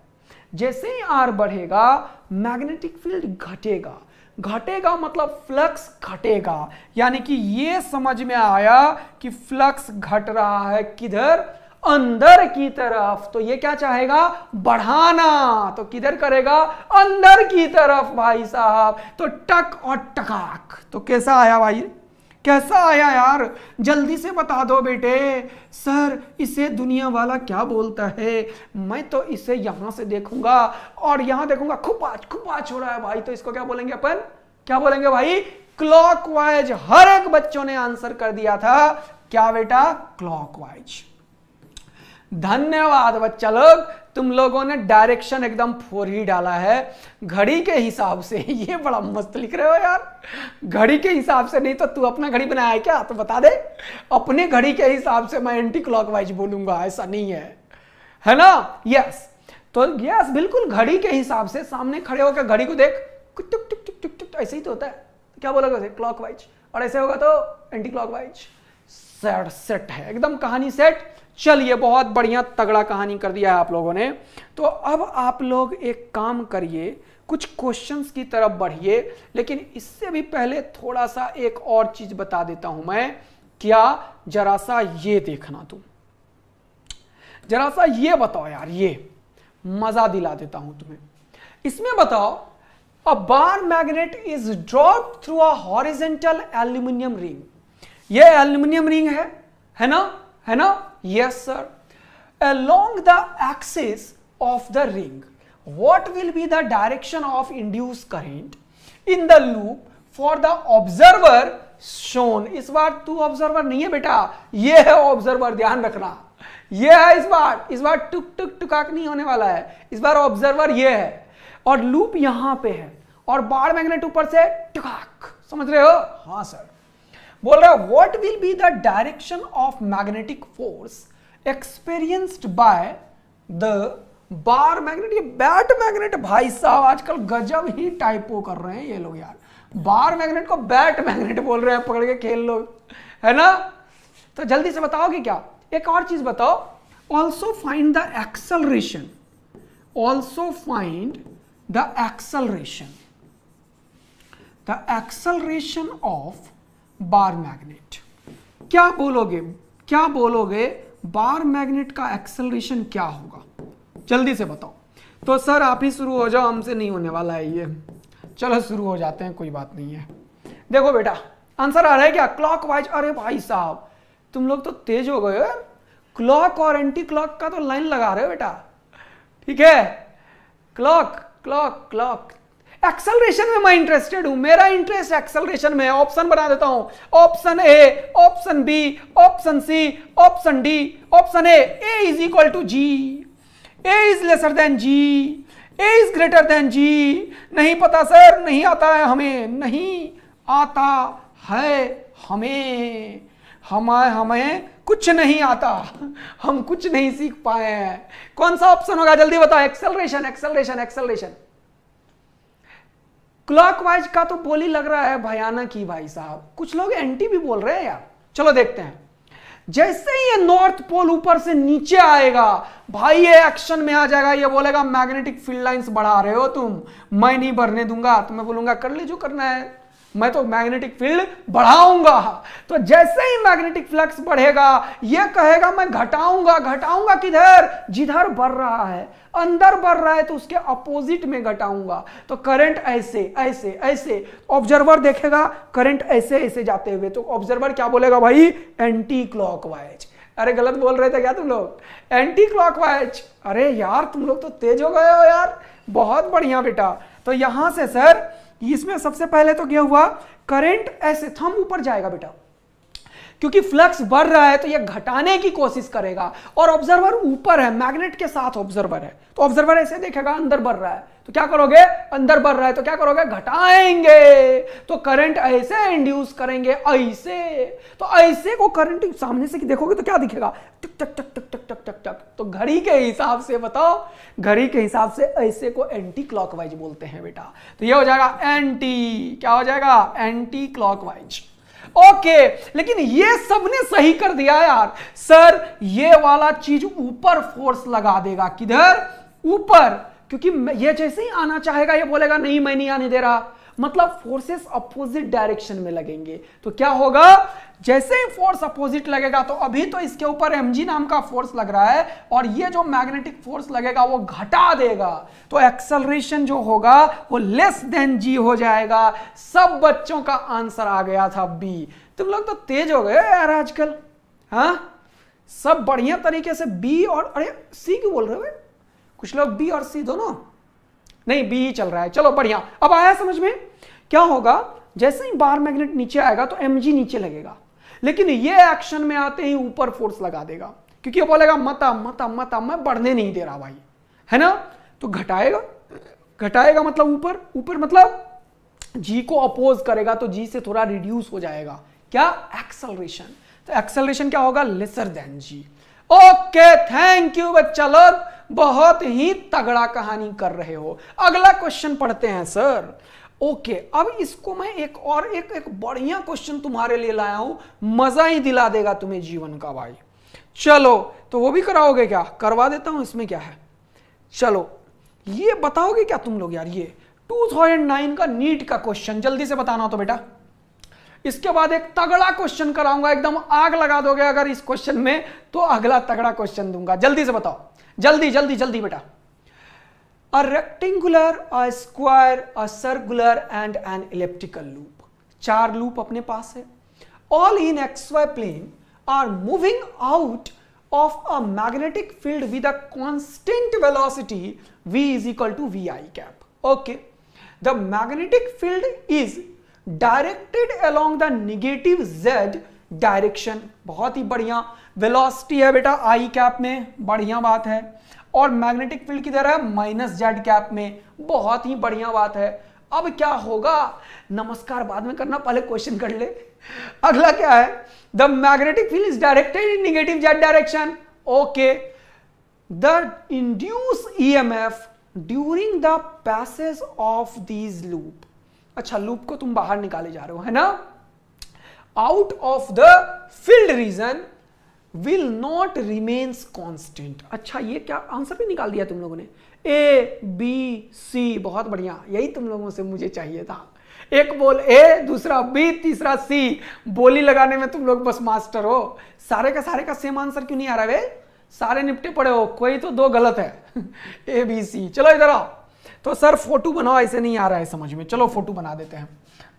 जैसे ही r बढ़ेगा मैग्नेटिक फील्ड घटेगा, घटेगा मतलब फ्लक्स घटेगा, यानी कि ये समझ में आया कि फ्लक्स घट रहा है किधर, अंदर की तरफ। तो ये क्या चाहेगा, बढ़ाना, तो किधर करेगा, अंदर की तरफ भाई साहब। तो टक और टकाक, तो कैसा आया भाई, कैसा आया यार, जल्दी से बता दो बेटे। सर इसे दुनिया वाला क्या बोलता है, मैं तो इसे यहां से देखूंगा और यहां देखूंगा, खुपाच खुपाच हो रहा है भाई, तो इसको क्या बोलेंगे अपन, क्या बोलेंगे भाई, क्लॉकवाइज। हर एक बच्चों ने आंसर कर दिया था, क्या बेटा, क्लॉकवाइज। धन्यवाद बच्चा लोग, तुम लोगों ने डायरेक्शन एकदम फोर ही डाला है घड़ी के हिसाब से। ये बड़ा मस्त लिख रहे हो यार, घड़ी के हिसाब से, नहीं तो तू अपना घड़ी बनाया है क्या, तो बता दे। अपने घड़ी के हिसाब से मैं एंटी क्लॉकवाइज बोलूंगा, ऐसा नहीं है ना। यस, तो यस बिल्कुल घड़ी के हिसाब से, सामने खड़े होकर घड़ी को देख, टुक टुक टुक टुक टुक, ऐसे ही तो होता है, क्या बोलोगे, क्लॉकवाइज, और ऐसे होगा तो एंटी क्लॉकवाइज। सेट है एकदम, कहानी सेट। चलिए बहुत बढ़िया तगड़ा कहानी कर दिया है आप लोगों ने। तो अब आप लोग एक काम करिए, कुछ क्वेश्चंस की तरफ बढ़िए, लेकिन इससे भी पहले थोड़ा सा एक और चीज बता देता हूं मैं। क्या, जरा सा ये देखना तुम, जरा सा ये बताओ यार, ये मजा दिला देता हूं तुम्हें। इसमें बताओ, a bar magnet is dropped through a horizontal aluminium ring. ये एल्यूमिनियम रिंग है ना, है ना? Yes sir. Along the axis of the ring, what will be the direction of induced current in the loop for the observer shown? इस बार तू observer नहीं है बेटा, ये है ऑब्जर्वर, ध्यान रखना। ये है इस बार टुक टुक टुकाक नहीं होने वाला है, इस बार ऑब्जर्वर ये है और लूप यहां पे है और बार मैग्नेट ऊपर से टुकाक, समझ रहे हो? हाँ सर। बोल रहा है what will be the direction of magnetic force experienced by the bar magnet. ये बैट मैग्नेट भाई साहब आजकल गजब ही टाइपो कर रहे हैं ये लोग यार, बार मैग्नेट को बैट मैग्नेट बोल रहे हैं, पकड़ के खेल लो, है ना? तो जल्दी से बताओगे क्या? एक और चीज बताओ, also find the acceleration, also find the acceleration of bar magnet. क्या बोलोगे, क्या बोलोगे? बार मैग्नेट का एक्सेलरेशन क्या होगा? जल्दी से बताओ। तो सर आप ही शुरू हो जाओ, हमसे नहीं होने वाला है ये। चलो शुरू हो जाते हैं, कोई बात नहीं है। देखो बेटा, आंसर आ रहा है क्या? क्लॉकवाइज। अरे भाई साहब तुम लोग तो तेज हो गए हो, क्लॉक और एंटी क्लॉक का तो लाइन लगा रहे हो बेटा, ठीक है? Clock clock clock. एक्सेलरेशन में मैं इंटरेस्टेड हूं, मेरा इंटरेस्ट एक्सेलरेशन में है। ऑप्शन बना देता हूं, option A, option B, option C, option D. Option A is equal to G, A is lesser than G, A is greater than G। नहीं पता सर, नहीं आता है हमें, नहीं आता है हमें, हमें कुछ नहीं आता, हम कुछ नहीं सीख पाए हैं। कौन सा ऑप्शन होगा जल्दी बताओ? Acceleration acceleration acceleration. क्लॉकवाइज का तो बोली लग रहा है भयानक ही भाई साहब, कुछ लोग एंटी भी बोल रहे हैं यार। चलो देखते हैं। जैसे ही ये नॉर्थ पोल ऊपर से नीचे आएगा भाई, ये एक्शन में आ जाएगा, ये बोलेगा मैग्नेटिक फील्ड लाइंस बढ़ा रहे हो तुम, मैं नहीं बढ़ने दूंगा। तो मैं बोलूंगा कर ले जो करना है, मैं तो मैग्नेटिक फील्ड बढ़ाऊंगा। तो जैसे ही मैग्नेटिक फ्लक्स बढ़ेगा ये कहेगा मैं घटाऊंगा। घटाऊंगा किधर? जिधर बढ़ रहा है, अंदर बढ़ रहा है तो उसके अपोजिट में घटाऊंगा। तो करंट ऐसे ऐसे ऐसे, ऑब्जर्वर देखेगा करंट ऐसे ऐसे जाते हुए, तो ऑब्जर्वर क्या बोलेगा भाई? Anti clockwise. अरे गलत बोल रहे थे क्या तुम लोग? Anti clockwise. अरे यार तुम लोग तो तेज हो गए हो यार, बहुत बढ़िया बेटा। तो यहां से सर इसमें सबसे पहले तो क्या हुआ? करंट ऐसे थंब ऊपर जाएगा बेटा, क्योंकि फ्लक्स बढ़ रहा है तो ये घटाने की कोशिश करेगा, और ऑब्जर्वर ऊपर है, मैग्नेट के साथ ऑब्जर्वर है, तो ऑब्जर्वर ऐसे देखेगा अंदर बढ़ रहा है, तो क्या करोगे? अंदर बढ़ रहा है तो क्या करोगे? घटाएंगे। तो करंट ऐसे इंड्यूस करेंगे, ऐसे। तो ऐसे को करंट सामने से देखोगे तो क्या दिखेगा? टक टक टक टक टक टक टक टक। तो घड़ी के हिसाब से बताओ, घड़ी के हिसाब से ऐसे को एंटी क्लॉकवाइज बोलते हैं बेटा। तो ये हो जाएगा एंटी, क्या हो जाएगा? Anti clockwise. ओके, लेकिन ये सबने सही कर दिया यार। सर ये वाला चीज ऊपर फोर्स लगा देगा, किधर? ऊपर, क्योंकि ये जैसे ही आना चाहेगा ये बोलेगा नहीं मैं नहीं आने दे रहा, मतलब फोर्सेस अपोजिट डायरेक्शन में लगेंगे। तो क्या होगा? जैसे ही फोर्स अपोजिट लगेगा, तो अभी तो इसके ऊपर mg नाम का फोर्स लग रहा है और ये जो मैग्नेटिक फोर्स लगेगा वो घटा देगा, तो एक्सेलरेशन जो होगा वो लेस देन g हो जाएगा। सब बच्चों का आंसर आ गया था बी। तुम लोग तो तेज हो गए यार आजकल, हाँ? सब बढ़िया तरीके से बी और अरे सी क्यों बोल रहे हो? कुछ लोग बी और सी दोनों नहीं, बी ही चल रहा है। चलो बढ़िया, अब आया समझ में? क्या होगा? जैसे ही बार मैग्नेट नीचे आएगा तो mg नीचे लगेगा, लेकिन ये एक्शन में आते ही ऊपर फोर्स लगा देगा, क्योंकि वो बोलेगा मता मता मता, मैं बढ़ने नहीं दे रहा भाई, है ना? तो घटाएगा, घटाएगा मतलब ऊपर, ऊपर मतलब g को अपोज करेगा, तो g से थोड़ा रिड्यूस हो जाएगा। क्या? एक्सेलरेशन। तो एक्सेलरेशन क्या होगा? Lesser than g। Okay, thank you बच्चा लोग, बहुत ही तगड़ा कहानी कर रहे हो। अगला क्वेश्चन पढ़ते हैं सर। ओके, अब इसको मैं एक बढ़िया क्वेश्चन तुम्हारे लिए लाया हूं, मजा ही दिला देगा तुम्हें जीवन का भाई। चलो, तो वो भी कराओगे क्या? करवा देता हूं, इसमें क्या है। चलो ये बताओगे क्या तुम लोग यार? ये 2009 का नीट का क्वेश्चन, जल्दी से बताना तो बेटा। इसके बाद एक तगड़ा क्वेश्चन कराऊंगा, एकदम आग लगा दोगे अगर इस क्वेश्चन में तो अगला तगड़ा क्वेश्चन दूंगा। जल्दी से बताओ, जल्दी जल्दी जल्दी बेटा। A rectangular, a square, a circular and an elliptical loop. 4 loop अपने पास है। All in XY plane are moving out of a magnetic field with a constant velocity v is equal to vi cap. Okay, the magnetic field is directed along the negative z direction. बहुत ही बढ़िया velocity है बेटा i cap में, बढ़िया बात है। और मैग्नेटिक फील्ड किधर है? माइनस जेड कैप में, बहुत ही बढ़िया बात है। अब क्या होगा? नमस्कार बाद में करना, पहले क्वेश्चन कर ले। अगला क्या है? The magnetic field is directed in negative Z direction. Okay, the induce EMF during the passage of these loop. अच्छा, लूप को तुम बाहर निकाले जा रहे हो, है ना? Out of the field region will not remains constant. अच्छा, ये क्या आंसर भी निकाल दिया तुम लोगों ने? ए बी सी, बहुत बढ़िया, यही तुम लोगों से मुझे चाहिए था। एक बोल ए, दूसरा बी, तीसरा सी। बोली लगाने में तुम लोग बस मास्टर हो। सारे का सेम आंसर क्यों नहीं आ रहा है? सारे निपटे पड़े हो, कोई तो 2 गलत है। A B C. चलो इधर आओ। तो सर फोटो बनाओ, ऐसे नहीं आ रहा है समझ में। चलो फोटो बना देते हैं।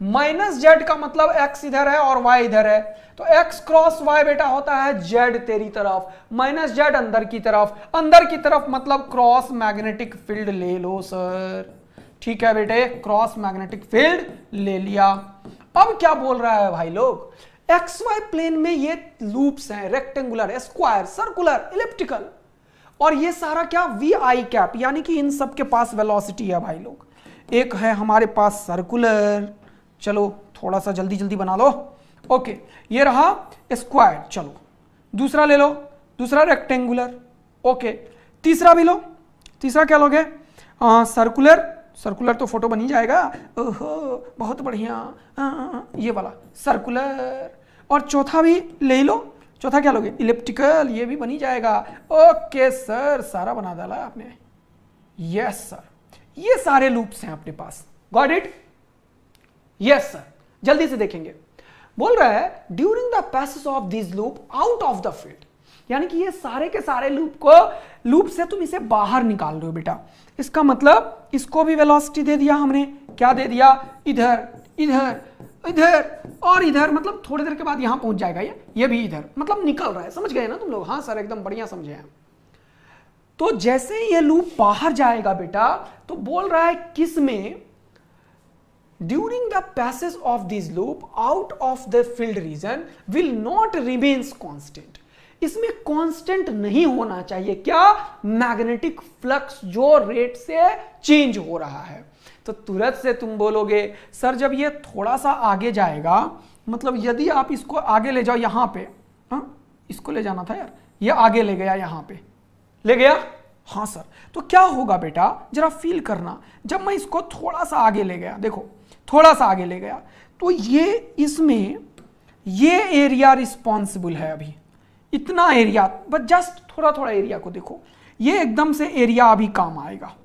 माइनस जेड का मतलब एक्स इधर है और वाई इधर है, तो एक्स क्रॉस वाई बेटा होता है जेड तेरी तरफ, माइनस जेड अंदर की तरफ। अंदर की तरफ मतलब क्रॉस मैग्नेटिक फील्ड ले लो सर। ठीक है बेटे, क्रॉस मैग्नेटिक फील्ड ले लिया। अब क्या बोल रहा है भाई लोग? एक्स वाई प्लेन में ये लूप्स हैं, रेक्टेंगुलर, स्क्वायर, सर्कुलर, इलिप्टिकल, और ये सारा क्या? वी आई कैप, यानी कि इन सब के पास वेलोसिटी है भाई लोग। एक है हमारे पास सर्कुलर, चलो थोड़ा सा जल्दी जल्दी बना लो। ओके, ये रहा स्क्वायर, चलो दूसरा ले लो, दूसरा रेक्टेंगुलर। ओके, तीसरा भी लो। तीसरा क्या लोगे? सर्कुलर। सर्कुलर तो फोटो बन ही जाएगा। ओहो, बहुत बढ़िया, ये वाला सर्कुलर। और चौथा भी ले लो। चौथा क्या लोगे? इलिप्टिकल, ये भी बन ही जाएगा। ओके सर, सारा बना डाला आपने। यस सर, ये सारे लूप्स हैं अपने पास। Got it? Yes sir. जल्दी से देखेंगे। बोल रहा है during the passage of this loop out of the field, यानी कि ये सारे के सारे लूप से तुम इसे बाहर निकाल रहे हो बेटा। इसका मतलब इसको भी वेलोसिटी दे दिया हमने। क्या दे दिया? इधर, इधर, इधर और इधर, मतलब थोड़ी देर के बाद यहां पहुंच जाएगा ये भी इधर, मतलब निकल रहा है। समझ गए ना तुम लोग? हाँ सर, एकदम बढ़िया समझे हैं। तो जैसे ही ये लूप बाहर जाएगा बेटा, तो बोल रहा है किस में? During the passage of this loop out of the field region will not remains constant. इसमें कांस्टेंट नहीं होना चाहिए। क्या? मैग्नेटिक फ्लक्स जो रेट से चेंज हो रहा है। तो तुरंत से तुम बोलोगे सर जब ये थोड़ा सा आगे जाएगा, मतलब यदि आप इसको आगे ले जाओ यहां पे, इसको ले जाना था यार, ये आगे ले गया, यहां पे ले गया। हाँ सर, तो क्या होगा बेटा? जरा फील करना। जब मैं इसको थोड़ा सा आगे ले गया, देखो थोड़ा सा आगे ले गया, तो ये इसमें ये एरिया रिस्पॉन्सिबल है। अभी इतना एरिया, बस जस्ट थोड़ा थोड़ा एरिया को देखो, ये एकदम से एरिया अभी काम आएगा।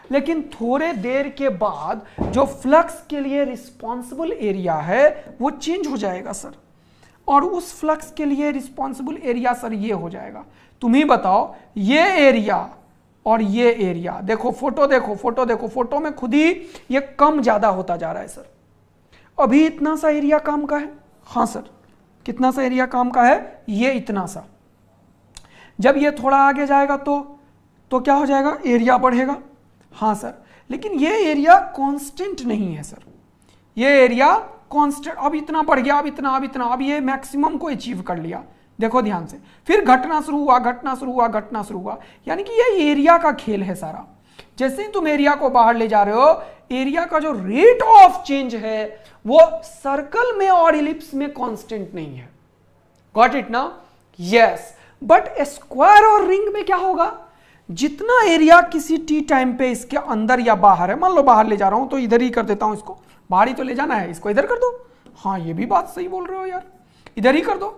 लेकिन थोड़े देर के बाद जो फ्लक्स के लिए रिस्पॉन्सिबल एरिया है वो चेंज हो जाएगा सर, और उस फ्लक्स के लिए रिस्पॉन्सिबल एरिया सर ये हो जाएगा। तुम ही बताओ, ये एरिया और ये एरिया, देखो फोटो देखो, फोटो देखो, फोटो में खुद ही ये कम ज्यादा होता जा रहा है सर। अभी इतना सा एरिया काम का है। हाँ सर, कितना सा एरिया काम का है? ये इतना सा। जब ये थोड़ा आगे जाएगा तो क्या हो जाएगा? एरिया बढ़ेगा। हाँ सर, लेकिन ये एरिया कांस्टेंट नहीं है सर। ये एरिया कांस्टेंट, अब इतना बढ़ गया, अब इतना, अब इतना, अब ये मैक्सिमम को अचीव कर लिया। देखो ध्यान से, फिर घटना शुरू हुआ, घटना शुरू हुआ, घटना शुरू हुआ, यानी कि ये एरिया का खेल है सारा। जैसे ही तुम एरिया को बाहर ले जा रहे हो, एरिया का जो रेट ऑफ चेंज है वो सर्कल में और इलिप्स में कांस्टेंट नहीं है। गॉट इट ना? यस। बट स्क्वायर और रिंग में क्या होगा? जितना एरिया किसी टी टाइम पे इसके अंदर या बाहर है, मान लो बाहर ले जा रहा हूं तो इधर ही कर देता हूं, इसको बाहर ही तो ले जाना है, इसको इधर कर दो। हाँ, ये भी बात सही बोल रहे हो यार, इधर ही कर दो।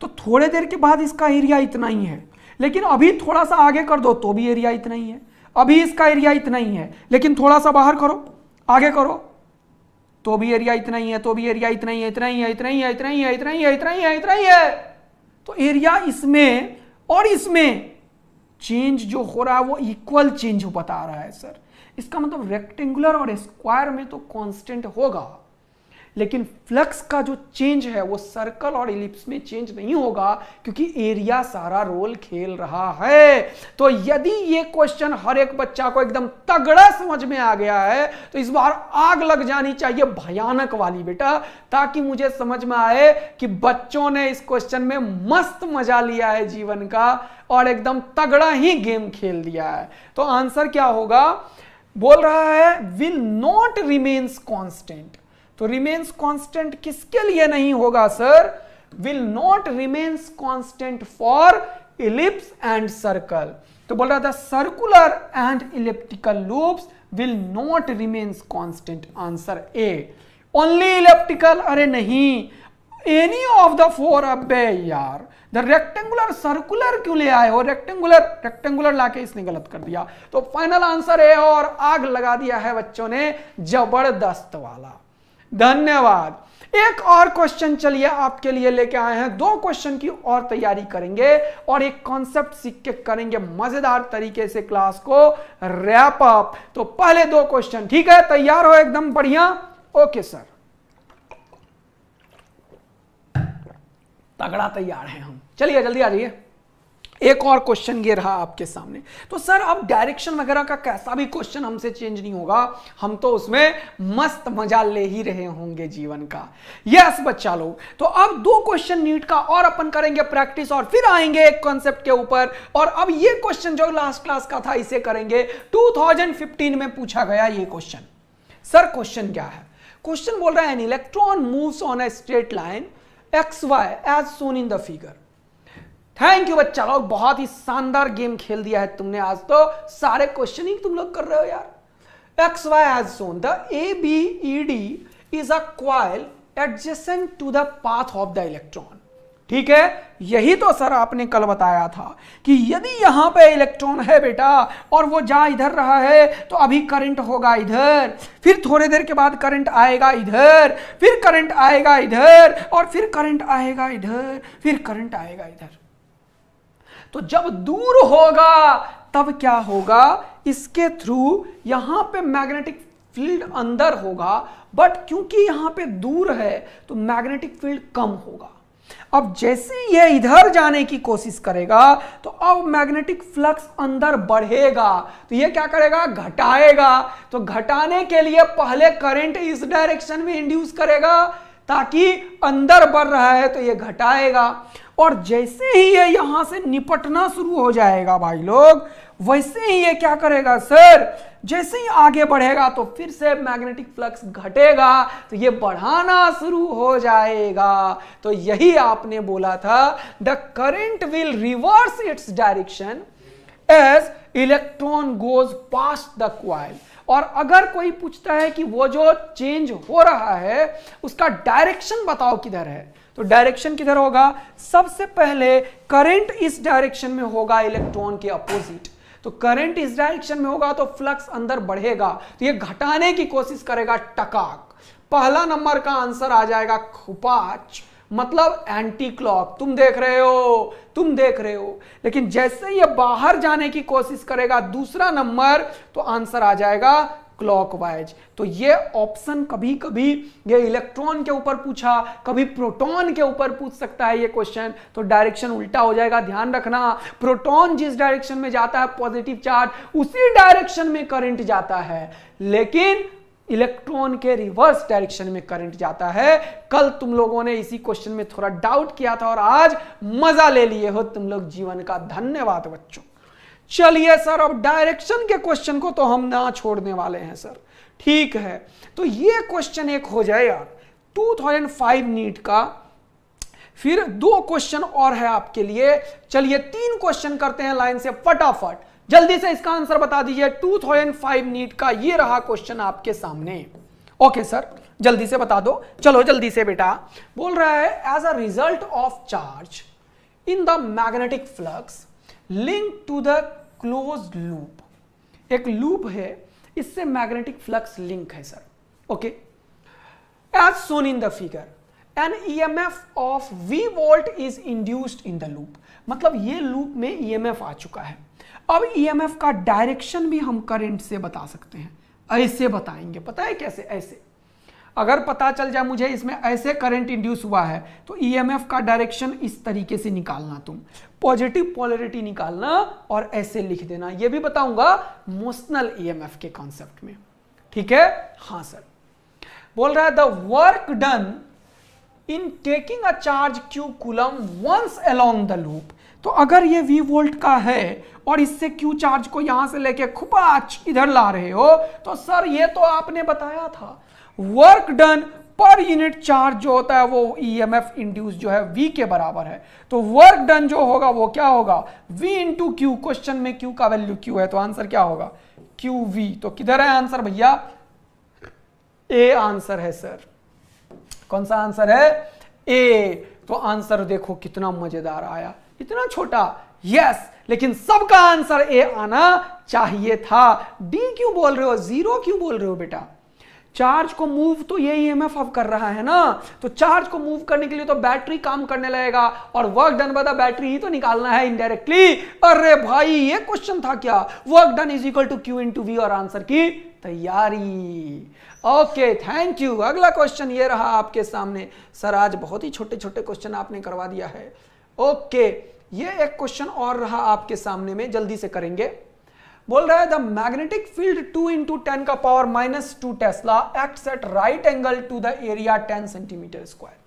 तो थोड़े देर के बाद इसका एरिया इतना ही है, लेकिन अभी थोड़ा सा आगे कर दो तो भी एरिया इतना ही है। अभी इसका एरिया इतना ही है, लेकिन थोड़ा सा बाहर करो, आगे करो, तो भी एरिया इतना ही है, तो भी एरिया इतना ही है, इतना ही है, इतना ही है, इतना ही है, इतना ही है, इतना ही है, इतना ही है। तो एरिया इसमें और इसमें चेंज जो हो रहा है वो इक्वल चेंज बता रहा है सर। इसका मतलब रेक्टेंगुलर और स्क्वायर में तो कांस्टेंट होगा, लेकिन फ्लक्स का जो चेंज है वो सर्कल और इलिप्स में चेंज नहीं होगा, क्योंकि एरिया सारा रोल खेल रहा है। तो यदि ये क्वेश्चन हर एक बच्चा को एकदम तगड़ा समझ में आ गया है तो इस बार आग लग जानी चाहिए भयानक वाली बेटा, ताकि मुझे समझ में आए कि बच्चों ने इस क्वेश्चन में मस्त मजा लिया है जीवन का और एकदम तगड़ा ही गेम खेल दिया है। तो आंसर क्या होगा, बोल रहा है विल नॉट रिमेन्स कांस्टेंट। तो रिमेन्स कांस्टेंट किसके लिए नहीं होगा sir, will not remains constant for ellipse and circle. तो बोल रहा था circular and elliptical loops will not remains constant. Answer A. Only elliptical, अरे नहीं, एनी ऑफ द फोर। अबे यार, द रेक्टेंगुलर सर्कुलर क्यों ले आए हो, रेक्टेंगुलर लाके इसने गलत कर दिया। तो फाइनल आंसर है और आग लगा दिया है बच्चों ने जबरदस्त वाला। धन्यवाद। एक और क्वेश्चन चलिए आपके लिए लेके आए हैं, 2 क्वेश्चन की और तैयारी करेंगे और एक कॉन्सेप्ट सीख के करेंगे मजेदार तरीके से क्लास को रैप अप। तो पहले 2 क्वेश्चन, ठीक है, तैयार हो एकदम बढ़िया। ओके सर, तगड़ा तैयार हैं हम। चलिए जल्दी आ जाइए। एक और क्वेश्चन ये रहा आपके सामने। तो सर अब डायरेक्शन वगैरह का कैसा भी क्वेश्चन हमसे चेंज नहीं होगा, हम तो उसमें मस्त मजा ले ही रहे होंगे जीवन का। यस बच्चा लोग, तो अब 2 क्वेश्चन नीट का और अपन करेंगे प्रैक्टिस और फिर आएंगे एक कॉन्सेप्ट के ऊपर। और अब ये क्वेश्चन जो लास्ट क्लास का था इसे करेंगे। 2015 में पूछा गया ये क्वेश्चन। सर क्वेश्चन क्या है, क्वेश्चन बोल रहा है an electron moves on a straight line XY as shown in the figure. Thank you बच्चा लोग, बहुत ही शानदार गेम खेल दिया है तुमने आज, तो सारे क्वेश्चन ही तुम लोग कर रहे हो यार। XY as shown the ABED is a coil adjacent to the path of the electron. ठीक है, यही तो सर आपने कल बताया था कि यदि यहां पे इलेक्ट्रॉन है बेटा और वो जा इधर रहा है तो अभी करंट होगा इधर, फिर थोड़ी देर के बाद करंट आएगा इधर, फिर करंट आएगा इधर, और फिर करंट आएगा इधर, फिर करंट आएगा इधर। तो जब दूर होगा तब क्या होगा, इसके थ्रू यहां पे मैग्नेटिक फील्ड अंदर होगा, बट क्योंकि यहां पे दूर है तो मैग्नेटिक फील्ड कम होगा। अब जैसे ये इधर जाने की कोशिश करेगा तो अब मैग्नेटिक फ्लक्स अंदर बढ़ेगा, तो ये क्या करेगा, घटाएगा। तो घटाने के लिए पहले करंट इस डायरेक्शन में इंड्यूस करेगा, ताकि अंदर बढ़ रहा है तो ये घटाएगा। और जैसे ही ये यहां से निपटना शुरू हो जाएगा भाई लोग, वैसे ही ये क्या करेगा सर, जैसे ही आगे बढ़ेगा तो फिर से मैग्नेटिक फ्लक्स घटेगा, तो ये बढ़ाना शुरू हो जाएगा। तो यही आपने बोला था, the current will reverse its direction as electron goes past the coil. और अगर कोई पूछता है कि वो जो चेंज हो रहा है उसका डायरेक्शन बताओ किधर है, तो डायरेक्शन किधर होगा, सबसे पहले करंट इस डायरेक्शन में होगा इलेक्ट्रॉन के अपोजिट। तो करंट इस डायरेक्शन में होगा तो फ्लक्स अंदर बढ़ेगा, तो ये घटाने की कोशिश करेगा टकाक। पहला नंबर का आंसर आ जाएगा खुपाच, मतलब एंटी क्लॉक। तुम देख रहे हो, लेकिन जैसे ये बाहर जाने की कोशिश करेगा दूसरा नंबर, तो आंसर आ जाएगा क्लॉकवाइज। तो ये ऑप्शन कभी कभी ये इलेक्ट्रॉन के ऊपर पूछा, कभी प्रोटॉन के ऊपर पूछ सकता है ये क्वेश्चन, तो डायरेक्शन उल्टा हो जाएगा। ध्यान रखना, प्रोटॉन जिस डायरेक्शन में जाता है पॉजिटिव चार्ज, उसी डायरेक्शन में करंट जाता है, लेकिन इलेक्ट्रॉन के रिवर्स डायरेक्शन में करंट जाता है। कल तुम लोगों ने इसी क्वेश्चन में थोड़ा डाउट किया था और आज मजा ले लिए हो तुम लोग जीवन का। धन्यवाद बच्चों। चलिए सर, अब डायरेक्शन के क्वेश्चन को तो हम ना छोड़ने वाले हैं सर, ठीक है। तो ये क्वेश्चन एक हो जाए यार 2005 नीट का, फिर 2 क्वेश्चन और है आपके लिए। चलिए 3 क्वेश्चन करते हैं लाइन से फटाफट, जल्दी से इसका आंसर बता दीजिए। 2005 नीट का ये रहा क्वेश्चन आपके सामने। ओके सर, जल्दी से बता दो, चलो जल्दी से बेटा। बोल रहा है as a result of charge in the magnetic flux link to the closed loop. एक लूप है, इससे मैग्नेटिक फ्लक्स लिंक है sir. Okay, as shown in the figure an EMF of V volt is induced in the loop. मतलब ये loop में EMF आ चुका है। अब ईएमएफ का डायरेक्शन भी हम करंट से बता सकते हैं, ऐसे बताएंगे। पता है कैसे? ऐसे अगर पता चल जाए मुझे इसमें ऐसे करंट इंड्यूस हुआ है तो ईएमएफ का डायरेक्शन इस तरीके से निकालना, तुम पॉजिटिव पोलैरिटी निकालना और ऐसे लिख देना। ये भी बताऊंगा मोशनल ईएमएफ के कॉन्सेप्ट में, ठीक है? हाँ सर। बोल रहा है the work done in taking a charge q coulomb once along the loop. तो अगर ये V वोल्ट का है और इससे Q चार्ज को यहां से लेके खुपाच इधर ला रहे हो, तो सर ये तो आपने बताया था work done per unit charge जो होता है वो ईएमएफ इंड्यूस जो है V के बराबर है। तो वर्क डन जो होगा वो क्या होगा? V into Q. क्वेश्चन में Q का वैल्यू Q है तो आंसर क्या होगा? QV। तो किधर है आंसर भैया? A आंसर है सर। कौन सा आंसर है? A। तो आंसर देखो कितना मजेदार आया, इतना छोटा। यस, लेकिन सबका आंसर A आना चाहिए था। D क्यों बोल रहे हो? 0 क्यों बोल रहे हो बेटा? चार्ज को मूव तो ये ईएमएफ अब कर रहा है ना, तो चार्ज को मूव करने के लिए तो बैटरी काम करने लगेगा और work done by the battery ही तो निकालना है इनडायरेक्टली। अरे भाई ये क्वेश्चन था क्या? Work done is equal to Q into V और आंसर की तैयारी। Okay, thank you. अगला क्वेश्चन ये रहा आपके सामने। सर आज बहुत ही छोटे छोटे क्वेश्चन आपने करवा दिया है। ओके, ये एक क्वेश्चन और रहा आपके सामने में, जल्दी से करेंगे। बोल रहा है द मैग्नेटिक फील्ड 2 इंटू 10 का power -2 tesla acts at right angle to the area 10 centimetre square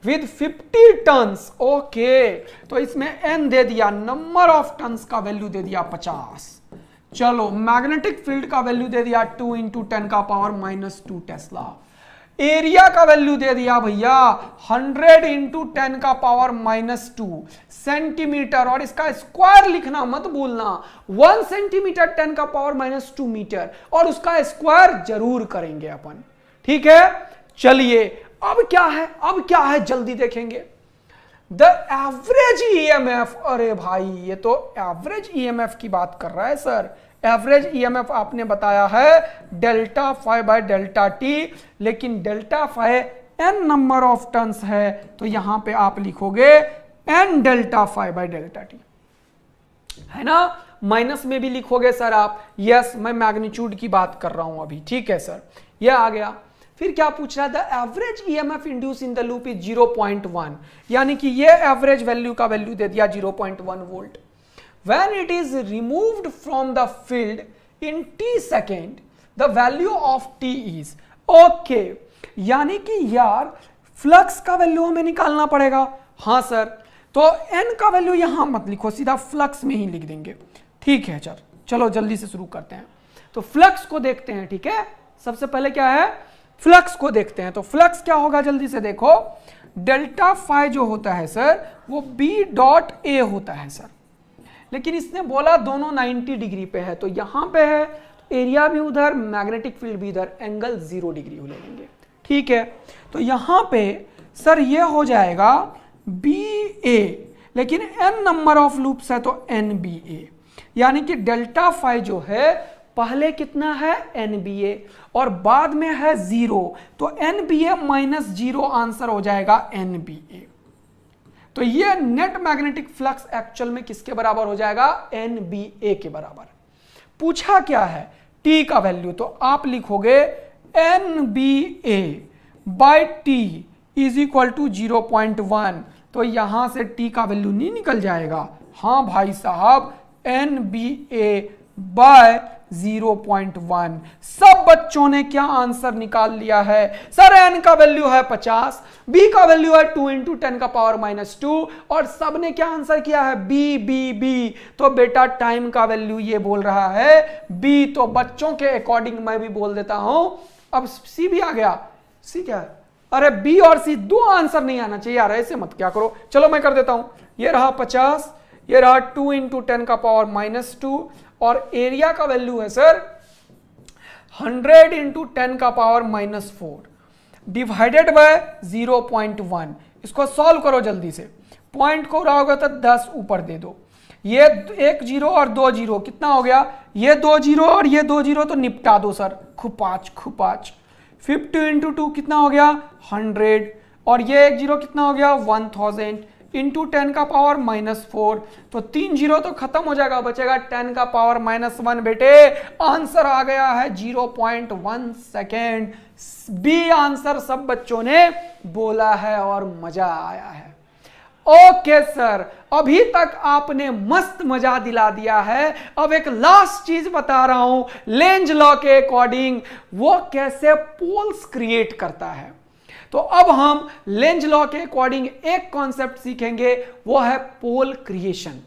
with 50 turns. Okay, तो इसमें n दे दिया, नंबर ऑफ टन्स का वैल्यू दे दिया 50। चलो, मैग्नेटिक फील्ड का वैल्यू दे दिया 2 इंटू 10 का पावर -2 टेस्ला। एरिया का वैल्यू दे दिया भैया 100 इंटू 10 का पावर -2 सेंटीमीटर, और इसका स्क्वायर लिखना मत भूलना। 1 सेंटीमीटर 10 का पावर -2 मीटर, और उसका स्क्वायर जरूर करेंगे अपन, ठीक है? चलिए, अब क्या है? अब क्या है जल्दी देखेंगे। The average EMF. अरे भाई ये तो एवरेज ईएमएफ की बात कर रहा है सर। एवरेज ईएमएफ आपने बताया है delta phi by delta t, लेकिन delta phi n number of turns है, तो यहां पे आप लिखोगे n delta phi by delta t, है ना? माइनस में भी लिखोगे सर आप। यस, मैं मैग्नीट्यूड की बात कर रहा हूं अभी, ठीक है सर? यह आ गया। फिर क्या पूछ रहा है? The average EMF induce in the loop is 0.1, यानी कि ये एवरेज वैल्यू का वैल्यू दे दिया 0.1 volt. When it is removed from the field in t second, the value of t is okay, यानी कि यार फ्लक्स का वैल्यू हमें निकालना पड़ेगा। हाँ सर, तो n का वैल्यू यहां मत लिखो, सीधा फ्लक्स में ही लिख देंगे, ठीक है? चलो जल्दी से शुरू करते हैं। तो फ्लक्स को देखते हैं, ठीक है? सबसे पहले क्या है? फ्लक्स को देखते हैं। तो फ्लक्स क्या होगा जल्दी से देखो। डेल्टा फाई जो होता है सर वो B.A होता है सर, लेकिन इसने बोला दोनों 90 डिग्री पे है, तो यहां पे है एरिया भी उधर, मैग्नेटिक फील्ड भी इधर, एंगल 0 डिग्री ले लेंगे, ठीक है? तो यहां पे सर ये हो जाएगा BA, लेकिन n नंबर ऑफ लूप्स है तो NBA, यानी कि डेल्टा फाई जो है पहले कितना है? NBA, और बाद में है 0, तो NBA -0 आंसर हो जाएगा NBA। तो ये नेट मैग्नेटिक फ्लक्स एक्चुअल में किसके बराबर हो जाएगा? NBA के बराबर। पूछा क्या है? T का वैल्यू, तो आप लिखोगे NBA by T is equal to 0.1, तो यहां से T का वैल्यू नहीं निकल जाएगा। हाँ भाई साहब, NBA बाय 0.1। सब बच्चों ने क्या आंसर निकाल लिया है? सर n का वैल्यू है 50, b का वैल्यू है 2 इंटू 10 का पावर -2, और सब ने क्या आंसर किया है? b। तो बेटा टाइम का वैल्यू ये बोल रहा है b, तो बच्चों के अकॉर्डिंग मैं भी बोल देता हूं। अब c भी आ गया। c क्या है? अरे b और c दो आंसर नहीं आना चाहिए यार, ऐसे मत क्या करो। चलो मैं कर देता हूं। ये रहा 50, ये रहा 2 इंटू 10 का पावर -2, और एरिया का वैल्यू है सर 100 इंटू 10 का पावर -4 डिवाइडेड बाय 0.1। इसको सॉल्व करो जल्दी से। पॉइंट को उड़ाओगे तो 10 ऊपर दे दो। ये 1 0 और 2 0 कितना हो गया? ये 2 0 और ये 2 0 तो निपटा दो सर, खुपाच। 50 इंटू 2 कितना हो गया 100, और ये एक जीरो कितना हो गया 1000 इंटू 10 का पावर -4, तो 3 जीरो तो खत्म हो जाएगा, बचेगा 10 का पावर -1 बेटे। आंसर आ गया है 0.1 सेकेंड। बी आंसर सब बच्चों ने बोला है और मजा आया है। ओके सर, अभी तक आपने मस्त मजा दिला दिया है। अब एक लास्ट चीज बता रहा हूं, लेंज लॉ के अकॉर्डिंग वो कैसे पोल्स क्रिएट करता है। तो अब हम लेंज लॉ के अकॉर्डिंग एक कॉन्सेप्ट सीखेंगे, वो है पोल क्रिएशन।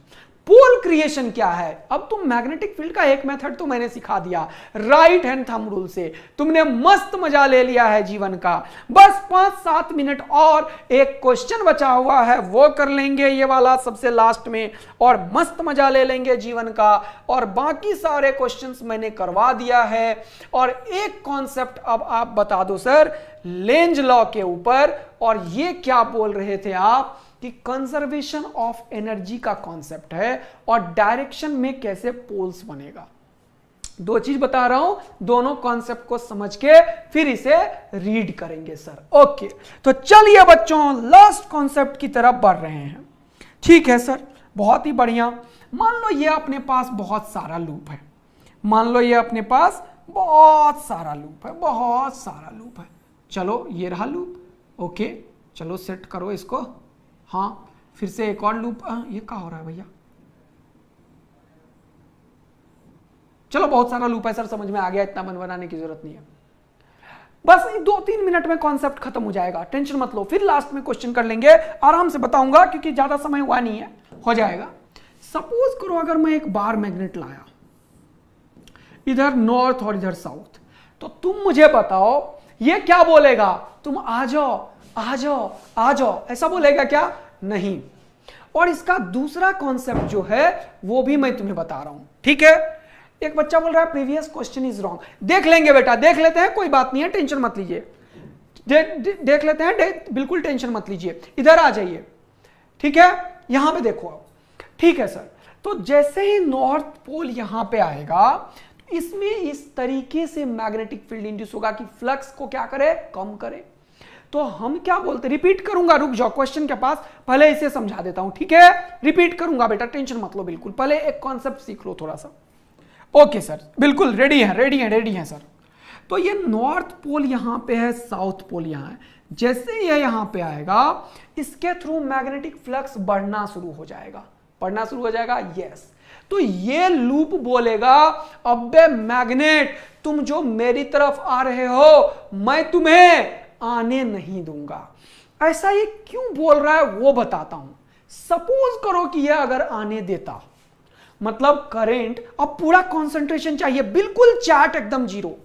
पोल क्रिएशन क्या है? अब तुम मैग्नेटिक फील्ड का एक मेथड तो मैंने सिखा दिया राइट हैंड थंब रूल से, तुमने मस्त मजा ले लिया है जीवन का। बस 5-7 मिनट और एक क्वेश्चन बचा हुआ है, वो कर लेंगे ये वाला सबसे लास्ट में, और मस्त मजा ले लेंगे जीवन का। और बाकी सारे क्वेश्चंस मैंने करवा दिया है। और एक कॉन्सेप्ट अब आप बता दो सर लेंज लॉ के ऊपर, और ये क्या बोल रहे थे आप कि कंजर्वेशन ऑफ एनर्जी का कॉन्सेप्ट है और डायरेक्शन में कैसे पोल्स बनेगा। दो चीज बता रहा हूं, दोनों कॉन्सेप्ट को समझ के फिर इसे रीड करेंगे सर। ओके, तो चलिए बच्चों लास्ट कॉन्सेप्ट की तरफ बढ़ रहे हैं। ठीक है सर, बहुत ही बढ़िया। मान लो ये अपने पास बहुत सारा लूप है, मान लो ये अपने पास बहुत सारा लूप है, बहुत सारा लूप है। चलो ये रहा लूप। ओके, चलो सेट करो इसको। हाँ, फिर से एक और लूप। ये क्या हो रहा है भैया? चलो बहुत सारा लूप है सर, समझ में आ गया, इतना मन बनाने की जरूरत नहीं है। बस 2-3 मिनट में कॉन्सेप्ट खत्म हो जाएगा, टेंशन मत लो। फिर लास्ट में क्वेश्चन कर लेंगे, आराम से बताऊंगा क्योंकि ज्यादा समय हुआ नहीं है, हो जाएगा। सपोज करो अगर मैं एक बार मैग्नेट लाया, इधर नॉर्थ और इधर साउथ, तो तुम मुझे बताओ ये क्या बोलेगा? तुम आ जाओ आ जाओ आ जाओ, ऐसा बोलेगा क्या? नहीं। और इसका दूसरा कॉन्सेप्ट जो है वो भी मैं तुम्हें बता रहा हूं, ठीक है? एक बच्चा बोल रहा है प्रीवियस क्वेश्चन इज रॉन्ग। देख लेंगे बेटा, देख लेते हैं, कोई बात नहीं है, टेंशन मत लीजिए। देख लेते हैं, बिल्कुल टेंशन मत लीजिए। इधर आ जाइए, ठीक है? यहां पे देखो अब। ठीक है सर, तो जैसे ही नॉर्थ पोल यहां पे आएगा, इसमें इस तरीके से मैग्नेटिक फील्ड इंड्यूस होगा कि फ्लक्स को क्या करे? कम करे। तो हम क्या बोलते, रिपीट करूंगा, रुक जाओ क्वेश्चन के पास, पहले इसे समझा देता हूं, ठीक है? रिपीट करूंगा बेटा, टेंशन मत लो, बिल्कुल पहले एक कॉन्सेप्ट सीख लो थोड़ा सा। ओके सर, बिल्कुल रेडी है, रेडी है, रेडी है सर। तो ये नॉर्थ पोल यहां पे है, साउथ पोल यहां है। जैसे ये यहां पे आएगा, इसके थ्रू मैग्नेटिक फ्लक्स बढ़ना शुरू हो जाएगा, बढ़ना शुरू हो जाएगा। यस, तो ये लूप बोलेगा अबे मैग्नेट, तुम जो मेरी तरफ आ रहे हो, मैं तुम्हें आने नहीं दूंगा। ऐसा ये क्यों बोल रहा है वो बताता हूं। सपोज करो कि ये अगर आने देता, मतलब करंट, अब पूरा कंसंट्रेशन चाहिए, बिल्कुल चार्ट एकदम जीरो,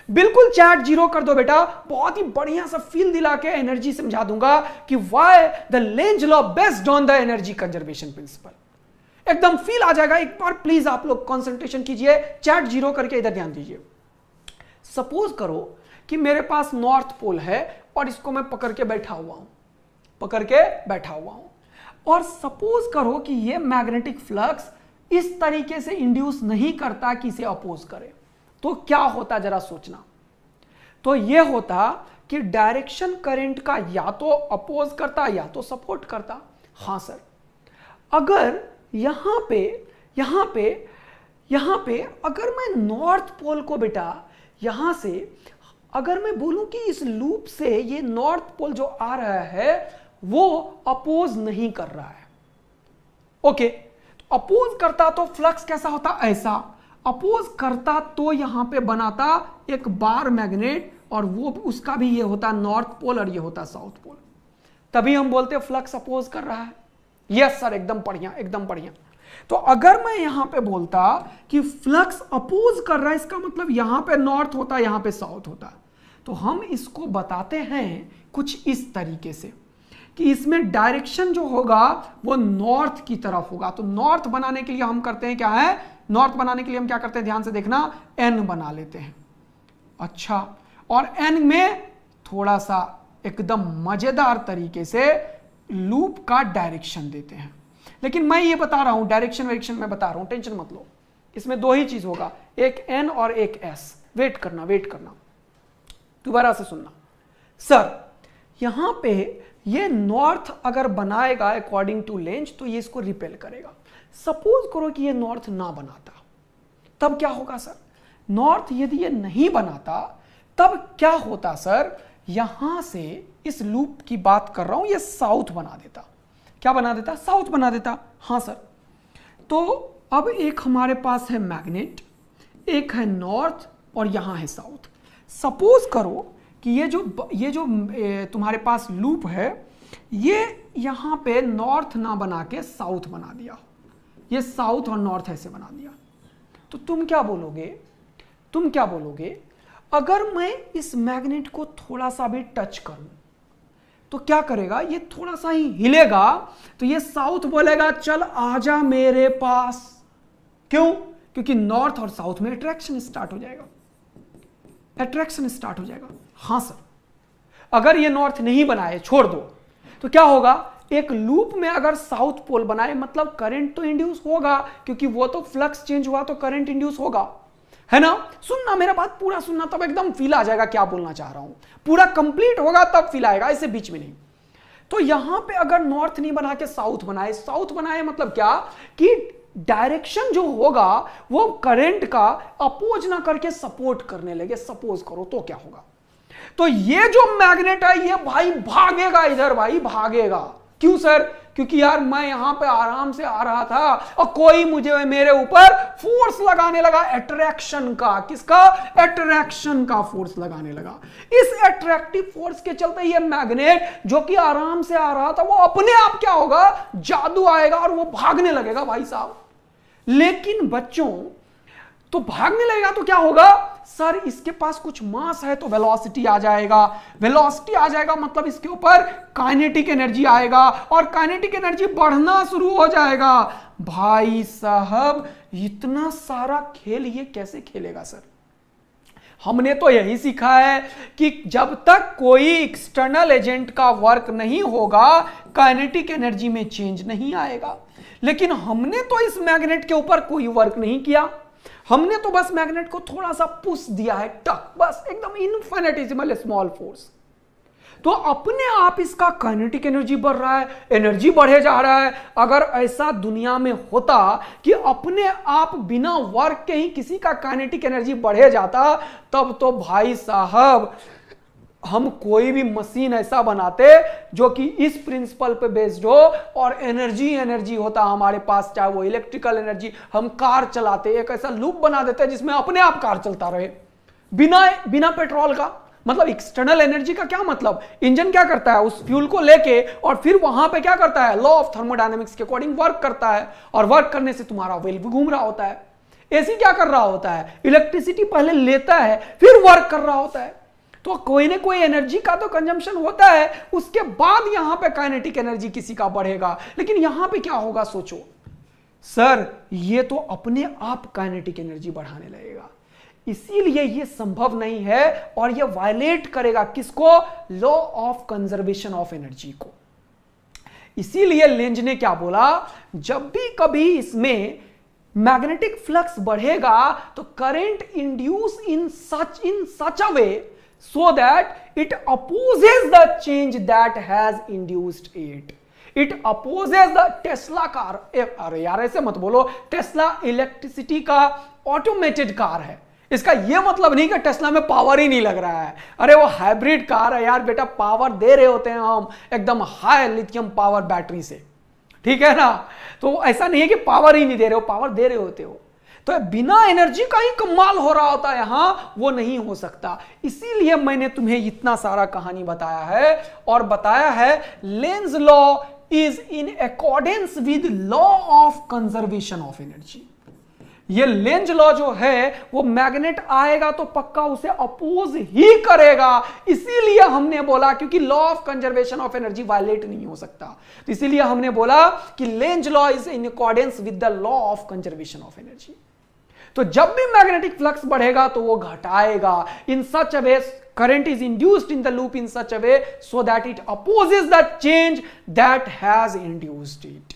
बिल्कुल चार्ट जीरो कर दो बेटा। बहुत ही बढ़िया सा फील दिला के एनर्जी समझा दूंगा कि why the Lenz law based on the energy conservation principle. एकदम फील आ जाएगा। एक बार प्लीज आप लोग कंसंट्रेशन कीजिए, चार्ट जीरो करके इधर ध्यान दीजिए। सपोज करो कि मेरे पास नॉर्थ पोल है और इसको मैं पकड़ के बैठा हुआ हूं, पकड़ के बैठा हुआ हूं, और सपोज करो कि ये मैग्नेटिक फ्लक्स इस तरीके से इंड्यूस नहीं करता कि इसे अपोज करे, तो क्या होता जरा सोचना। तो ये होता कि डायरेक्शन करंट का या तो अपोज करता या तो सपोर्ट करता। हां सर, अगर यहां पे अगर मैं नॉर्थ पोल को बेटा यहां से अगर मैं बोलूं कि इस लूप से ये नॉर्थ पोल जो आ रहा है वो अपोज नहीं कर रहा है, ओके, तो अपोज करता तो फ्लक्स कैसा होता? ऐसा। अपोज करता तो यहां पे बनाता एक बार मैग्नेट, और वो उसका भी ये होता नॉर्थ पोल और ये होता साउथ पोल, तभी हम बोलते फ्लक्स अपोज कर रहा है। यस सर, एकदम बढ़िया, एकदम बढ़िया। तो अगर मैं यहां पे बोलता कि फ्लक्स अपोज कर रहा है, इसका मतलब यहां पे नॉर्थ होता, यहां पे साउथ होता। तो हम इसको बताते हैं कुछ इस तरीके से कि इसमें डायरेक्शन जो होगा वो नॉर्थ की तरफ होगा। तो नॉर्थ बनाने के लिए हम करते हैं क्या है? नॉर्थ बनाने के लिए हम क्या करते हैं, ध्यान से देखना, एन बना लेते हैं। अच्छा, और एन में थोड़ा सा एकदम मजेदार तरीके से लूप का डायरेक्शन देते हैं। लेकिन मैं ये बता रहा हूं, डायरेक्शन मैं बता रहा हूं, टेंशन मत लो। इसमें दो ही चीज होगा, एक एन और एक एस। वेट करना, वेट करना। दोबारा से सुनना सर, यहां पे ये नॉर्थ अगर बनाएगा अकॉर्डिंग टू लेंज तो ये इसको रिपेल करेगा। सपोज करो कि ये नॉर्थ ना बनाता, तब क्या होगा सर? नॉर्थ यदि ये नहीं बनाता तब क्या होता सर? यहां से इस लूप की बात कर रहा हूं, ये साउथ बना देता। क्या बना देता? साउथ बना देता। हाँ सर। तो अब एक हमारे पास है मैग्नेट, एक है नॉर्थ और यहां है साउथ। सपोज करो कि ये जो तुम्हारे पास लूप है, ये यहां पे नॉर्थ ना बना के साउथ बना दिया, ये साउथ और नॉर्थ ऐसे बना दिया, तो तुम क्या बोलोगे? अगर मैं इस मैग्नेट को थोड़ा सा भी टच करूं तो क्या करेगा? ये थोड़ा सा ही हिलेगा तो ये साउथ बोलेगा चल आजा मेरे पास। क्यों? क्योंकि नॉर्थ और साउथ में अट्रैक्शन स्टार्ट हो जाएगा, हाँ सर। अगर ये नॉर्थ नहीं बनाए, छोड़ दो, तो क्या होगा? एक लूप में अगर साउथ पोल बनाए मतलब करंट तो इंड्यूस होगा, क्योंकि वो तो फ्लक्स चेंज हुआ तो करंट इंड्यूस होगा, है ना? सुनना, मेरा बात पूरा सुनना, तब एकदम फील आ जाएगा क्या बोलना चाह रहा हूं। पूरा कंप्लीट होगा तब फील आएगा, इसे बीच में नहीं। तो यहां पे अगर नॉर्थ नहीं बना के साउथ बनाए मतलब क्या कि डायरेक्शन जो होगा वो करंट का अपोज ना करके सपोर्ट करने लगे, सपोज करो, तो क्या होगा? तो ये जो मैग्नेट है ये भाई भागेगा इधर, भाई भागेगा। क्यों सर? क्योंकि यार मैं यहां पे आराम से आ रहा था और कोई मुझे मेरे ऊपर फोर्स लगाने लगा, अट्रैक्शन का। किसका? अट्रैक्शन का फोर्स लगाने लगा। इस अट्रैक्टिव फोर्स के चलते ये मैग्नेट जो कि आराम से आ रहा था वो अपने आप क्या होगा? जादू आएगा और वो भागने लगेगा भाई साहब। लेकिन बच्चों, तो भागने लगेगा तो क्या होगा सर? इसके पास कुछ मास है तो वेलोसिटी आ जाएगा, वेलोसिटी आ जाएगा मतलब इसके ऊपर काइनेटिक एनर्जी आएगा और काइनेटिक एनर्जी बढ़ना शुरू हो जाएगा। भाई साहब, इतना सारा खेल ये कैसे खेलेगा सर? हमने तो यही सीखा है कि जब तक कोई एक्सटर्नल एजेंट का वर्क नहीं होगा काइनेटिक एनर्जी में चेंज नहीं आएगा। लेकिन हमने तो इस मैग्नेट के ऊपर कोई वर्क नहीं किया, हमने तो बस मैग्नेट को थोड़ा सा पुश दिया है, टक, बस एकदम इनफिनिटेसिमल स्मॉल फोर्स। तो अपने आप इसका काइनेटिक एनर्जी बढ़ रहा है, एनर्जी बढ़े जा रहा है। अगर ऐसा दुनिया में होता कि अपने आप बिना वर्क के ही किसी का काइनेटिक एनर्जी बढ़े जाता, तब तो भाई साहब हम कोई भी मशीन ऐसा बनाते जो कि इस प्रिंसिपल पे बेस्ड हो और एनर्जी होता हमारे पास, चाहे वो इलेक्ट्रिकल एनर्जी। हम कार चलाते, एक ऐसा लूप बना देते जिसमें अपने आप कार चलता रहे बिना पेट्रोल का। मतलब एक्सटर्नल एनर्जी का क्या मतलब? इंजन क्या करता है? उस फ्यूल को लेके और फिर वहां पे क्या करता है? लॉ ऑफ थर्मोडायनेमिक्स के अकॉर्डिंग वर्क करता है और वर्क करने से तुम्हारा व्हील भी घूम रहा होता है। एसी क्या कर रहा होता है? इलेक्ट्रिसिटी पहले लेता है फिर वर्क कर रहा होता है। तो कोई ना कोई एनर्जी का तो कंजम्पशन होता है, उसके बाद यहां पे काइनेटिक एनर्जी किसी का बढ़ेगा। लेकिन यहां पे क्या होगा सोचो सर, ये तो अपने आप काइनेटिक एनर्जी बढ़ाने लगेगा। इसीलिए ये संभव नहीं है और ये वायलेट करेगा किसको? Law of conservation of energy को। इसीलिए लेंज ने क्या बोला? जब भी कभी इसमें मैग्नेटिक फ्लक्स बढ़ेगा तो current induce in such a way so that it opposes the change that has induced it. It opposes the Tesla car. अरे यार ऐसे मत बोलो, टेस्ला इलेक्ट्रिसिटी का ऑटोमेटेड कार है। इसका यह मतलब नहीं कि टेस्ला में पावर ही नहीं लग रहा है। अरे वो हाइब्रिड कार है यार बेटा, पावर दे रहे होते हैं हम एकदम हाई लिथियम पावर बैटरी से, ठीक है ना? तो ऐसा नहीं है कि पावर ही नहीं दे रहे हो, पावर दे रहे होते हो। तो बिना एनर्जी का ही कमाल हो रहा होता है, यहां वो नहीं हो सकता। इसीलिए मैंने तुम्हें इतना सारा कहानी बताया है और बताया है length law is in accordance with law of conservation of energy. ये लेंज लॉ जो है वो मैग्नेट आएगा तो पक्का उसे अपोज ही करेगा। इसीलिए हमने बोला, क्योंकि law of conservation of energy violate नहीं हो सकता, तो इसीलिए हमने बोला कि Lenz law is in accordance with the law of conservation of energy. तो जब भी मैग्नेटिक फ्लक्स बढ़ेगा तो वो घटाएगा इन such a way, current is induced in the loop in such a way so that it opposes the change that has induced it.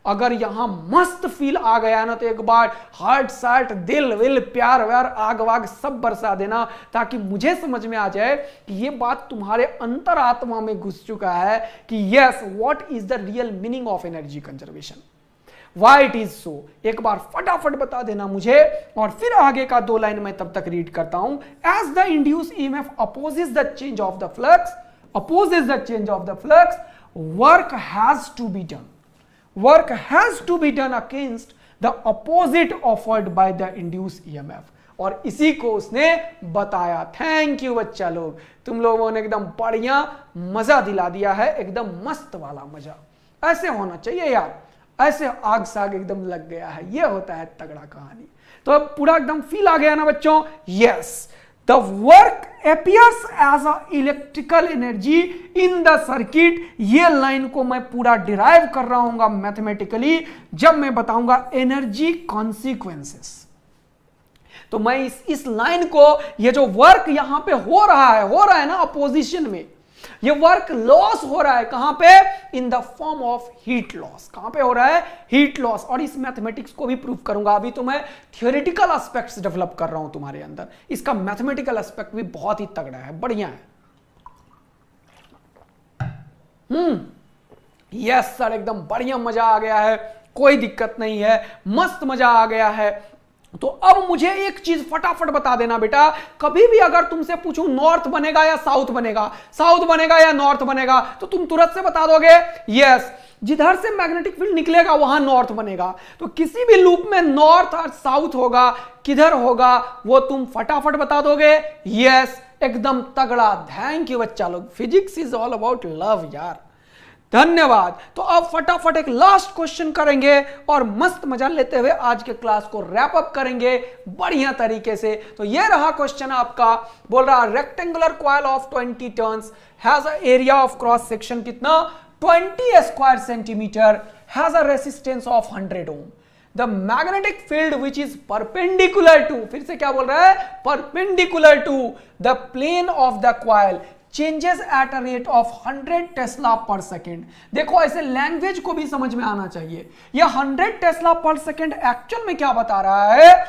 अगर यहां मस्त feel आ गया ना तो एक बार हार्ट सार्ट दिल विल प्यार व्यार आग वाग सब बरसा देना, ताकि मुझे समझ में आ जाए कि ये बात तुम्हारे अंतरात्मा में घुस चुका है कि yes what is the real meaning of energy conservation, why it is so. एक बार फटाफट बता देना मुझे, और फिर आगे का 2 लाइन मैं तब तक रीड करता हूं। As the induce EMF opposes the change of the flux, work has to be done. Work has to be done against the opposite offered by the induced EMF. और इसी को उसने बताया। थैंक यू बच्चा लोग, तुम लोगों ने एकदम बढ़िया मजा दिला दिया है, एकदम मस्त वाला मजा। ऐसे होना चाहिए यार, ऐसे आग साग एकदम लग गया है, ये होता है तगड़ा कहानी। तो अब पूरा एकदम फील आ गया ना बच्चों। Yes, the work appears as a electrical energy in the circuit। ये लाइन को मैं पूरा डिराइव कर रहा हूं मैथमेटिकली जब मैं बताऊंगा एनर्जी कॉन्सिक्वेंसेस। तो मैं इस लाइन को, ये जो वर्क यहां पे हो रहा है ना अपोजिशन में, ये वर्क लॉस हो रहा है कहां पे, in the form of heat loss. कहां पे हो रहा है, हीट लॉस। और इस मैथमेटिक्स को भी प्रूव करूंगा, अभी तो मैं थियोरेटिकल एस्पेक्ट्स डेवलप कर रहा हूं तुम्हारे अंदर, इसका मैथमेटिकल एस्पेक्ट भी बहुत ही तगड़ा है, बढ़िया है। यस सर, एकदम बढ़िया मजा आ गया है, कोई दिक्कत नहीं है, मस्त मजा आ गया है। तो अब मुझे एक चीज फटाफट बता देना बेटा, कभी भी अगर तुमसे पूछूं नॉर्थ बनेगा या साउथ बनेगा, साउथ बनेगा या नॉर्थ बनेगा, तो तुम तुरंत से बता दोगे यस, जिधर से मैग्नेटिक फील्ड निकलेगा वहां नॉर्थ बनेगा। तो किसी भी लूप में नॉर्थ और साउथ होगा, किधर होगा वो तुम फटाफट बता दोगे। यस, एकदम तगड़ा। थैंक यू बच्चा लोग, physics is all about love यार, धन्यवाद। तो अब फटाफट एक लास्ट क्वेश्चन करेंगे और मस्त मजा लेते हुए आज के क्लास को रैप अप करेंगे बढ़िया तरीके से। तो ये रहा क्वेश्चन आपका, बोल रहा rectangular coil of 20 turns has a area of cross section कितना, 20 square centimetre, has a resistance of 100 ohm. The magnetic field which is perpendicular to, फिर से क्या बोल रहा है, perpendicular to the plane of the coil changes at a rate of 100 tesla per second. देखो ऐसे language को भी समझ में आना चाहिए। यह 100 टेस्ला पर सेकेंड एक्चुअल में क्या बता रहा है,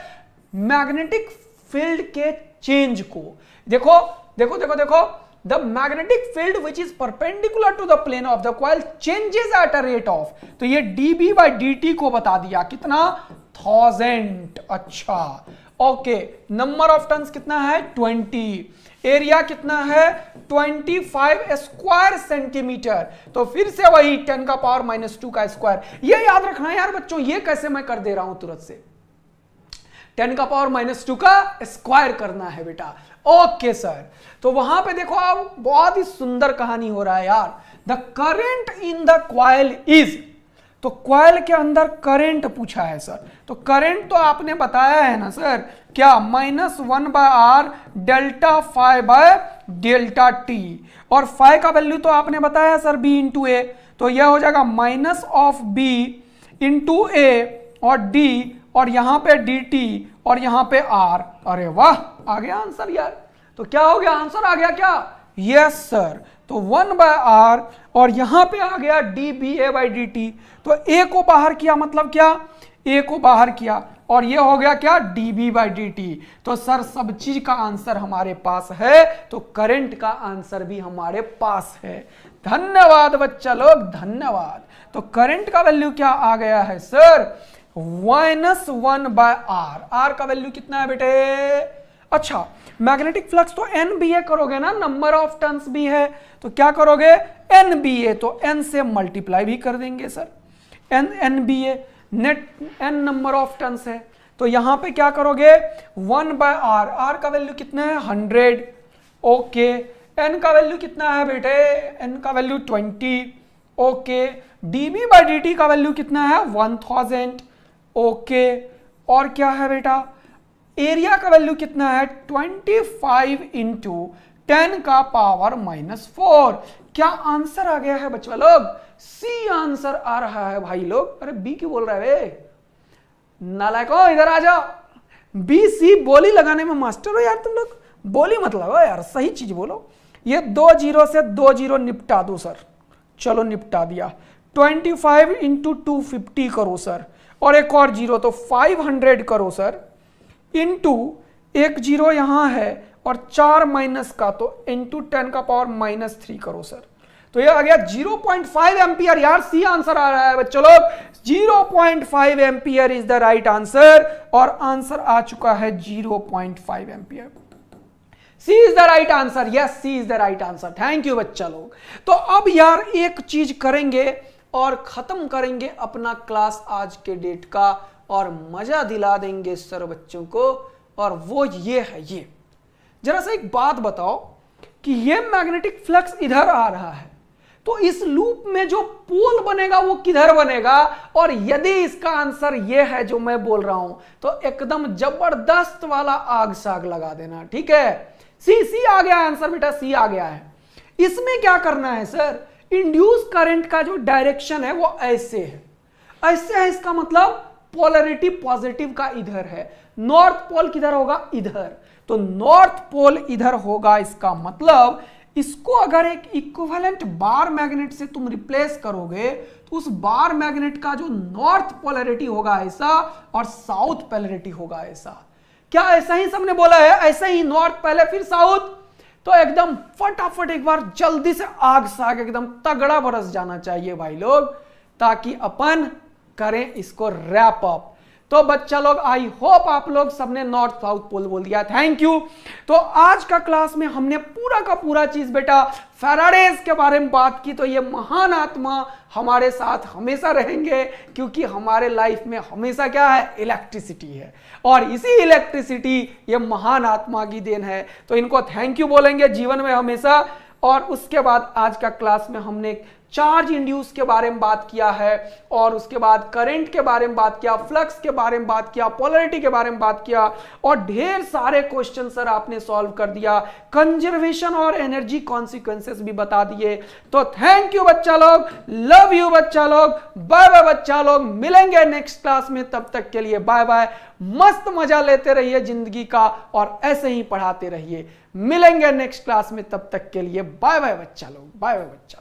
मैग्नेटिक फील्ड के चेंज को। देखो देखो देखो देखो, the magnetic field which is perpendicular to the plane of the coil changes at a rate of, तो ये dB by dt को बता दिया कितना, 1000। अच्छा ओके, नंबर ऑफ टर्न्स कितना है 20, एरिया कितना है 25 स्क्वायर सेंटीमीटर। तो फिर से वही 10 का पावर -2 का स्क्वायर। ये याद रखना यार बच्चों, ये कैसे मैं कर दे रहा हूं तुरंत से, 10 का पावर -2 का स्क्वायर करना है बेटा। ओके सर, तो वहां पे देखो आप, बहुत ही सुंदर कहानी हो रहा है यार। The current in the coil is, तो कॉइल के अंदर करंट पूछा है सर, तो करंट तो आपने बताया है ना सर, क्या -1/r delta phi by delta T, और फाई का वैल्यू तो आपने बताया सर b इंटू ए, तो यह हो जाएगा -b इंटू ए और d, और यहां पे dt और यहां पे r। अरे वाह, आ गया आंसर यार। तो क्या हो गया, आंसर आ गया क्या, यस सर। तो 1/r और यहां पे आ गया dBA/dt, तो a को बाहर किया, मतलब क्या, a को बाहर किया, और ये हो गया क्या, dB/dt। तो सर सब चीज का आंसर हमारे पास है, तो करंट का आंसर भी हमारे पास है। धन्यवाद बच्चा लोग, धन्यवाद। तो करंट का वैल्यू क्या आ गया है सर, -1/r। r का वैल्यू कितना है बेटे, अच्छा मैग्नेटिक फ्लक्स तो NBA करोगे ना, नंबर ऑफ टर्न्स भी है, तो क्या करोगे NBA, तो n से मल्टीप्लाई भी कर देंगे sir, NBA net n number of turns है, तो यहां पे क्या करोगे 1/r, r का वैल्यू कितना है 100। ओके, n का वैल्यू कितना है बेटे, n का वैल्यू 20। ओके, dB/dt का वैल्यू कितना है 1000। ओके, और क्या है बेटा, एरिया का वैल्यू कितना है 25 इंटू 10 का पावर -4। क्या आंसर आ गया है बच्चों लोग, सी आंसर आ रहा है भाई लोग। अरे बी क्यों बोल रहे हैं, नालायको इधर आ जाओ, बी सी बोली लगाने में मास्टर हो यार तुम लोग, बोली मत लगाओ यार, सही चीज बोलो। ये 2 0 से 2 0 निपटा दो सर, चलो निपटा दिया। 25 इंटू 250 करो सर, और एक और जीरो तो 500 करो सर, इंटू एक जीरो यहां है और 4 माइनस का तो इंटू 10 का पावर -3 करो सर। तो ये आ गया 0.5 एम्पियर। यार सी आंसर आ रहा है बच्चों लोग, 0.5 ampere is the right answer, और आंसर आ चुका है 0.5 ampere. C is the right answer, yes C is the right answer. Thank you बच्चा लोग। तो अब यार एक चीज करेंगे और खत्म करेंगे अपना क्लास आज के डेट का, और मजा दिला देंगे सर बच्चों को, और वो ये है, ये जरा सा एक बात बताओ कि ये मैग्नेटिक फ्लक्स इधर आ रहा है, तो इस लूप में जो पोल बनेगा वो किधर बनेगा, और यदि इसका आंसर ये है जो मैं बोल रहा हूं तो एकदम जबरदस्त वाला आग साग लगा देना, ठीक है। सी आ गया आंसर बेटा, सी आ गया है। इसमें क्या करना है सर, इंड्यूस करंट का जो डायरेक्शन है वो ऐसे है, ऐसे है, इसका मतलब पोलैरिटी पॉजिटिव का इधर है, नॉर्थ पोल किधर होगा, इधर, तो नॉर्थ पोल इधर होगा। इसका मतलब इसको अगर एक इक्विवेलेंट बार मैग्नेट से तुम रिप्लेस करोगे तो उस बार मैग्नेट का जो नॉर्थ पोलैरिटी होगा ऐसा, और साउथ पोलैरिटी होगा ऐसा। क्या ऐसा ही सबने बोला है, ऐसा ही नॉर्थ पहले फिर साउथ, तो एकदम फटाफट एक बार जल्दी से आग साग एकदम तगड़ा बरस जाना चाहिए भाई लोग, ताकि अपन करें इसको रैप अप। तो बच्चा लोग आई होप आप लोग सबने नॉर्थ साउथ पोल बोल दिया, थैंक यू। तो आज का क्लास में हमने पूरा का पूरा चीज बेटा फैराडेज के बारे में बात की। तो ये महान आत्मा हमारे साथ हमेशा रहेंगे, क्योंकि हमारे लाइफ में हमेशा क्या है, इलेक्ट्रिसिटी है, और इसी इलेक्ट्रिसिटी ये महान आत्मा की देन है। तो इनको थैंक यू बोलेंगे जीवन में हमेशा। और उसके बाद आज का क्लास में हमने चार्ज इंड्यूस के बारे में बात किया है, और उसके बाद करंट के बारे में बात किया, फ्लक्स के बारे में बात किया, पोलैरिटी के बारे में बात किया, और ढेर सारे क्वेश्चन सर आपने सॉल्व कर दिया, कंजर्वेशन और एनर्जी कॉन्सिक्वेंसेस भी बता दिए। तो थैंक यू बच्चा लोग, लव यू बच्चा लोग, बाय बाय बच्चा लोग, मिलेंगे नेक्स्ट क्लास में, तब तक के लिए बाय बाय। मस्त मजा लेते रहिए जिंदगी का, और ऐसे ही पढ़ाते रहिए। मिलेंगे नेक्स्ट क्लास में, तब तक के लिए बाय बाय बच्चा लोग, बाय बाय बच्चा।